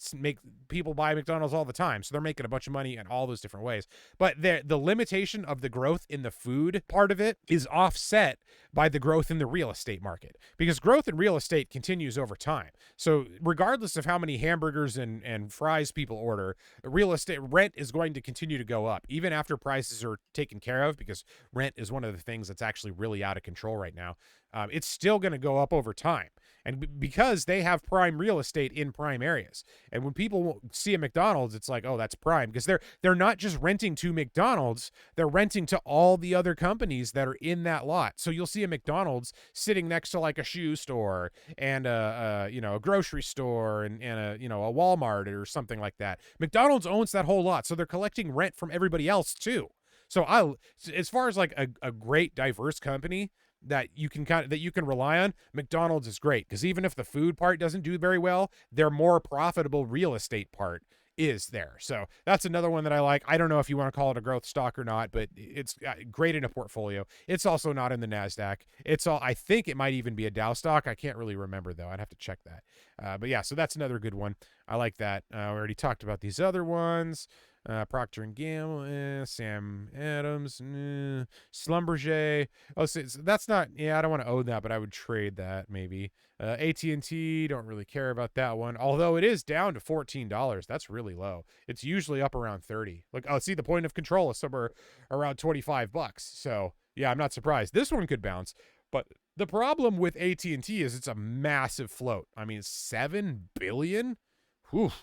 People buy McDonald's all the time. So they're making a bunch of money in all those different ways. But the limitation of the growth in the food part of it is offset by the growth in the real estate market, because growth in real estate continues over time. So regardless of how many hamburgers and fries people order, real estate rent is going to continue to go up even after prices are taken care of, because rent is one of the things that's actually really out of control right now. It's still going to go up over time. And because they have prime real estate in prime areas. And when people see a McDonald's, it's like, oh, that's prime. Because they're not just renting to McDonald's, they're renting to all the other companies that are in that lot. So you'll see a McDonald's sitting next to like a shoe store and a grocery store and a Walmart or something like that. McDonald's owns that whole lot. So they're collecting rent from everybody else too. So as far as like a great diverse company that you can rely on, McDonald's is great, because even if the food part doesn't do very well, their more profitable real estate part is there. So that's another one that I like. I don't know if you want to call it a growth stock or not, but it's great in a portfolio. It's also not in the NASDAQ. I think it might even be a Dow stock. I can't really remember though. I'd have to check that. But yeah, so that's another good one. I like that. We already talked about these other ones. Procter & Gamble, Sam Adams, Schlumberger. Oh, so that's not, I don't want to own that, but I would trade that maybe. AT&T, don't really care about that one, although it is down to $14. That's really low. It's usually up around 30. Look, see, the point of control is somewhere around $25. So yeah, I'm not surprised. This one could bounce, but the problem with AT&T is it's a massive float. I mean, 7 billion? Whew,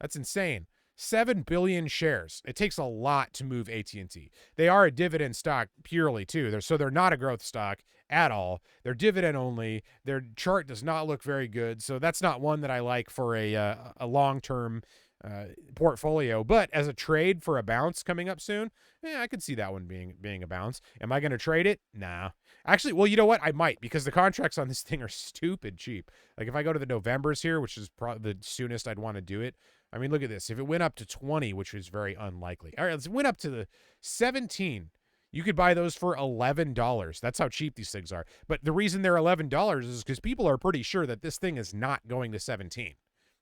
that's insane. 7 billion shares. It takes a lot to move AT&T. They are a dividend stock purely too. They're not a growth stock at all. They're dividend only. Their chart does not look very good. So that's not one that I like for a long-term portfolio. But as a trade for a bounce coming up soon, I could see that one being a bounce. Am I going to trade it? Nah. Actually, well, you know what? I might, because the contracts on this thing are stupid cheap. Like if I go to the Novembers here, which is probably the soonest I'd want to do it. I mean, look at this. If it went up to 20, which is very unlikely. All right, let's went up to the 17. You could buy those for $11. That's how cheap these things are. But the reason they're $11 is because people are pretty sure that this thing is not going to 17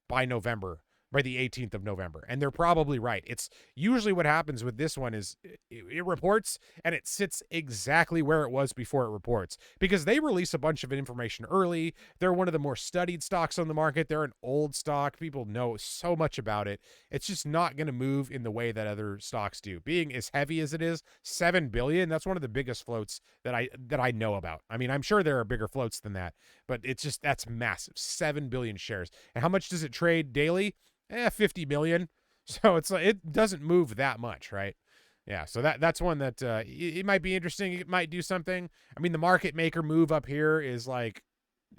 by the 18th of November. And they're probably right. It's usually what happens with this one is it reports and it sits exactly where it was before it reports, because they release a bunch of information early. They're one of the more studied stocks on the market. They're an old stock. People know so much about it. It's just not going to move in the way that other stocks do. Being as heavy as it is, 7 billion, that's one of the biggest floats that I know about. I mean, I'm sure there are bigger floats than that, but that's massive. 7 billion shares. And how much does it trade daily? 50 million. So it doesn't move that much, right? Yeah, so that's one that it might be interesting. It might do something. I mean, the market maker move up here is like,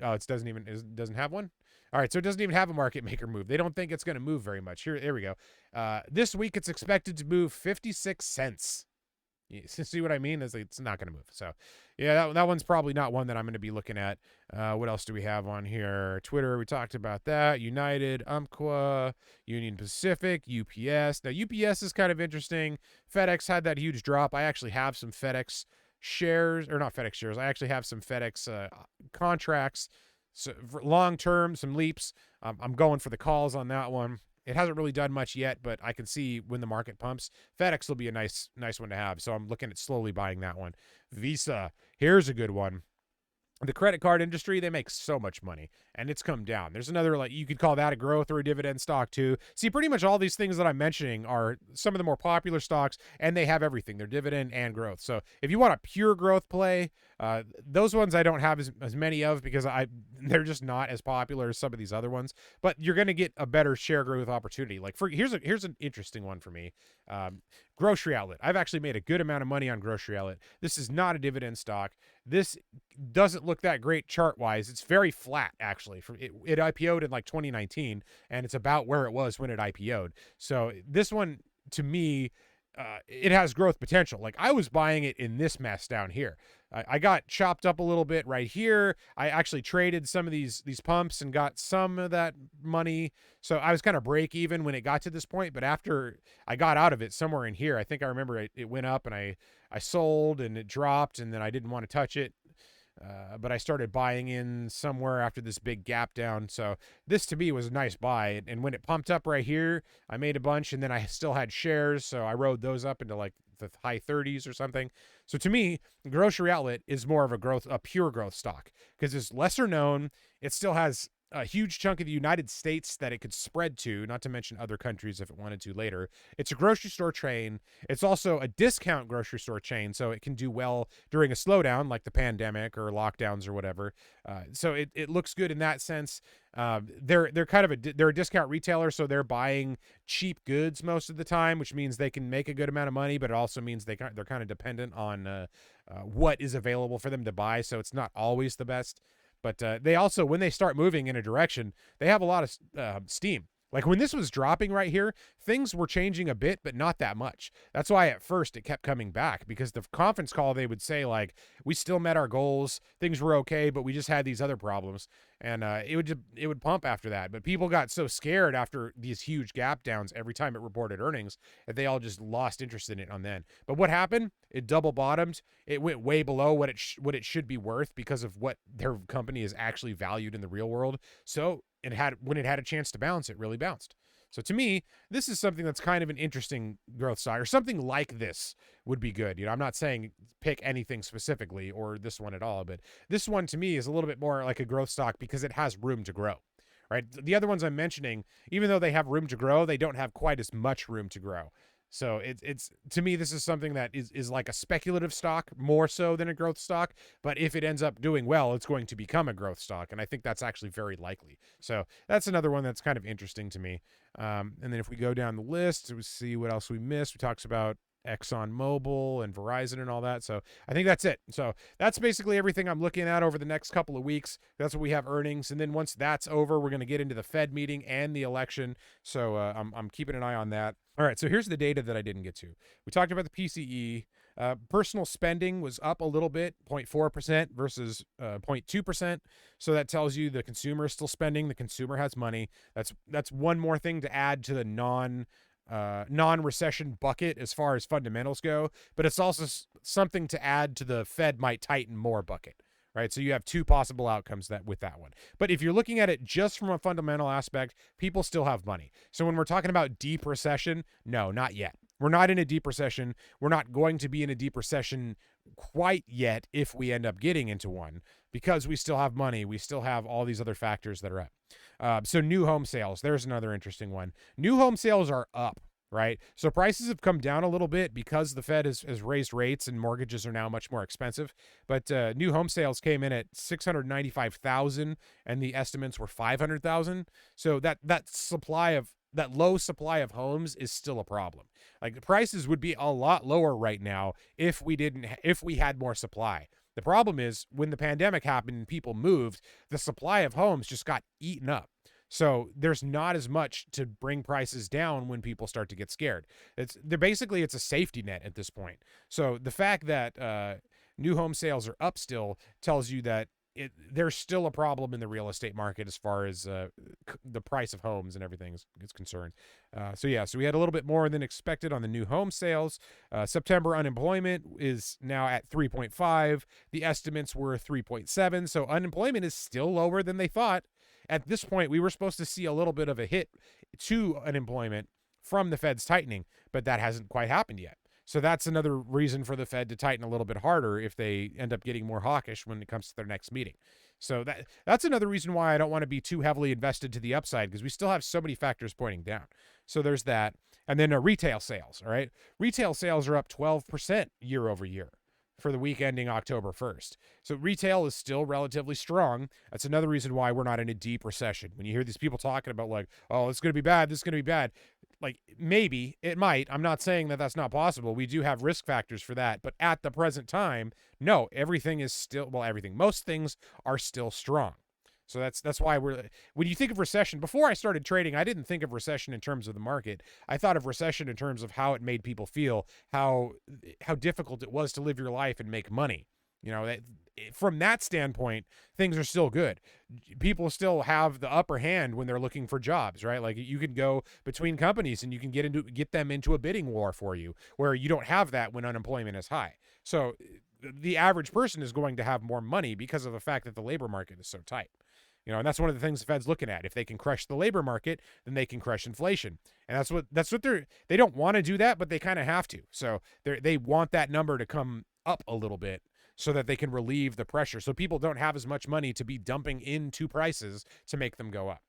oh, it doesn't have one. All right, so it doesn't even have a market maker move. They don't think it's going to move very much. Here we go. This week it's expected to move 56 cents. You see what I mean? It's not going to move. So, yeah, that one's probably not one that I'm going to be looking at. What else do we have on here? Twitter, we talked about that. United, Umpqua, Union Pacific, UPS. Now, UPS is kind of interesting. FedEx had that huge drop. I actually have some FedEx shares, or not FedEx shares. I actually have some FedEx contracts. So for long-term, some leaps. I'm going for the calls on that one. It hasn't really done much yet, but I can see when the market pumps, FedEx will be a nice one to have. So I'm looking at slowly buying that one. Visa, here's a good one. The credit card industry, they make so much money, and it's come down. There's another, like, you could call that a growth or a dividend stock too. See, pretty much all these things that I'm mentioning are some of the more popular stocks, and they have everything. They're dividend and growth. So if you want a pure growth play, those ones I don't have as many of, because they're just not as popular as some of these other ones, but you're going to get a better share growth opportunity. Like here's an interesting one for me. Grocery outlet. I've actually made a good amount of money on grocery outlet. This is not a dividend stock. This doesn't look that great chart wise. It's very flat actually. It IPO'd in like 2019, and it's about where it was when it IPO'd. So this one, to me, it has growth potential. Like I was buying it in this mess down here. I got chopped up a little bit right here. I actually traded some of these pumps and got some of that money. So I was kind of break even when it got to this point. But after I got out of it somewhere in here, I think I remember it went up and I sold and it dropped and then I didn't want to touch it. But I started buying in somewhere after this big gap down. So this to me was a nice buy. And when it pumped up right here, I made a bunch and then I still had shares. So I rode those up into like the high 30s or something. So to me, grocery outlet is more of a pure growth stock because it's lesser known. It still has a huge chunk of the United States that it could spread to, not to mention other countries if it wanted to later. It's a grocery store chain. It's also a discount grocery store chain, so it can do well during a slowdown like the pandemic or lockdowns or whatever. So it looks good in that sense. They're a discount retailer, so they're buying cheap goods most of the time, which means they can make a good amount of money, but it also means they're kind of dependent on what is available for them to buy, so it's not always the best. But they also, when they start moving in a direction, they have a lot of steam. Like when this was dropping right here, things were changing a bit, but not that much. That's why at first it kept coming back, because the conference call, they would say like, we still met our goals, things were okay, but we just had these other problems. And it would pump after that. But people got so scared after these huge gap downs every time it reported earnings that they all just lost interest in it on then. But what happened? It double bottomed. It went way below what it should be worth because of what their company is actually valued in the real world. So when it had a chance to bounce, it really bounced. So to me, this is something that's kind of an interesting growth stock, or something like this would be good. I'm not saying pick anything specifically or this one at all, but this one to me is a little bit more like a growth stock because it has room to grow, right? The other ones I'm mentioning, even though they have room to grow, they don't have quite as much room to grow. So it's to me, this is something that is like a speculative stock more so than a growth stock. But if it ends up doing well, it's going to become a growth stock. And I think that's actually very likely. So that's another one that's kind of interesting to me. And then if we go down the list, we see what else we missed. We talked about ExxonMobil and Verizon and all that. So I think that's it. So that's basically everything I'm looking at over the next couple of weeks. That's what we have earnings. And then once that's over, we're going to get into the Fed meeting and the election. So I'm keeping an eye on that. All right. So here's the data that I didn't get to. We talked about the PCE. Personal spending was up a little bit, 0.4% versus 0.2%. So that tells you the consumer is still spending. The consumer has money. That's one more thing to add to the non-recession bucket as far as fundamentals go, but it's also something to add to the Fed might tighten more bucket, right? So you have two possible outcomes with that one. But if you're looking at it just from a fundamental aspect, people still have money. So when we're talking about deep recession, no, not yet. We're not in a deep recession. We're not going to be in a deep recession quite yet if we end up getting into one, because we still have money. We still have all these other factors that are up. So new home sales, there's another interesting one. New home sales are up, right? So prices have come down a little bit because the Fed has raised rates and mortgages are now much more expensive. But new home sales came in at 695,000 and the estimates were 500,000. So that low supply of homes is still a problem. Like the prices would be a lot lower right now if we had more supply. The problem is when the pandemic happened and people moved, the supply of homes just got eaten up. So there's not as much to bring prices down when people start to get scared. It's a safety net at this point. So the fact that new home sales are up still tells you that there's still a problem in the real estate market as far as the price of homes and everything is concerned. So we had a little bit more than expected on the new home sales. September unemployment is now at 3.5. The estimates were 3.7. So unemployment is still lower than they thought. At this point, we were supposed to see a little bit of a hit to unemployment from the Fed's tightening, but that hasn't quite happened yet. So that's another reason for the Fed to tighten a little bit harder if they end up getting more hawkish when it comes to their next meeting. So that's another reason why I don't want to be too heavily invested to the upside, because we still have so many factors pointing down. So there's that. And then retail sales, all right? Retail sales are up 12% year over year. for the week ending October 1st. So retail is still relatively strong. That's another reason why we're not in a deep recession. When you hear these people talking about like, oh, it's going to be bad, this is going to be bad. Like, maybe it might. I'm not saying that that's not possible. We do have risk factors for that. But at the present time, no, everything is still, well, everything. Most things are still strong. So that's why when you think of recession, before I started trading, I didn't think of recession in terms of the market. I thought of recession in terms of how it made people feel, how difficult it was to live your life and make money. You know, from that standpoint, things are still good. People still have the upper hand when they're looking for jobs, right? Like, you can go between companies and you can get them into a bidding war for you, where you don't have that when unemployment is high. So the average person is going to have more money because of the fact that the labor market is so tight. You know, and that's one of the things the Fed's looking at. If they can crush the labor market, then they can crush inflation. And that's what they don't want to do that, but they kind of have to. So they want that number to come up a little bit so that they can relieve the pressure. So people don't have as much money to be dumping into prices to make them go up.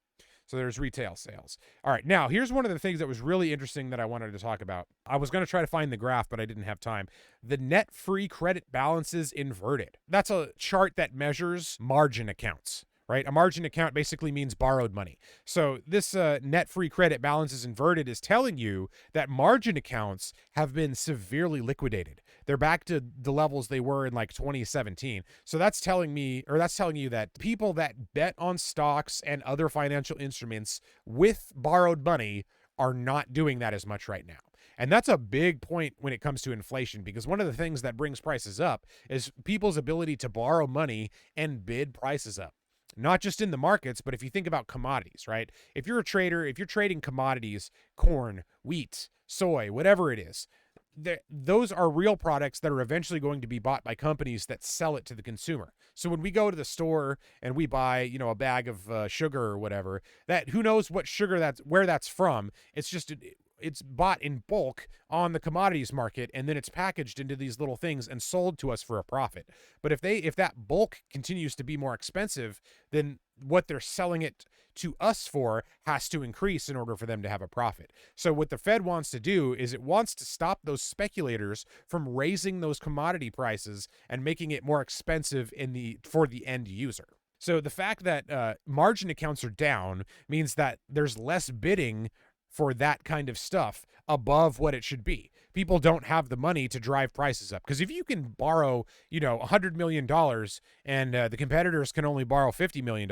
So there's retail sales. All right, now here's one of the things that was really interesting that I wanted to talk about. I was going to try to find the graph, but I didn't have time. The net free credit balances inverted. That's a chart that measures margin accounts. Right? A margin account basically means borrowed money. So this net free credit balances inverted is telling you that margin accounts have been severely liquidated. They're back to the levels they were in like 2017. So that's telling you that people that bet on stocks and other financial instruments with borrowed money are not doing that as much right now. And that's a big point when it comes to inflation, because one of the things that brings prices up is people's ability to borrow money and bid prices up. Not just in the markets, but if you think about commodities, right? If you're a trader, if you're trading commodities, corn, wheat, soy, whatever it is, those are real products that are eventually going to be bought by companies that sell it to the consumer. So when we go to the store and we buy, a bag of sugar or whatever, that who knows what sugar where that's from? It's bought in bulk on the commodities market, and then it's packaged into these little things and sold to us for a profit. But if that bulk continues to be more expensive, then what they're selling it to us for has to increase in order for them to have a profit. So what the Fed wants to do is it wants to stop those speculators from raising those commodity prices and making it more expensive for the end user. So the fact that margin accounts are down means that there's less bidding for that kind of stuff above what it should be. People don't have the money to drive prices up. Because if you can borrow, $100 million and the competitors can only borrow $50 million,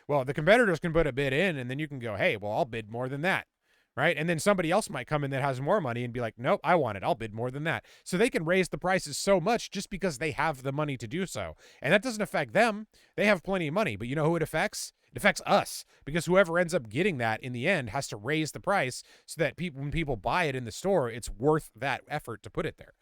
well, the competitors can put a bid in and then you can go, hey, well, I'll bid more than that. Right? And then somebody else might come in that has more money and be like, nope, I want it. I'll bid more than that. So they can raise the prices so much just because they have the money to do so. And that doesn't affect them. They have plenty of money. But you know who it affects? It affects us, because whoever ends up getting that in the end has to raise the price so that when people buy it in the store, it's worth that effort to put it there.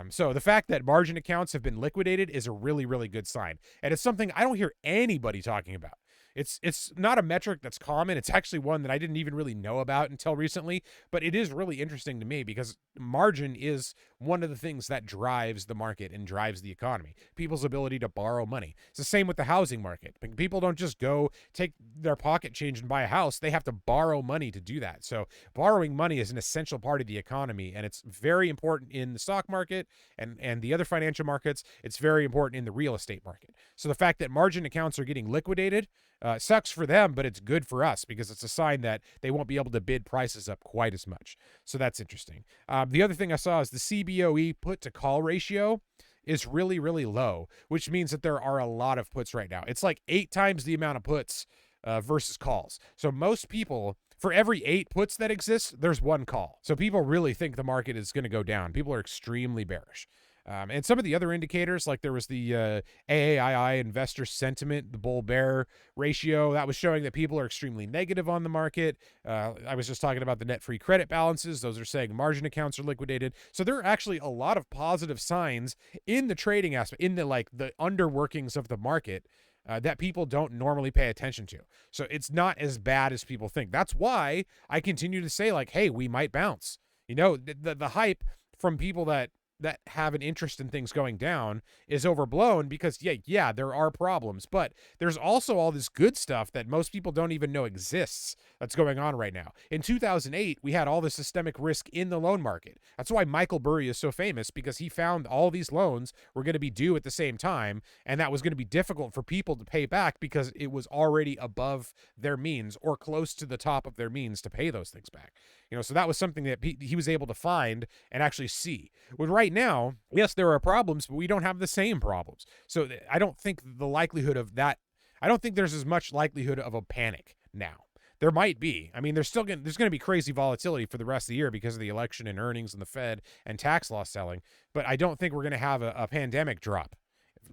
So the fact that margin accounts have been liquidated is a really, really good sign. And it's something I don't hear anybody talking about. It's not a metric that's common. It's actually one that I didn't even really know about until recently, but it is really interesting to me because margin is one of the things that drives the market and drives the economy. People's ability to borrow money. It's the same with the housing market. People don't just go take their pocket change and buy a house. They have to borrow money to do that. So borrowing money is an essential part of the economy, and it's very important in the stock market and the other financial markets. It's very important in the real estate market. So the fact that margin accounts are getting liquidated sucks for them, but it's good for us because it's a sign that they won't be able to bid prices up quite as much. So that's interesting. The other thing I saw is the CBOE put to call ratio is really, really low, which means that there are a lot of puts right now. It's like 8 times the amount of puts versus calls. So most people, for every 8 puts that exist, there's 1 call. So people really think the market is going to go down. People are extremely bearish. And some of the other indicators, like there was the AAII investor sentiment, the bull-bear ratio, that was showing that people are extremely negative on the market. I was just talking about the net free credit balances. Those are saying margin accounts are liquidated. So there are actually a lot of positive signs in the trading aspect, in the underworkings of the market that people don't normally pay attention to. So it's not as bad as people think. That's why I continue to say, hey, we might bounce. The hype from people that that have an interest in things going down is overblown because yeah, there are problems, but there's also all this good stuff that most people don't even know exists that's going on right now. In 2008, we had all the systemic risk in the loan market. That's why Michael Burry is so famous, because he found all these loans were going to be due at the same time, and that was going to be difficult for people to pay back because it was already above their means or close to the top of their means to pay those things back. So that was something that he was able to find and actually see. With right now, yes, there are problems, but we don't have the same problems. So I don't think the likelihood of that, I don't think there's as much likelihood of a panic now. There might be. I mean, there's going to be crazy volatility for the rest of the year because of the election and earnings and the Fed and tax loss selling. But I don't think we're going to have a pandemic drop,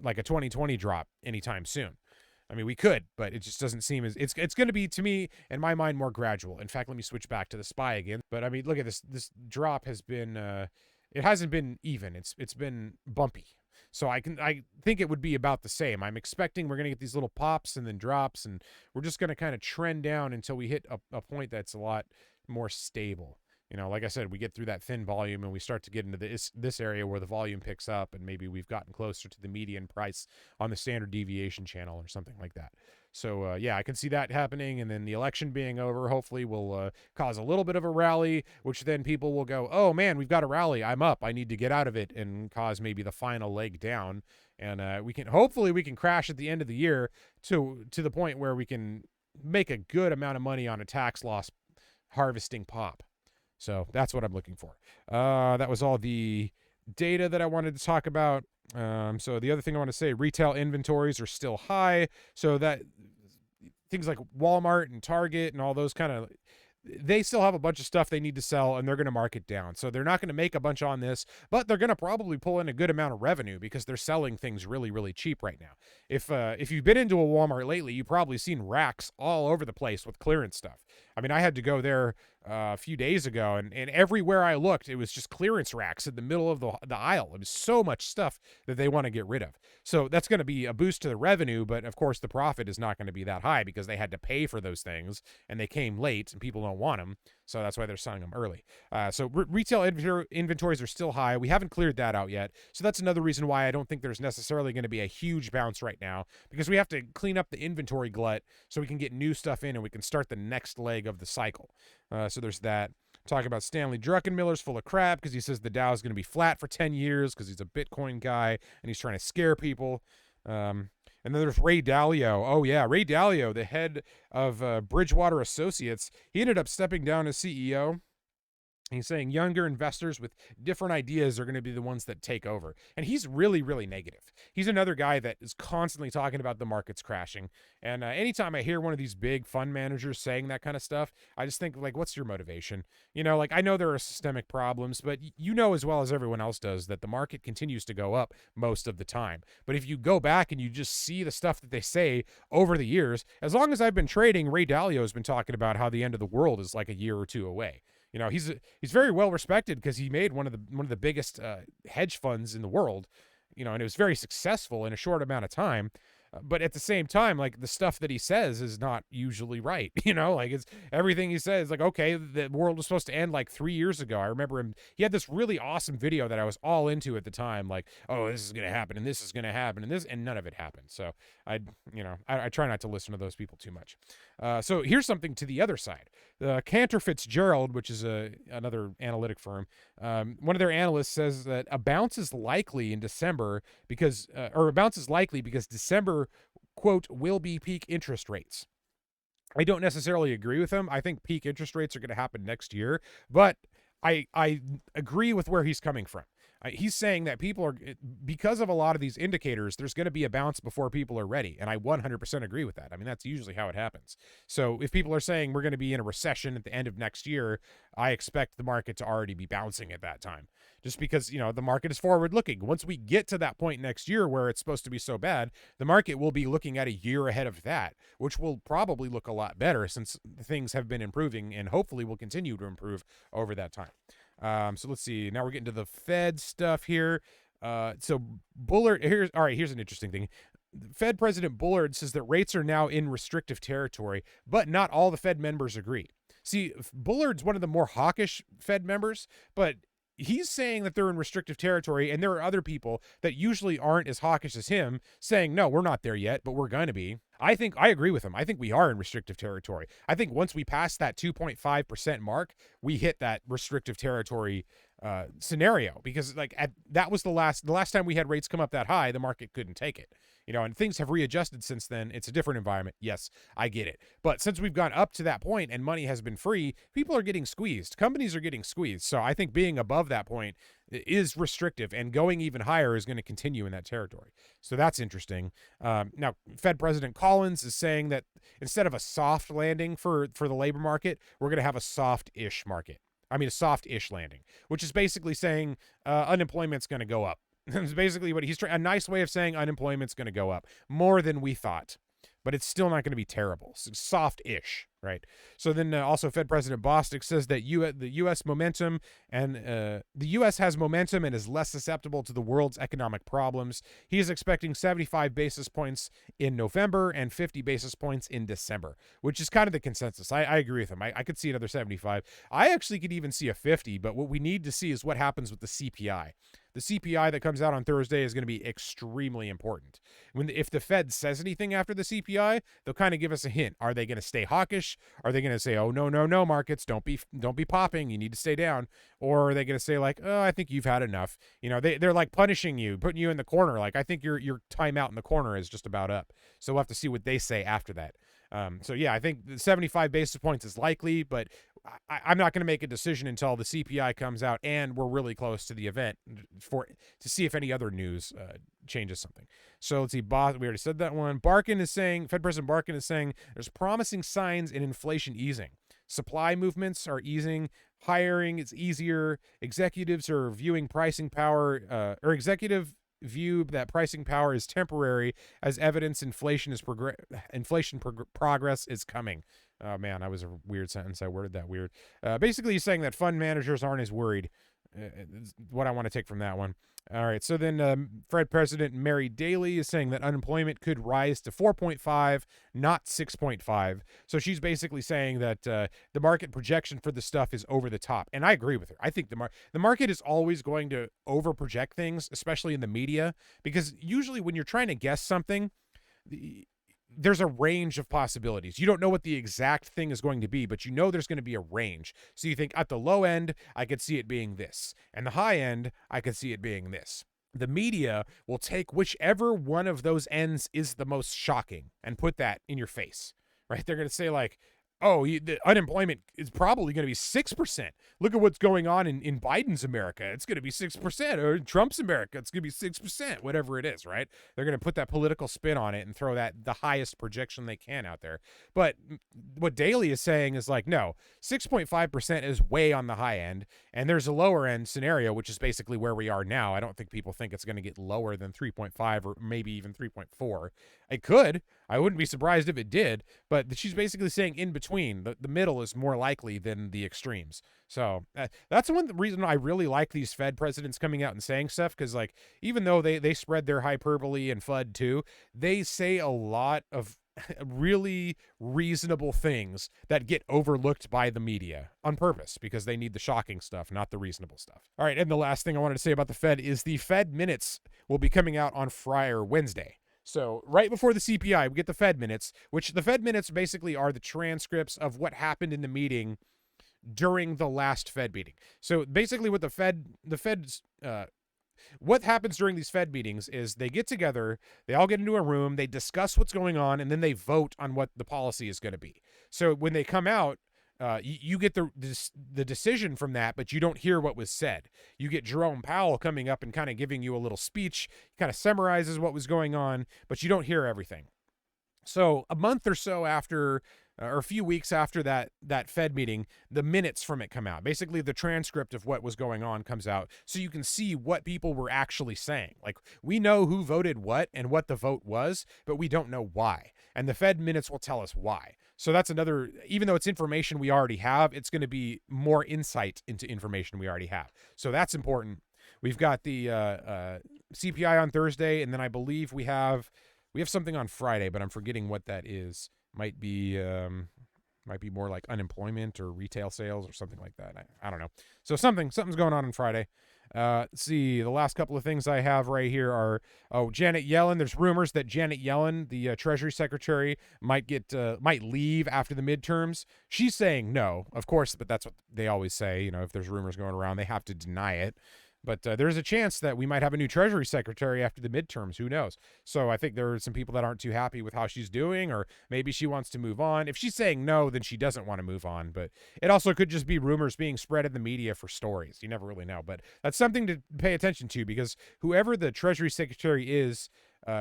like a 2020 drop anytime soon. I mean, we could, but it just doesn't seem as it's going to be, to me, in my mind, more gradual. In fact, let me switch back to the SPY again. But I mean, look at this. This drop has been, it hasn't been even. It's been bumpy. So I think it would be about the same. I'm expecting we're going to get these little pops and then drops, and we're just going to kind of trend down until we hit a point that's a lot more stable. Like I said, we get through that thin volume and we start to get into this area where the volume picks up, and maybe we've gotten closer to the median price on the standard deviation channel or something like that. So, yeah, I can see that happening, and then the election being over hopefully will cause a little bit of a rally, which then people will go, oh, man, we've got a rally. I'm up. I need to get out of it, and cause maybe the final leg down. And hopefully we can crash at the end of the year to the point where we can make a good amount of money on a tax loss harvesting pop. So that's what I'm looking for. That was all the data that I wanted to talk about. So the other thing I want to say, retail inventories are still high. So that things like Walmart and Target and all those kind of, they still have a bunch of stuff they need to sell, and they're going to mark it down. So they're not going to make a bunch on this, but they're going to probably pull in a good amount of revenue because they're selling things really, really cheap right now. If you've been into a Walmart lately, you've probably seen racks all over the place with clearance stuff. I mean, I had to go there a few days ago, and everywhere I looked, it was just clearance racks in the middle of the aisle. It was so much stuff that they want to get rid of. So that's going to be a boost to the revenue, but of course the profit is not going to be that high because they had to pay for those things, and they came late, and people don't want them. So that's why they're selling them early. So retail inventories are still high. We haven't cleared that out yet. So that's another reason why I don't think there's necessarily going to be a huge bounce right now, because we have to clean up the inventory glut so we can get new stuff in and we can start the next leg of the cycle. So there's that. Talking about Stanley Druckenmiller's full of crap because he says the Dow is going to be flat for 10 years because he's a Bitcoin guy and he's trying to scare people. And then there's Ray Dalio. Oh, yeah, Ray Dalio, the head of Bridgewater Associates. He ended up stepping down as CEO. He's saying younger investors with different ideas are going to be the ones that take over. And he's really, really negative. He's another guy that is constantly talking about the markets crashing. And anytime I hear one of these big fund managers saying that kind of stuff, I just think, like, what's your motivation? I know there are systemic problems, but you know as well as everyone else does that the market continues to go up most of the time. But if you go back and you just see the stuff that they say over the years, as long as I've been trading, Ray Dalio has been talking about how the end of the world is like a year or two away. He's very well respected because he made one of the biggest hedge funds in the world, and it was very successful in a short amount of time. But at the same time, like, the stuff that he says is not usually right. It's everything he says. Like, okay, the world was supposed to end like 3 years ago. I remember him. He had this really awesome video that I was all into at the time. Like, oh, this is going to happen and this is going to happen and none of it happened. So I try not to listen to those people too much. So here's something to the other side. Cantor Fitzgerald, which is another analytic firm, one of their analysts says that a bounce is likely in December because December, quote, will be peak interest rates. I don't necessarily agree with him. I think peak interest rates are going to happen next year, but I agree with where he's coming from. He's saying that people are, because of a lot of these indicators, there's going to be a bounce before people are ready. And I 100% agree with that. I mean, that's usually how it happens. So if people are saying we're going to be in a recession at the end of next year, I expect the market to already be bouncing at that time. Just because, the market is forward looking. Once we get to that point next year where it's supposed to be so bad, the market will be looking at a year ahead of that, which will probably look a lot better since things have been improving and hopefully will continue to improve over that time. So let's see. Now we're getting to the Fed stuff here. So Bullard, here's an interesting thing. Fed President Bullard says that rates are now in restrictive territory, but not all the Fed members agree. See, Bullard's one of the more hawkish Fed members, but he's saying that they're in restrictive territory, and there are other people that usually aren't as hawkish as him saying, no, we're not there yet, but we're going to be. I agree with him. I think we are in restrictive territory. I think once we pass that 2.5% mark, we hit that restrictive territory scenario, because that was the last time we had rates come up that high, the market couldn't take it. And things have readjusted since then. It's a different environment. Yes, I get it. But since we've gone up to that point and money has been free, people are getting squeezed. Companies are getting squeezed. So I think being above that point is restrictive, and going even higher is going to continue in that territory. So that's interesting. Now, Fed President Collins is saying that instead of a soft landing for the labor market, we're going to have a soft-ish market. I mean, a soft-ish landing, which is basically saying unemployment's going to go up. That's basically what he's trying. A nice way of saying unemployment's going to go up more than we thought, but it's still not going to be terrible. So soft-ish, right? So then also Fed President Bostic says that the U.S. momentum and the U.S. has momentum and is less susceptible to the world's economic problems. He is expecting 75 basis points in November and 50 basis points in December, which is kind of the consensus. I agree with him. I could see another 75. I actually could even see a 50, but what we need to see is what happens with the CPI. The CPI that comes out on Thursday is going to be extremely important. If the Fed says anything after the CPI, they'll kind of give us a hint. Are they going to stay hawkish? Are they going to say, "Oh no, markets, don't be popping. You need to stay down"? Or are they going to say like, "Oh, I think you've had enough"? They're like punishing you, putting you in the corner. Like, I think your time out in the corner is just about up. So we'll have to see what they say after that. So yeah, I think the 75 basis points is likely, but I'm not going to make a decision until the CPI comes out and we're really close to the event to see if any other news changes something. So let's see. We already said that one. Fed President Barkin is saying there's promising signs in inflation easing. Supply movements are easing. Hiring is easier. Executives are viewing pricing power, view that pricing power is temporary as evidence progress is coming. Oh man, that was a weird sentence. I worded that weird. Basically, he's saying that fund managers aren't as worried. What I want to take from that one. All right, so then Fed President Mary Daly is saying that unemployment could rise to 4.5, not 6.5. So she's basically saying that the market projection for this stuff is over the top. And I agree with her. I think the market is always going to over-project things, especially in the media, because usually when you're trying to guess something, there's a range of possibilities. You don't know what the exact thing is going to be, but you know there's going to be a range. So you think at the low end, I could see it being this. And the high end, I could see it being this. The media will take whichever one of those ends is the most shocking and put that in your face, right? They're going to say like, oh, the unemployment is probably going to be 6%. Look at what's going on in Biden's America. It's going to be 6%. Or Trump's America, it's going to be 6%, whatever it is, right? They're going to put that political spin on it and throw that the highest projection they can out there. But what Daly is saying is like, no, 6.5% is way on the high end. And there's a lower end scenario, which is basically where we are now. I don't think people think it's going to get lower than 3.5 or maybe even 3.4. It could. I wouldn't be surprised if it did. But she's basically saying in between, the middle is more likely than the extremes. So that's one reason I really like these Fed presidents coming out and saying stuff, because like even though they spread their hyperbole and FUD too, they say a lot of really reasonable things that get overlooked by the media on purpose because they need the shocking stuff, not the reasonable stuff. All right, and the last thing I wanted to say about the Fed is the Fed minutes will be coming out on Friday or Wednesday. So right before the CPI, we get the Fed minutes, which the Fed minutes basically are the transcripts of what happened in the meeting during the last Fed meeting. So basically what what happens during these Fed meetings is they get together, they all get into a room, they discuss what's going on, and then they vote on what the policy is going to be. So when they come out, you get the decision from that, but you don't hear what was said. You get Jerome Powell coming up and kind of giving you a little speech, kind of summarizes what was going on, but you don't hear everything. So a month or so after, or a few weeks after that Fed meeting, the minutes from it come out. Basically, the transcript of what was going on comes out, so you can see what people were actually saying. Like, we know who voted what and what the vote was, but we don't know why. And the Fed minutes will tell us why. So that's another, even though it's information we already have, it's going to be more insight into information we already have. So that's important. We've got the CPI on Thursday, and then I believe we have something on Friday, but I'm forgetting what that is. Might be Might be more like unemployment or retail sales or something like that. I don't know. So something's going on Friday. Let's see. The last couple of things I have right here are, Janet Yellen. There's rumors that Janet Yellen, the Treasury Secretary, might leave after the midterms. She's saying no, of course, but that's what they always say. You know, if there's rumors going around, they have to deny it. But there's a chance that we might have a new Treasury Secretary after the midterms. Who knows? So I think there are some people that aren't too happy with how she's doing, or maybe she wants to move on. If she's saying no, then she doesn't want to move on. But it also could just be rumors being spread in the media for stories. You never really know. But that's something to pay attention to, because whoever the Treasury Secretary is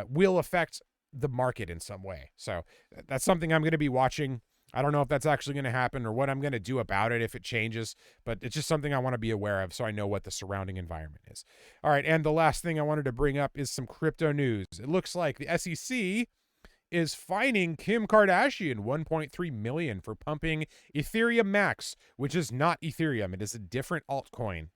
will affect the market in some way. So that's something I'm going to be watching. I don't know if that's actually going to happen or what I'm going to do about it if it changes, but it's just something I want to be aware of so I know what the surrounding environment is. All right, and the last thing I wanted to bring up is some crypto news. It looks like the SEC is fining Kim Kardashian $1.3 million for pumping Ethereum Max, which is not Ethereum. It is a different altcoin.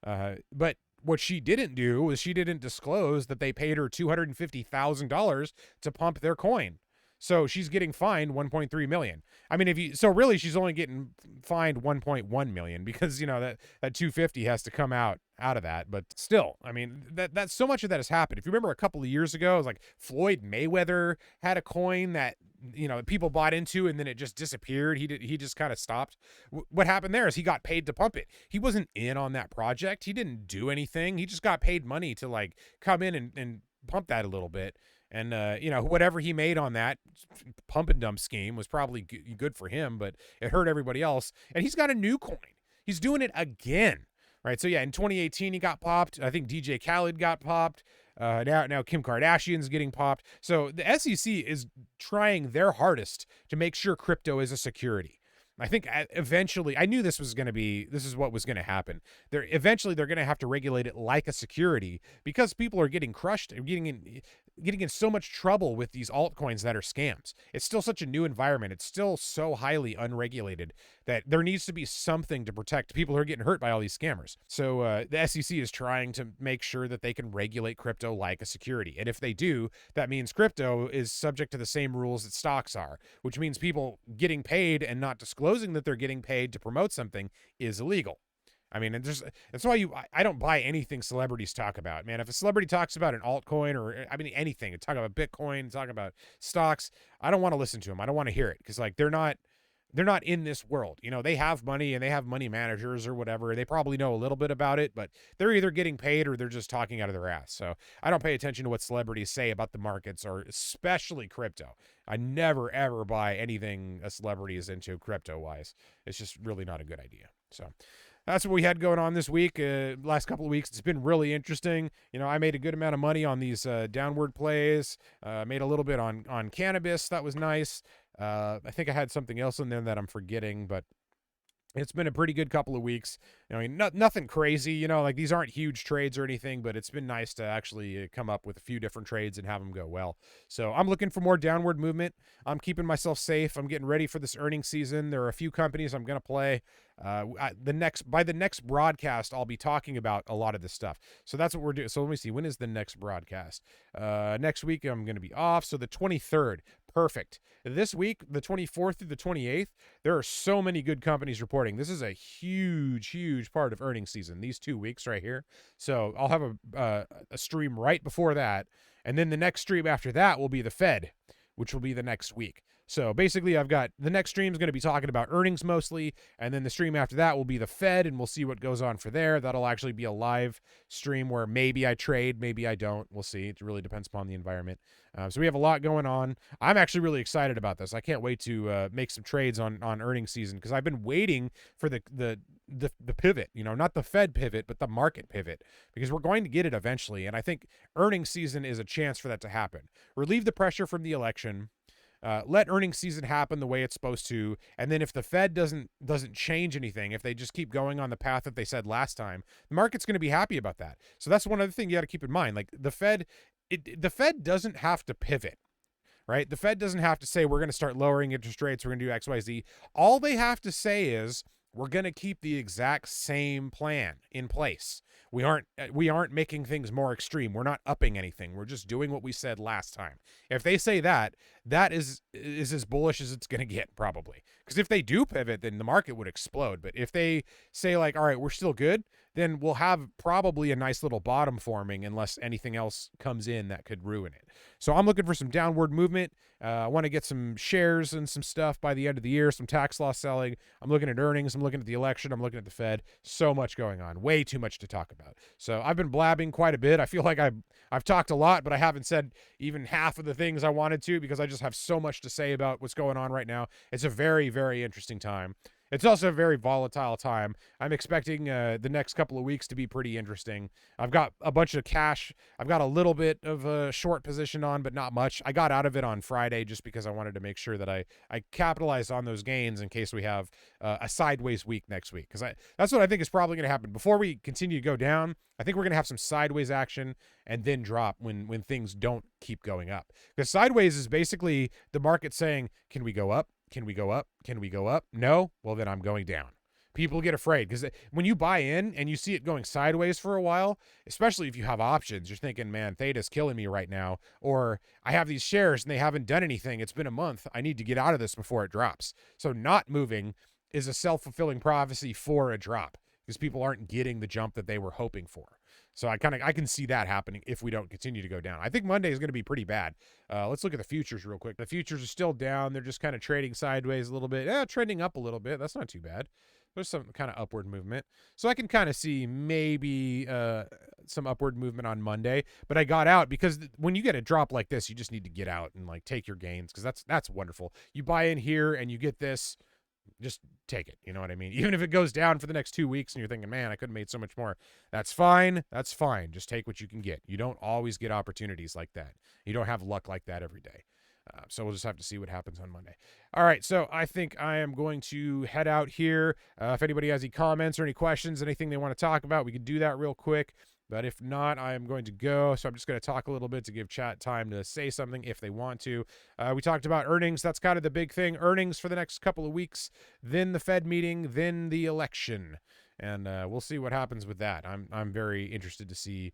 But what she didn't do was she didn't disclose that they paid her $250,000 to pump their coin. So she's getting fined $1.3 million. I mean, really she's only getting fined $1.1 million, because, you know, that $250 has to come out of that. But still, I mean, that's so much of that has happened. If you remember a couple of years ago, it was like Floyd Mayweather had a coin that, you know, people bought into, and then it just disappeared. He just kind of stopped. What happened there is he got paid to pump it. He wasn't in on that project. He didn't do anything. He just got paid money to like come in and pump that a little bit. And, you know, whatever he made on that pump and dump scheme was probably good for him, but it hurt everybody else. And he's got a new coin. He's doing it again, right? So, yeah, in 2018, he got popped. I think DJ Khaled got popped. Now Kim Kardashian's getting popped. So the SEC is trying their hardest to make sure crypto is a security. I think eventually, I knew this is what was going to happen. Eventually they're going to have to regulate it like a security, because people are getting crushed and getting in so much trouble with these altcoins that are scams. It's still such a new environment. It's still so highly unregulated that there needs to be something to protect people who are getting hurt by all these scammers. So the SEC is trying to make sure that they can regulate crypto like a security. And if they do, that means crypto is subject to the same rules that stocks are, which means people getting paid and not disclosing that they're getting paid to promote something is illegal. I mean, and that's why I don't buy anything celebrities talk about, man. If a celebrity talks about an altcoin, or I mean anything, talk about Bitcoin, talk about stocks, I don't want to listen to them. I don't want to hear it, because like they're not in this world. You know, they have money and they have money managers or whatever. They probably know a little bit about it, but they're either getting paid or they're just talking out of their ass. So I don't pay attention to what celebrities say about the markets, or especially crypto. I never, ever buy anything a celebrity is into crypto wise. It's just really not a good idea. So that's what we had going on this week. Last couple of weeks, it's been really interesting. You know, I made a good amount of money on these downward plays. Made a little bit on cannabis. That was nice. I think I had something else in there that I'm forgetting, but it's been a pretty good couple of weeks. I mean, nothing crazy, you know, like these aren't huge trades or anything, but it's been nice to actually come up with a few different trades and have them go well. So I'm looking for more downward movement. I'm keeping myself safe. I'm getting ready for this earnings season. There are a few companies I'm going to play. By the next broadcast, I'll be talking about a lot of this stuff. So that's what we're doing. So let me see. When is the next broadcast? Next week, I'm going to be off. So the 23rd. Perfect. This week, the 24th through the 28th, there are so many good companies reporting. This is a huge part of earnings season, these 2 weeks right here. So I'll have a stream right before that. And then the next stream after that will be the Fed, which will be the next week. So basically, I've got the next stream is going to be talking about earnings mostly, and then the stream after that will be the Fed, and we'll see what goes on for there. That'll actually be a live stream where maybe I trade, maybe I don't. We'll see. It really depends upon the environment. So we have a lot going on. I'm actually really excited about this. I can't wait to make some trades on earnings season, because I've been waiting for the pivot, you know, not the Fed pivot, but the market pivot, because we're going to get it eventually. And I think earnings season is a chance for that to happen. Relieve the pressure from the election. Let earnings season happen the way it's supposed to, and then if the Fed doesn't change anything, if they just keep going on the path that they said last time, the market's going to be happy about that. So that's one other thing you got to keep in mind. Like the Fed doesn't have to pivot, right? The Fed doesn't have to say we're going to start lowering interest rates, we're going to do X, Y, Z. All they have to say is We're going to keep the exact same plan in place. We aren't making things more extreme. We're not upping anything. We're just doing what we said last time. If they say that is as bullish as it's going to get, probably. Because if they do pivot, then the market would explode. But if they say like, all right, we're still good, then we'll have probably a nice little bottom forming unless anything else comes in that could ruin it. So I'm looking for some downward movement. I want to get some shares and some stuff by the end of the year, some tax loss selling. I'm looking at earnings. I'm looking at the election. I'm looking at the Fed. So much going on. Way too much to talk about. So I've been blabbing quite a bit. I feel like I've talked a lot, but I haven't said even half of the things I wanted to because I just have so much to say about what's going on right now. It's a very, very interesting time. It's also a very volatile time. I'm expecting the next couple of weeks to be pretty interesting. I've got a bunch of cash. I've got a little bit of a short position on, but not much. I got out of it on Friday just because I wanted to make sure that I capitalized on those gains in case we have a sideways week next week. Because that's what I think is probably going to happen. Before we continue to go down, I think we're going to have some sideways action and then drop when things don't keep going up. Because sideways is basically the market saying, can we go up? Can we go up? Can we go up? No? Well, then I'm going down. People get afraid because when you buy in and you see it going sideways for a while, especially if you have options, you're thinking, man, Theta's killing me right now. Or I have these shares and they haven't done anything. It's been a month. I need to get out of this before it drops. So not moving is a self-fulfilling prophecy for a drop because people aren't getting the jump that they were hoping for. So I can see that happening if we don't continue to go down. I think Monday is going to be pretty bad. Let's look at the futures real quick. The futures are still down. They're just kind of trading sideways a little bit. Trending up a little bit. That's not too bad. There's some kind of upward movement. So I can kind of see maybe some upward movement on Monday. But I got out because when you get a drop like this, you just need to get out and like take your gains because that's wonderful. You buy in here and you get this. Just take it. You know what I mean? Even if it goes down for the next 2 weeks and you're thinking, man, I could have made so much more. That's fine. That's fine. Just take what you can get. You don't always get opportunities like that. You don't have luck like that every day. So we'll just have to see what happens on Monday. All right. So I think I am going to head out here. If anybody has any comments or any questions, anything they want to talk about, we can do that real quick. But if not, I am going to go. So I'm just going to talk a little bit to give chat time to say something if they want to. We talked about earnings. That's kind of the big thing. Earnings for the next couple of weeks, then the Fed meeting, then the election. And we'll see what happens with that. I'm very interested to see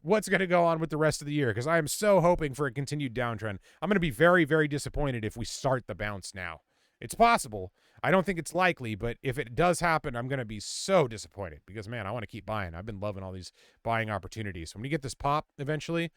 what's going to go on with the rest of the year because I am so hoping for a continued downtrend. I'm going to be very, very disappointed if we start the bounce now. It's possible. I don't think it's likely, but if it does happen, I'm going to be so disappointed because, man, I want to keep buying. I've been loving all these buying opportunities. When we get this pop eventually,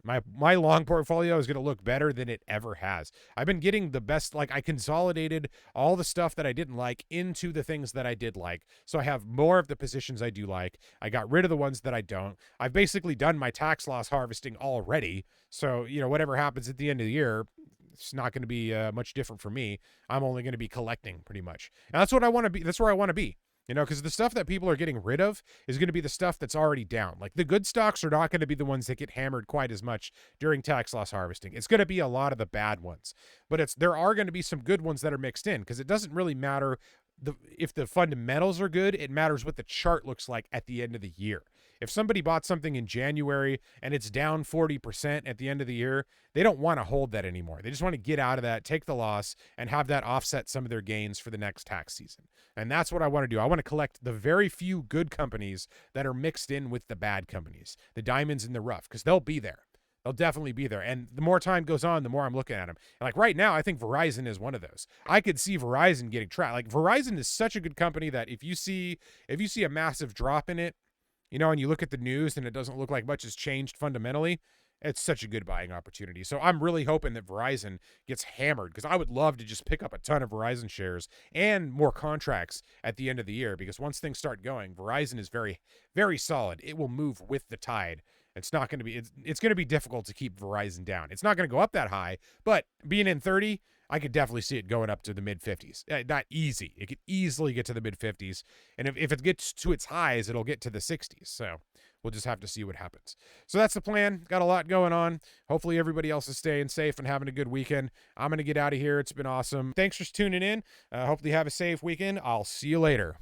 my long portfolio is going to look better than it ever has. I've been getting the best, like I consolidated all the stuff that I didn't like into the things that I did like. So I have more of the positions I do like. I got rid of the ones that I don't. I've basically done my tax loss harvesting already. So, whatever happens at the end of the year, it's not going to be much different for me. I'm only going to be collecting pretty much. And that's what I want to be. That's where I want to be. Because the stuff that people are getting rid of is going to be the stuff that's already down. Like the good stocks are not going to be the ones that get hammered quite as much during tax loss harvesting. It's going to be a lot of the bad ones. But there are going to be some good ones that are mixed in because it doesn't really matter if the fundamentals are good. It matters what the chart looks like at the end of the year. If somebody bought something in January and it's down 40% at the end of the year, they don't want to hold that anymore. They just want to get out of that, take the loss, and have that offset some of their gains for the next tax season. And that's what I want to do. I want to collect the very few good companies that are mixed in with the bad companies, the diamonds in the rough, because they'll be there. They'll definitely be there. And the more time goes on, the more I'm looking at them. And like right now, I think Verizon is one of those. I could see Verizon getting trapped. Like Verizon is such a good company that if you see a massive drop in it, and you look at the news and it doesn't look like much has changed fundamentally, it's such a good buying opportunity. So I'm really hoping that Verizon gets hammered because I would love to just pick up a ton of Verizon shares and more contracts at the end of the year because once things start going, Verizon is very, very solid. It will move with the tide. It's not going to be, it's going to be difficult to keep Verizon down. It's not going to go up that high, but being in 30, I could definitely see it going up to the mid-50s. Not easy. It could easily get to the mid-50s. And if it gets to its highs, it'll get to the 60s. So we'll just have to see what happens. So that's the plan. Got a lot going on. Hopefully everybody else is staying safe and having a good weekend. I'm going to get out of here. It's been awesome. Thanks for tuning in. Hopefully have a safe weekend. I'll see you later.